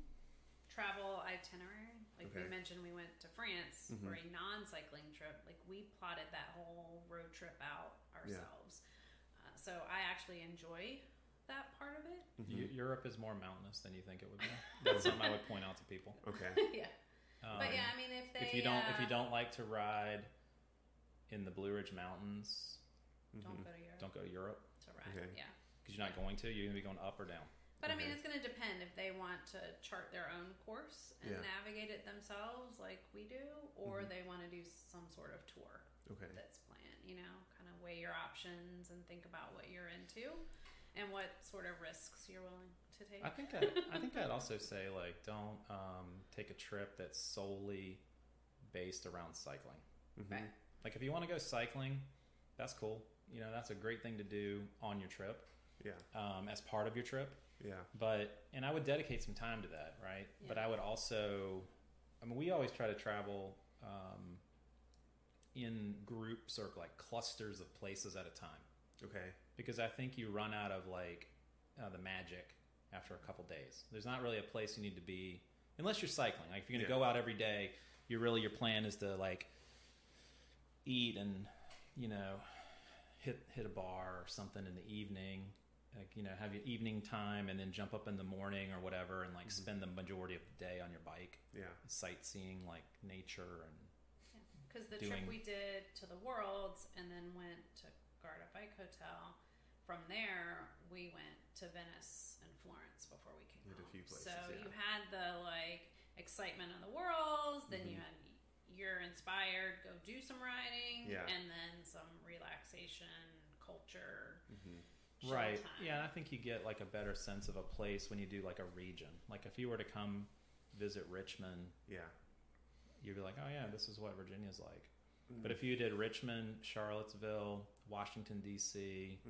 travel itinerary. Like we mentioned, we went to France for a non-cycling trip. Like we plotted that whole road trip out ourselves. So I actually enjoy that part of it. Europe is more mountainous than you think it would be. That's something I would point out to people. Okay. Yeah. But I mean, if you don't like to ride in the Blue Ridge Mountains, don't go to Europe. To ride, yeah. Because you're not going to. You're going to be going up or down. But I mean, it's going to depend if they want to chart their own course and navigate it themselves like we do, or they want to do some sort of tour that's planned, kind of weigh your options and think about what you're into and what sort of risks you're willing to take. I think I'd also say, like, don't take a trip that's solely based around cycling. Right. Like, if you want to go cycling, that's cool. That's a great thing to do on your trip. Yeah. As part of your trip. Yeah. And I would dedicate some time to that, right? Yeah. But I would also, we always try to travel in groups or like clusters of places at a time. Okay. Because I think you run out of like the magic after a couple days. There's not really a place you need to be unless you're cycling. Like if you're going to go out every day, your plan is to like eat and hit a bar or something in the evening. Like, have your evening time and then jump up in the morning or whatever and like spend the majority of the day on your bike. Yeah. Sightseeing like nature and because the trip we did to the Worlds and then went to Garda Bike Hotel. From there, we went to Venice and Florence before we came home. A few places, so you had the like excitement of the Worlds, then you're inspired, go do some riding, and then some relaxation, culture. Right. Time. Yeah, and I think you get like a better sense of a place when you do like a region. Like if you were to come visit Richmond, you'd be like, oh yeah, this is what Virginia's like. But if you did Richmond, Charlottesville, Washington D.C.,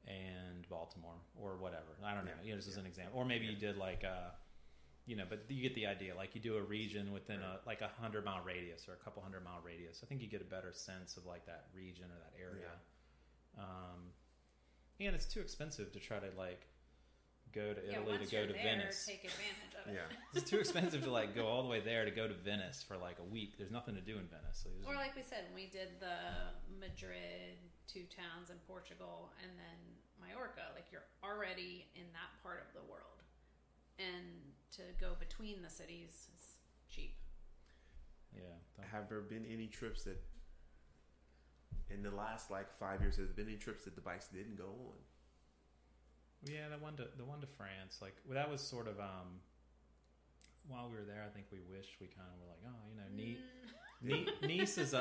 and Baltimore or whatever, I don't know. This is an example. Or maybe you did like but you get the idea. Like you do a region within a 100-mile radius or a couple 100-mile radius. I think you get a better sense of like that region or that area. And it's too expensive to try to like go to Italy to go to Venice. Take advantage of it. It's too expensive to like go all the way there to go to Venice for like a week. There's nothing to do in Venice. So or like we said, we did the Madrid, 2 towns in Portugal, and then Majorca. Like you're already in that part of the world, and to go between the cities is cheap. Yeah. Have there been any trips that in the last like 5 years, has there been any trips that the bikes didn't go on? Yeah, the one to France, like that was sort of while we were there. I think we wished we kind of were like, Nice is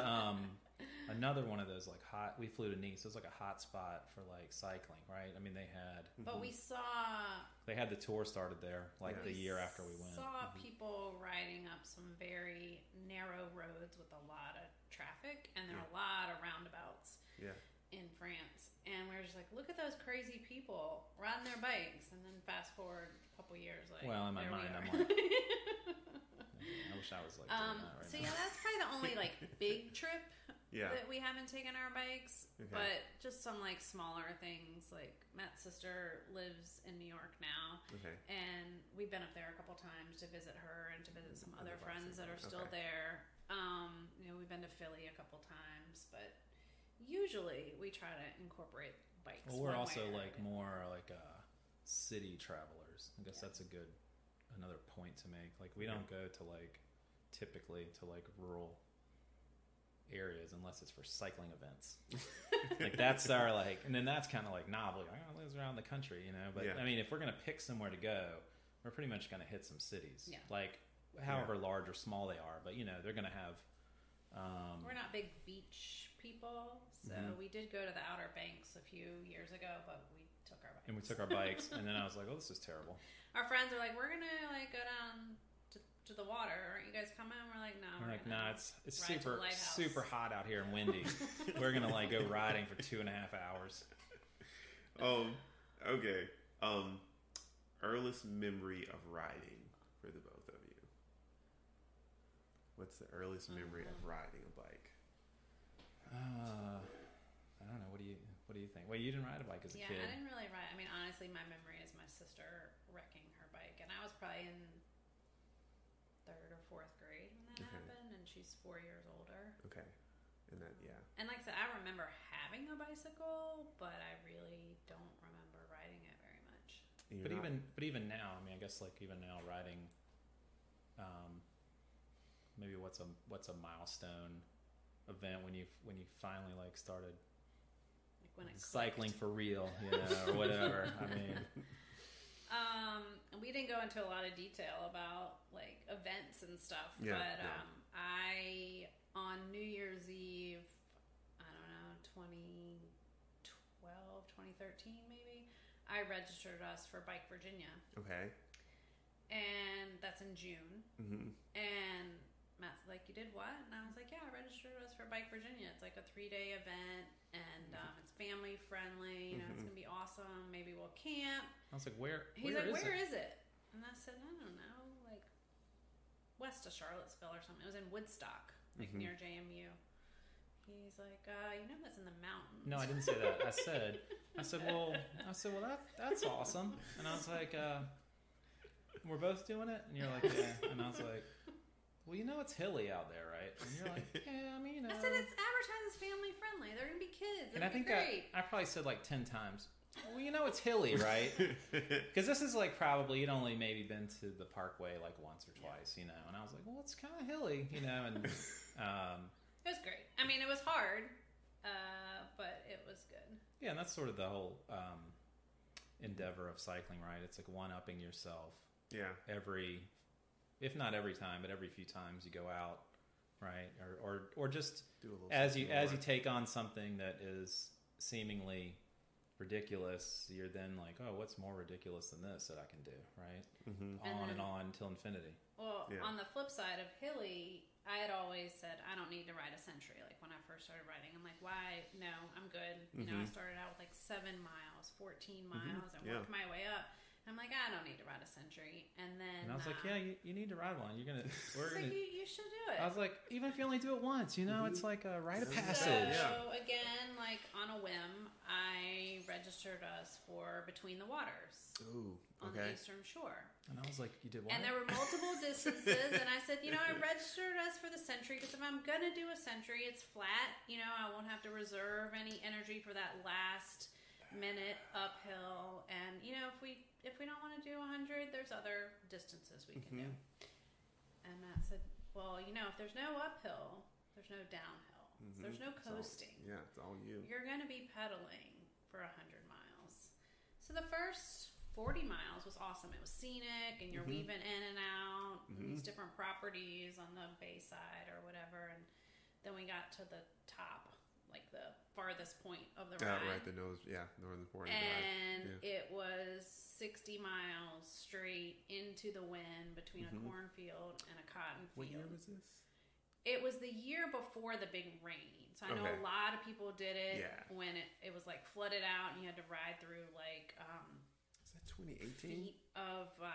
another one of those like hot. We flew to Nice. It was like a hot spot for like cycling, right? I mean, they had. But we saw They had the tour started there, the year after we went. Saw people riding up some very narrow roads with a lot of traffic, and there are a lot of roundabouts in France. And we were just like, look at those crazy people riding their bikes. And then fast forward a couple years, like, well, in my mind, I'm like, I wish I was like doing that right so now. yeah, that's probably the only like big trip that we haven't taken our bikes. Okay. But just some like smaller things. Like Matt's sister lives in New York now, and we've been up there a couple times to visit her and to visit some other friends that are still there. We've been to Philly a couple times, but usually we try to incorporate bikes. Well, we're also like more like city travelers. I guess that's another point to make. Like we don't go to typically to rural areas unless it's for cycling events. Like that's our and then that's kind of like novel. I live around the country, But I mean, if we're gonna pick somewhere to go, we're pretty much gonna hit some cities. Yeah. Like however large or small they are, but they're gonna have. We're not big beach people, so we did go to the Outer Banks a few years ago, but we took our bikes. And we took our bikes, and then I was like, "Oh, this is terrible." Our friends are like, "We're gonna go down to the water. Aren't you guys coming?" We're like, "No." We're like, "Nah, it's super hot out here and windy. We're gonna go riding for 2.5 hours." Okay. Earliest memory of riding for the both of you. What's the earliest memory of riding a bike? I don't know. What do you think? Well, you didn't ride a bike as a kid. Yeah, I didn't really ride. I mean, honestly, my memory is my sister wrecking her bike, and I was probably in 3rd or 4th grade when that happened, and she's 4 years older. Okay, and that And like I said, I remember having a bicycle, but I really don't remember riding it very much. But even now, I mean, I guess even now riding. Maybe what's a milestone event when you finally started when it cycling for real, or whatever. I mean, we didn't go into a lot of detail about events and stuff, but I on New Year's Eve, I don't know, 2012, 2013 maybe, I registered us for Bike Virginia. Okay. And that's in June. Mm-hmm. And Matt's like, "You did what?" And I was like, "Yeah, I registered us for Bike Virginia. It's like a 3-day event, and it's family friendly. It's gonna be awesome. Maybe we'll camp." I was like, "Where?" He's like, "Where is it?" And I said, "I don't know, west of Charlottesville or something." It was in Woodstock, near JMU. He's like, "That's in the mountains." No, I didn't say that. I said, well, that's awesome. And I was like, "We're both doing it?" And you're like, "Yeah." And I was like, "Well, it's hilly out there, right?" And you're like, "Yeah, I mean, I said it's advertised as family friendly. They're gonna be kids. And I think great. I probably said 10 times. Well, it's hilly, right? Because this is probably you'd only maybe been to the Parkway once or twice, And I was like, "Well, it's kind of hilly, And it was great. I mean, it was hard, but it was good. Yeah, and that's sort of the whole endeavor of cycling, right? It's one-upping yourself. Yeah. If not every time, but every few times you go out, right? Or just as you take on something that is seemingly ridiculous, you're then like, "Oh, what's more ridiculous than this that I can do?" Right? Mm-hmm. And on until infinity. Well, on the flip side of hilly, I had always said I don't need to ride a century. When I first started riding, I'm like, "Why? No, I'm good." I started out with 7 miles, 14 miles, and worked my way up. I'm like, I don't need to ride a century. And then I was like, "Yeah, you need to ride one. You should do it." I was like, even if you only do it once, it's like a rite of passage. So again, on a whim, I registered us for Between the Waters. Ooh, on the Eastern Shore. And I was like, "You did what?" And there were multiple distances, and I said, I registered us for the century because if I'm gonna do a century, it's flat. I won't have to reserve any energy for that last minute uphill, and if we don't want to do 100, there's other distances we can do. And Matt said, "Well, if there's no uphill, there's no downhill. So there's no coasting. It's all you. You're going to be pedaling for 100 miles." So the first 40 miles was awesome. It was scenic, and you're weaving in and out these different properties on the bayside or whatever. And then we got to the top, the farthest point of the ride. Right, northern point. And it was 60 miles straight into the wind between a cornfield and a cotton field. What year was this? It was the year before the big rain. So I know a lot of people did it when it was like flooded out and you had to ride through like is that 2018? Feet of I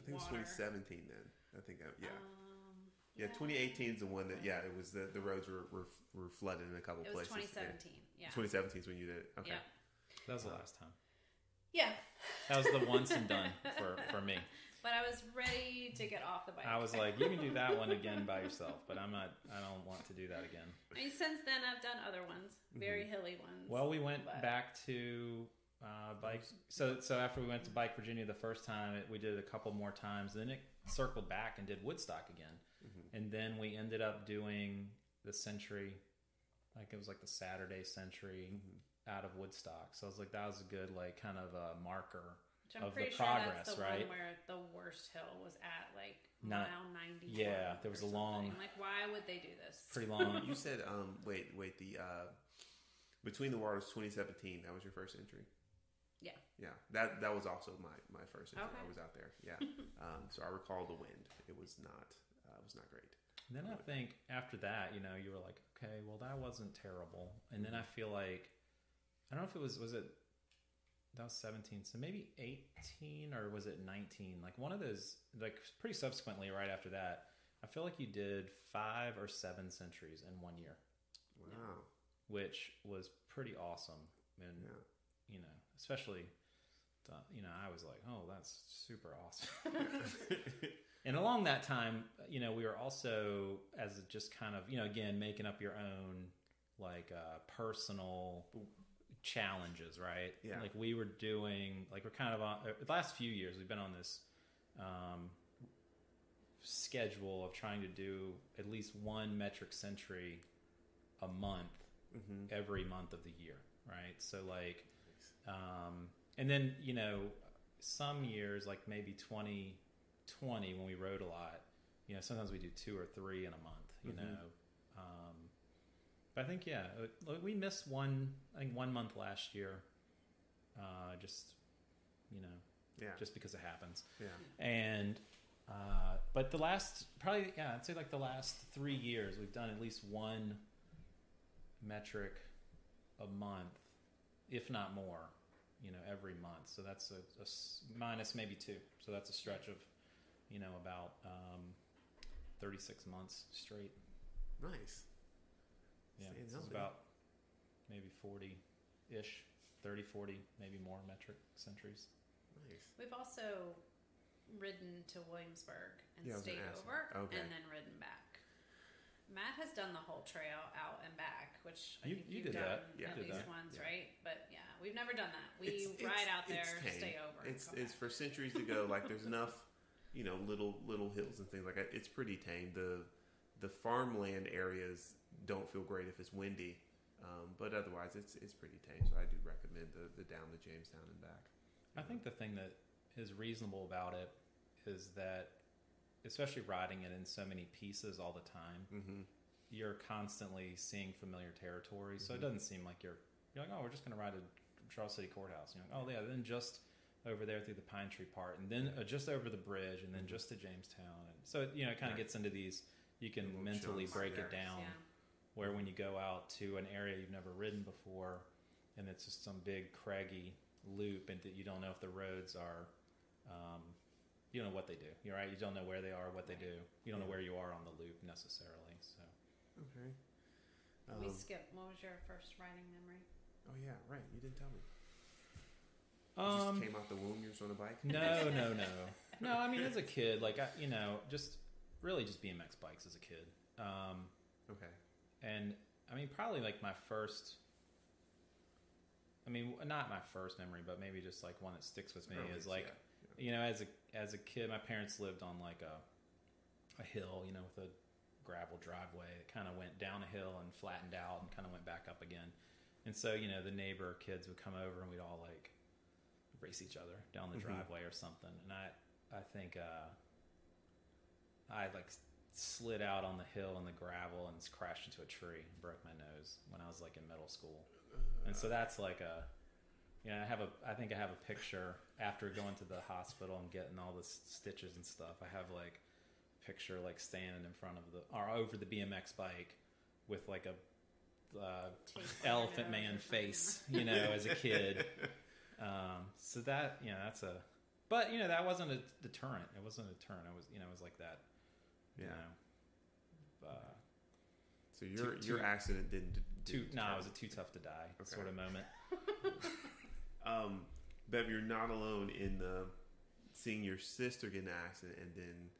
think water. it was 2017 then. I think 2018 is the one that it was the roads were flooded in a couple places. It was 2017. Yeah. 2017 is when you did it. Okay. Yeah. That was the last time. Yeah. That was the once and done for me. But I was ready to get off the bike. I was like, you can do that one again by yourself, but I don't want to do that again. I mean, since then I've done other ones, very hilly ones. Well, we went back to bike. So after we went to Bike Virginia the first time, we did it a couple more times. Then it circled back and did Woodstock again. And then we ended up doing the Century, like it was like the Saturday Century out of Woodstock. So I was like, that was a good like kind of a marker of the progress, that's the right? One where the worst hill was at like mile 90. Yeah, there was a long. Like, why would they do this? Pretty long. You said, wait, the Between the Waters 2017. That was your first entry. Yeah. That was also my first entry. Okay. I was out there. Yeah. So I recall the wind. It was not great. And then I think after that, you were like, okay, well that wasn't terrible. And then I feel like, I don't know if it was it, that was 17, so maybe 18 or was it 19? Like one of those, like pretty subsequently right after that, I feel like you did 5 or 7 centuries in 1 year. Wow. Which was pretty awesome. And, especially, I was like, oh, that's super awesome. And along that time, we were also, as just kind of, again, making up your own, like, personal challenges, right? Yeah. Like, we were doing, like, we're kind of on, the last few years, we've been on this schedule of trying to do at least one metric century a month, every month of the year, right? So, like, and then, some years, like maybe 2020 when we rode a lot, sometimes we do 2 or 3 in a month, but I think, we missed one month last year, just because it happens. Yeah. And, but the last, probably, I'd say like the last 3 years, we've done at least one metric a month, if not more, every month. So that's a minus maybe 2. So that's a stretch of, about 36 months straight. Nice. Yeah, so it's about maybe 40-ish, 30, 40, maybe more metric centuries. Nice. We've also ridden to Williamsburg and stayed over and then ridden back. Matt has done the whole trail out and back, which I think you've done at least once, right? But we've never done that. We ride out there, stay over. It's for centuries to go. Like there's enough, little hills and things like that. It's pretty tame. The farmland areas don't feel great if it's windy, but otherwise it's pretty tame. So I do recommend the down to Jamestown and back. I think the thing that is reasonable about it is that, especially riding it in so many pieces all the time, you're constantly seeing familiar territory. So it doesn't seem like you're like, oh, we're just going to ride to Charles City Courthouse. You're like, oh yeah, then just over there through the Pine Tree part, and then just over the bridge, and then just to Jamestown. And so it kind of gets into these. You can mentally break it down, where when you go out to an area you've never ridden before, and it's just some big craggy loop, and that you don't know if the roads are. You don't know what they do. You're right. You don't know where they are, what they do. You don't know where you are on the loop necessarily. So, okay. We skipped. What was your first riding memory? Oh yeah, right. You didn't tell me. You just came out the womb. You were on a bike. No. No, I mean as a kid, like just really just BMX bikes as a kid. Okay. And I mean, probably like my first. I mean, not my first memory, but maybe just like one that sticks with me is like. As a kid, my parents lived on like a hill, with a gravel driveway. It kind of went down a hill and flattened out and kind of went back up again. And so, the neighbor kids would come over and we'd all like race each other down the driveway or something. And I think I like slid out on the hill in the gravel and crashed into a tree and broke my nose when I was like in middle school. And so that's like Yeah, I think I have a picture after going to the hospital and getting all the stitches and stuff. I have like a picture like standing in front of or over the BMX bike with like a elephant man face, as a kid. So that, that's but that wasn't a deterrent. It wasn't a deterrent. It was, it was like that. Yeah. So your accident didn't it was a too tough to die sort of moment. Bev, you're not alone in seeing your sister get in an accident and then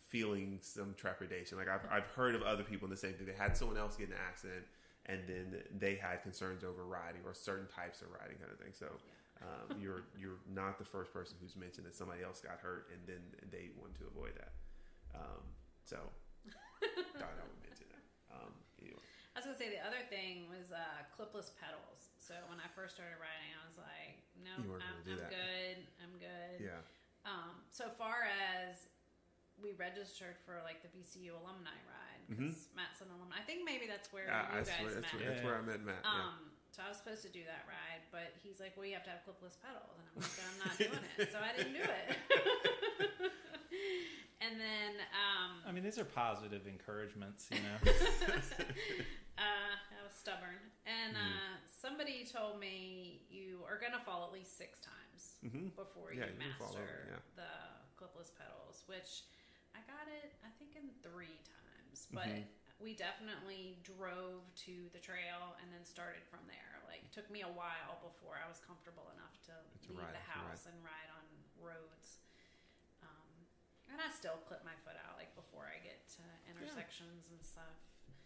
feeling some trepidation. Like I've heard of other people in the same thing. They had someone else get in an accident and then they had concerns over riding or certain types of riding, kind of thing. So you're not the first person who's mentioned that somebody else got hurt and then they wanted to avoid that. So thought I would mention that. Anyway. I was gonna say the other thing was clipless pedals. So when I first started riding, I was like, "No, I'm good." Yeah. So far as we registered for like the VCU alumni ride because Matt's an alumni. I think maybe that's where you guys met. That's where I met Matt. So I was supposed to do that ride, but he's like, "Well, you have to have clipless pedals," and I'm like, "I'm not doing it," so I didn't do it. And then, I mean, these are positive encouragements, I was stubborn, and somebody told me you are going to fall at least 6 times before you master the clipless pedals, which I got it, I think, in 3 times, but we definitely drove to the trail and then started from there. Like, it took me a while before I was comfortable enough to leave the house and ride on roads. And I still clip my foot out, like, before I get to intersections and stuff.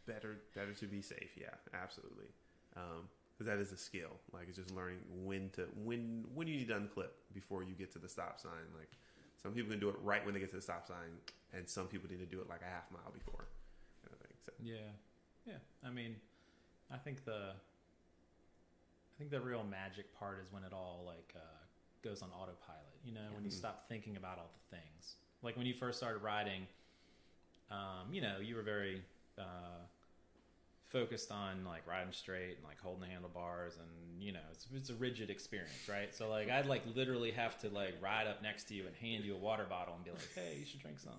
Better to be safe, yeah, absolutely. Because that is a skill. Like, it's just learning when you need to unclip before you get to the stop sign. Like, some people can do it right when they get to the stop sign, and some people need to do it like a half mile before. Kind of thing. So. Yeah. I mean, I think the real magic part is when it all like goes on autopilot. When you stop thinking about all the things. Like when you first started riding, you were very focused on like riding straight and like holding the handlebars, and it's a rigid experience, right? So like I'd like literally have to like ride up next to you and hand you a water bottle and be like, "Hey, you should drink some,"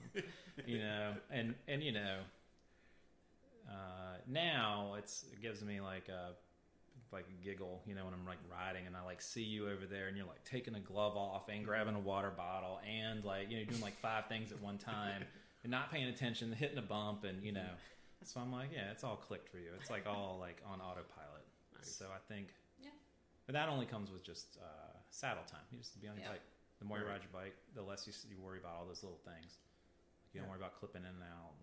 and now it gives me like a giggle, when I'm like riding and I like see you over there and you're like taking a glove off and grabbing a water bottle and like, doing like 5 things at one time and not paying attention, hitting a bump and, so I'm like, yeah, it's all clicked for you. It's like all like on autopilot. Nice. So I think, but that only comes with just saddle time. You just be on your bike. The more you ride your bike, the less you worry about all those little things. You don't worry about clipping in and out.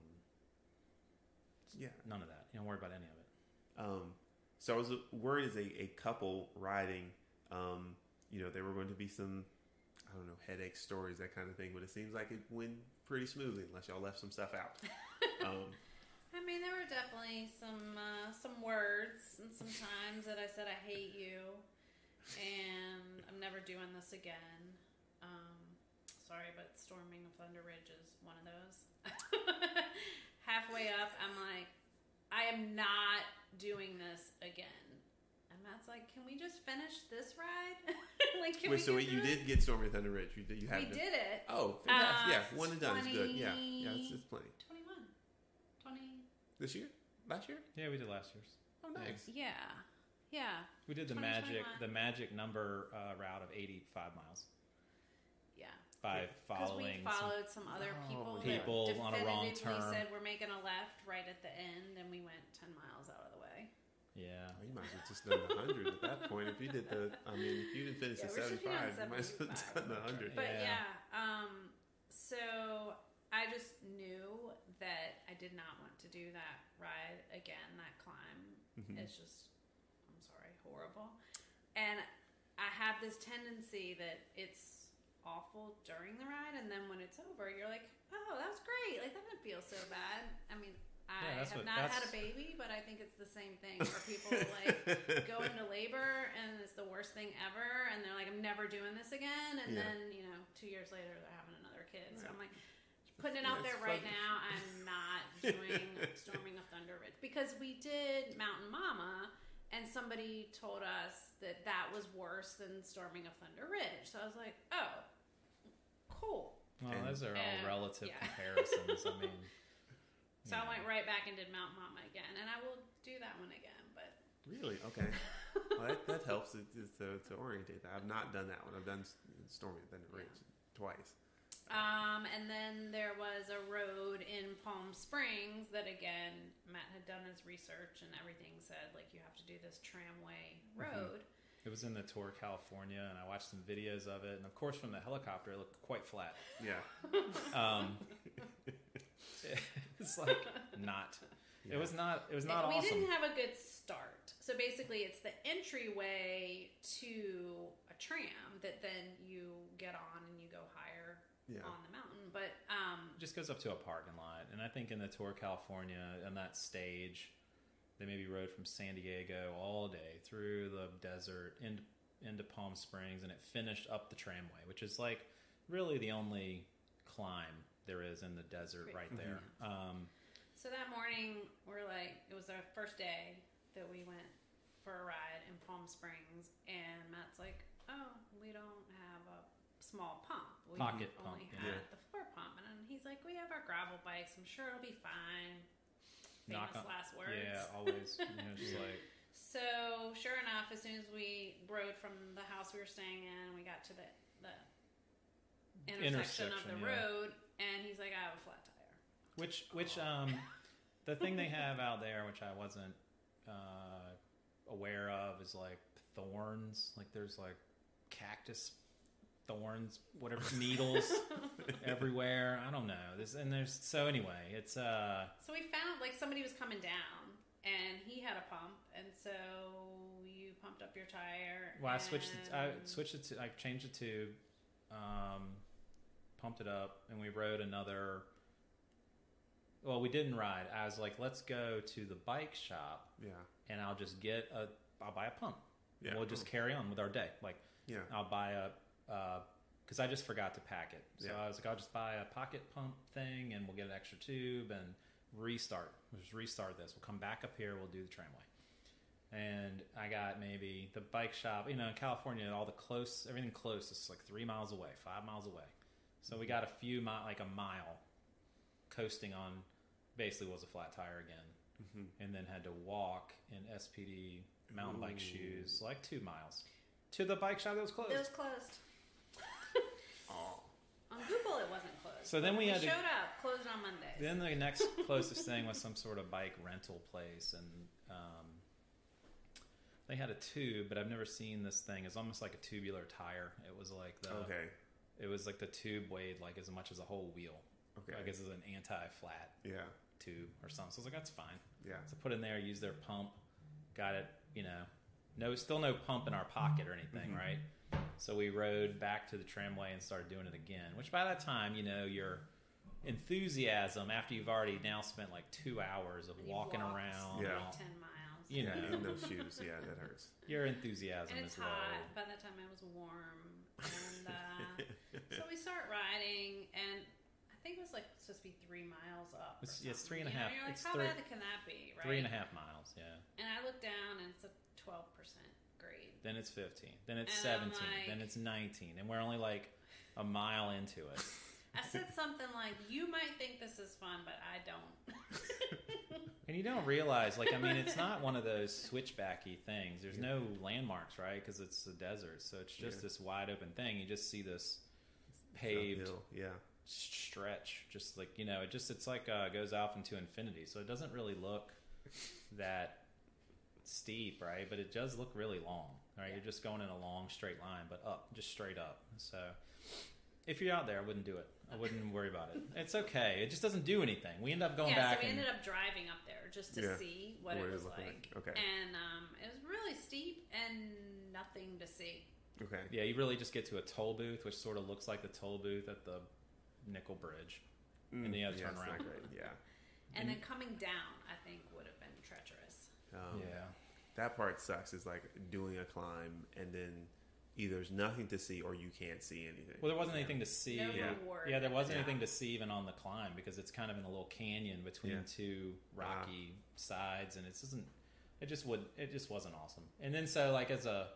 And none of that. You don't worry about any of it. So I was worried as a couple riding, there were going to be some, I don't know, headache stories, that kind of thing. But it seems like it went pretty smoothly, unless y'all left some stuff out. I mean, there were definitely some words and some times that I said, "I hate you," and "I'm never doing this again." Sorry, but storming of Thunder Ridge is one of those. Halfway up, I'm like, "I am not doing this again." And Matt's like, "Can we just finish this ride?" Like, can we so you did get Stormy Thunder Ridge. You did did it. Oh, fantastic. One and done is good. Yeah, it's plenty. 20. This year? Last year? Yeah, we did last year's. Oh, nice. Yeah. We did the magic number route of 85 miles. Yeah. By following. Because we followed some other people on a wrong turn. Said we're making a left right at the end, and we went 10 miles out of the way. Yeah. Well, you might have just done the 100 at that point. If you did if you didn't finish the 75, you might have done the 100. But so I just knew that I did not want to do that ride again, that climb. It's just, I'm sorry, horrible. And I have this tendency that it's awful during the ride, and then when it's over, you're like, "Oh, that was great. Like, that didn't feel so bad." I mean, I have not had a baby, but I think it's the same thing where people like go into labor and it's the worst thing ever, and they're like, "I'm never doing this again," and then 2 years later they're having another kid. So I'm like, putting it out there right now, I'm not doing Storming of Thunder Ridge because we did Mountain Mama, And somebody told us that was worse than storming of Thunder Ridge. So I was like, oh, cool. Well, those are all relative comparisons. I mean, so I went right back and did Mount Mama again, and I will do that one again. But really, okay, well, that helps to orientate that. I've not done that one. I've done storming of Thunder Ridge twice. And then there was a road in Palm Springs that, again, Matt had done his research and everything said, like, you have to do this tramway road. It was in the Tour, California, and I watched some videos of it. And, of course, from the helicopter, it looked quite flat. Yeah. It's like not. Yeah. It was not awesome. We didn't have a good start. So, basically, it's the entryway to a tram that then you get on and you go higher on the mountain. But it just goes up to a parking lot. And I think in the Tour, California, on that stage, they maybe rode from San Diego all day through the desert into Palm Springs, and it finished up the tramway, which is like really the only climb there is in the desert right there. So that morning, it was our first day that we went for a ride in Palm Springs, and Matt's like, oh, we don't have a small pump. We Pocket only pump, had the floor pump. And he's like, we have our gravel bikes. I'm sure it'll be fine. Famous last words. Yeah, always. Just like. So, sure enough, as soon as we rode from the house we were staying in, we got to the intersection of the road, and he's like, I have a flat tire. Which the thing they have out there, which I wasn't aware of, is like thorns. Like there's like cactus thorns, whatever, needles everywhere. I don't know. So anyway, it's So we found like somebody was coming down and he had a pump, and so you pumped up your tire. Well, I changed the tube, pumped it up, and we rode another. Well, we didn't ride. I was like, let's go to the bike shop. Yeah. And I'll just I'll buy a pump. Yeah. And we'll just carry on with our day. Like, I'll buy because I just forgot to pack it. So I was like, I'll just buy a pocket pump thing, and we'll get an extra tube and restart. We'll just restart this. We'll come back up here. We'll do the tramway. And I got maybe the bike shop. In California, everything close is like 3 miles away, 5 miles away. So we got a mile coasting on, basically was a flat tire again. And then had to walk in SPD mountain bike shoes like 2 miles to the bike shop that was closed. It was closed. On Google, it wasn't closed. So then we showed up, closed on Monday. Then the next closest thing was some sort of bike rental place, and they had a tube, but I've never seen this thing. It's almost like a tubular tire. It was like it was like the tube weighed like as much as a whole wheel. Okay, I guess it's an anti-flat tube or something. So I was like, that's fine. Yeah. So put in there, use their pump, got it. Still no pump in our pocket or anything, right? So we rode back to the tramway and started doing it again. Which by that time, your enthusiasm after you've already now spent like 2 hours of walking around, 10 miles, in those shoes, that hurts. Your enthusiasm and it's is hot. low. By that time, I was warm, and so we start riding, and I think it was like supposed to be 3 miles up. It's 3.5. You're like, how bad can that be, right? 3.5 miles, yeah. And I look down, and it's a 12% grade. Then it's 15. Then it's 17. Then it's 19. And we're only like a mile into it. I said something like, you might think this is fun, but I don't. And you don't realize, it's not one of those switchbacky things. There's no landmarks, right? Because it's the desert. So it's just this wide open thing. You just see this paved stretch. Just like, it's like goes off into infinity. So it doesn't really look that steep, right? But it does look really long, right? You're just going in a long straight line, but up, just straight up. So if you're out there, I wouldn't do it. I wouldn't worry about it. It's okay. It just doesn't do anything. We end up going back. So we ended up driving up there just to see what it was like. Okay. And it was really steep and nothing to see. Okay. Yeah, you really just get to a toll booth, which sort of looks like the toll booth at the Nickel Bridge. And then you have to turn around. Yeah. And then coming down, I think, would have been treacherous. That part sucks. It's like doing a climb and then either there's nothing to see or you can't see anything. Well, there wasn't anything to see. No reward. Yeah, there wasn't anything to see even on the climb because it's kind of in a little canyon between two rocky sides, and it isn't. it just wasn't awesome. And then so like as a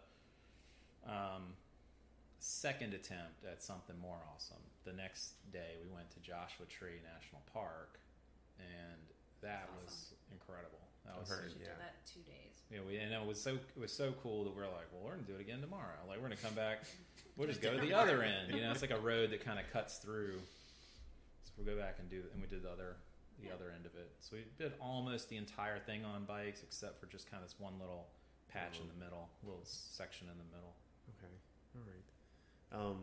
second attempt at something more awesome, the next day we went to Joshua Tree National Park, and that was incredible. That was did that 2 days. Yeah, and it was so cool that we're like, well, we're gonna do it again tomorrow. Like we're gonna come back, we'll just go to the other end. You know, it's like a road that kind of cuts through. So we'll go back and we did the other end of it. So we did almost the entire thing on bikes, except for just kind of this one little patch in the middle, little section in the middle. Okay, all right.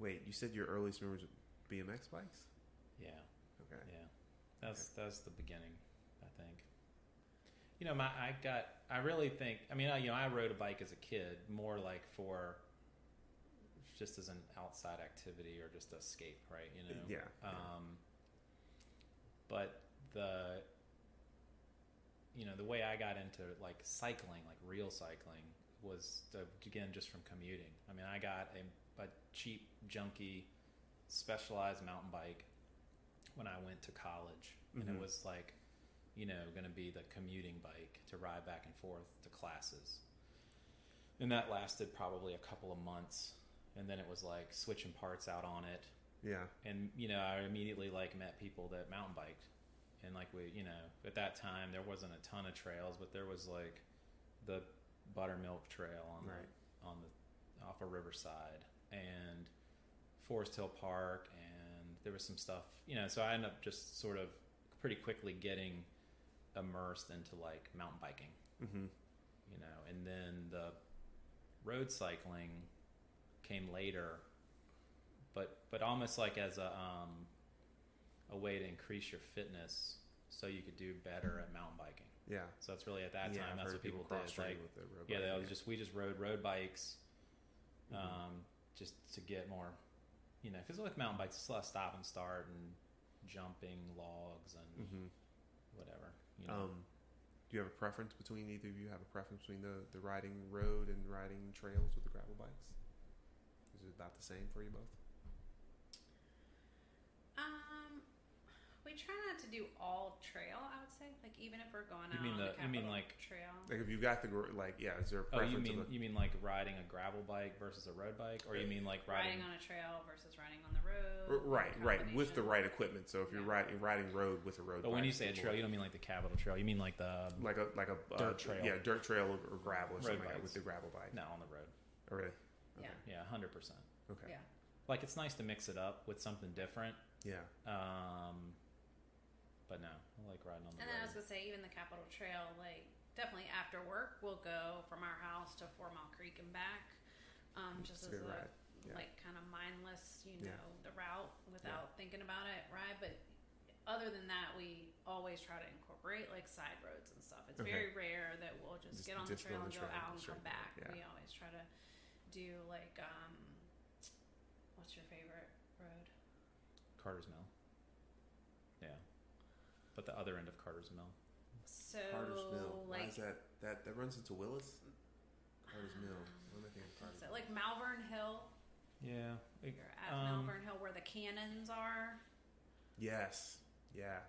Wait, you said your earliest memories with BMX bikes? Yeah. Okay. Yeah, that's the beginning, I think. You know, I really think, I mean, I rode a bike as a kid, more like for just as an outside activity or just escape, right? You know? Yeah. But the way I got into like cycling, like real cycling, was again just from commuting. I mean, I got a cheap, junky, specialized mountain bike when I went to college, and it was like, going to be the commuting bike to ride back and forth to classes. And that lasted probably a couple of months, and then it was like switching parts out on it. Yeah. And, I immediately like met people that mountain biked. And like at that time there wasn't a ton of trails, but there was like the Buttermilk Trail off of Riverside and Forest Hill Park, and there was some stuff, so I ended up just sort of pretty quickly getting immersed into like mountain biking, and then the road cycling came later, but almost like as a way to increase your fitness so you could do better at mountain biking. Yeah. So that's really at that time that's what people did. Like, with the road bike, we just rode road bikes, just to get more, because with mountain bikes it's a lot of stop and start and jumping logs and whatever. Do you have a preference between either of you? Have a preference between the riding road and riding trails with the gravel bikes? Is it about the same for you both? We try not to do all trail, I would say. Like, even if we're going out on the trail. Like, if you got is there a preference? You mean like riding a gravel bike versus a road bike? Or you mean like riding on a trail versus riding on the road? Right. With the right equipment. So if you're riding road with a road bike. But when you say a trail, you don't mean like the Capitol Trail. You mean like the... Like a dirt trail. Yeah, dirt trail or gravel or road something like that with the gravel bike. No, on the road. Oh, really? Okay. Yeah, 100%. Okay. Yeah. Like, it's nice to mix it up with something different. Yeah. But no, I like riding on the road. And then I was going to say, even the Capitol Trail, like, definitely after work, we'll go from our house to 4 Mile Creek and back. Just as a, like, kind of mindless, the route without thinking about it, right? But other than that, we always try to incorporate, like, side roads and stuff. It's very rare that we'll just get on the trail and go out and come back. Yeah. We always try to do, like, what's your favorite road? Carter's Mill. Yeah. But the other end of Carter's Mill. So, Carter's Mill. like... Why is that runs into Willis? Carter's Mill. What am I thinking of Carter's Mill? Like Malvern Hill? Yeah. You're at Malvern Hill where the cannons are. Yes. Yeah.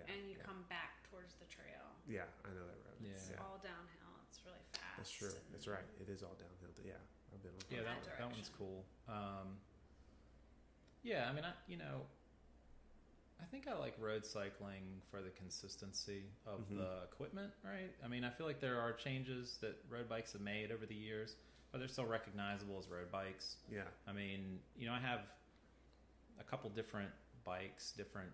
And you come back towards the trail. Yeah, I know that road. It's all downhill. It's really fast. That's true. That's right. It is all downhill. Yeah, I've been on that one's cool. Yeah, I mean, I think I like road cycling for the consistency of the equipment, right? I mean, I feel like there are changes that road bikes have made over the years, but they're still recognizable as road bikes. Yeah. I mean, I have a couple different bikes, different,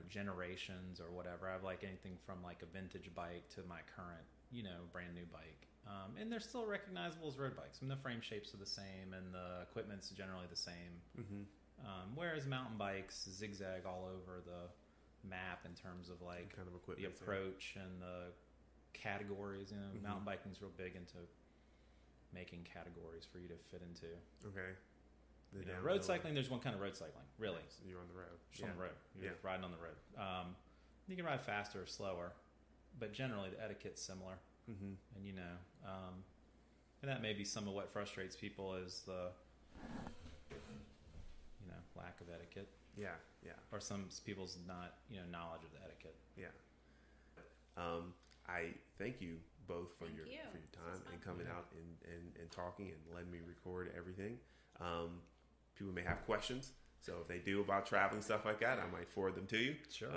generations or whatever. I have like anything from like a vintage bike to my current, brand new bike. And they're still recognizable as road bikes. I mean, the frame shapes are the same and the equipment's generally the same. Whereas mountain bikes zigzag all over the map in terms of like kind of the approach and the categories. Mountain biking's real big into making categories for you to fit into. Okay. Road cycling, there's one kind of road cycling, really. So you're on the road. Just on the road. You're riding on the road. You can ride faster or slower, but generally the etiquette's similar. And and that may be some of what frustrates people is the lack of etiquette. Yeah. Or some people's not knowledge of the etiquette. Yeah. I thank you both for Thank your you. time and coming out and talking and letting me record everything. People may have questions, so if they do about traveling stuff like that, I might forward them to you. Sure.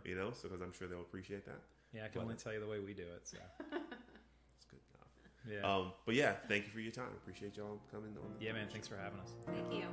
You know, so because I'm sure they'll appreciate that. Yeah, I can only tell you the way we do it. So it's good enough. Yeah. But yeah, thank you for your time. Appreciate y'all coming on. Yeah, man. Thanks for having us. Thank you.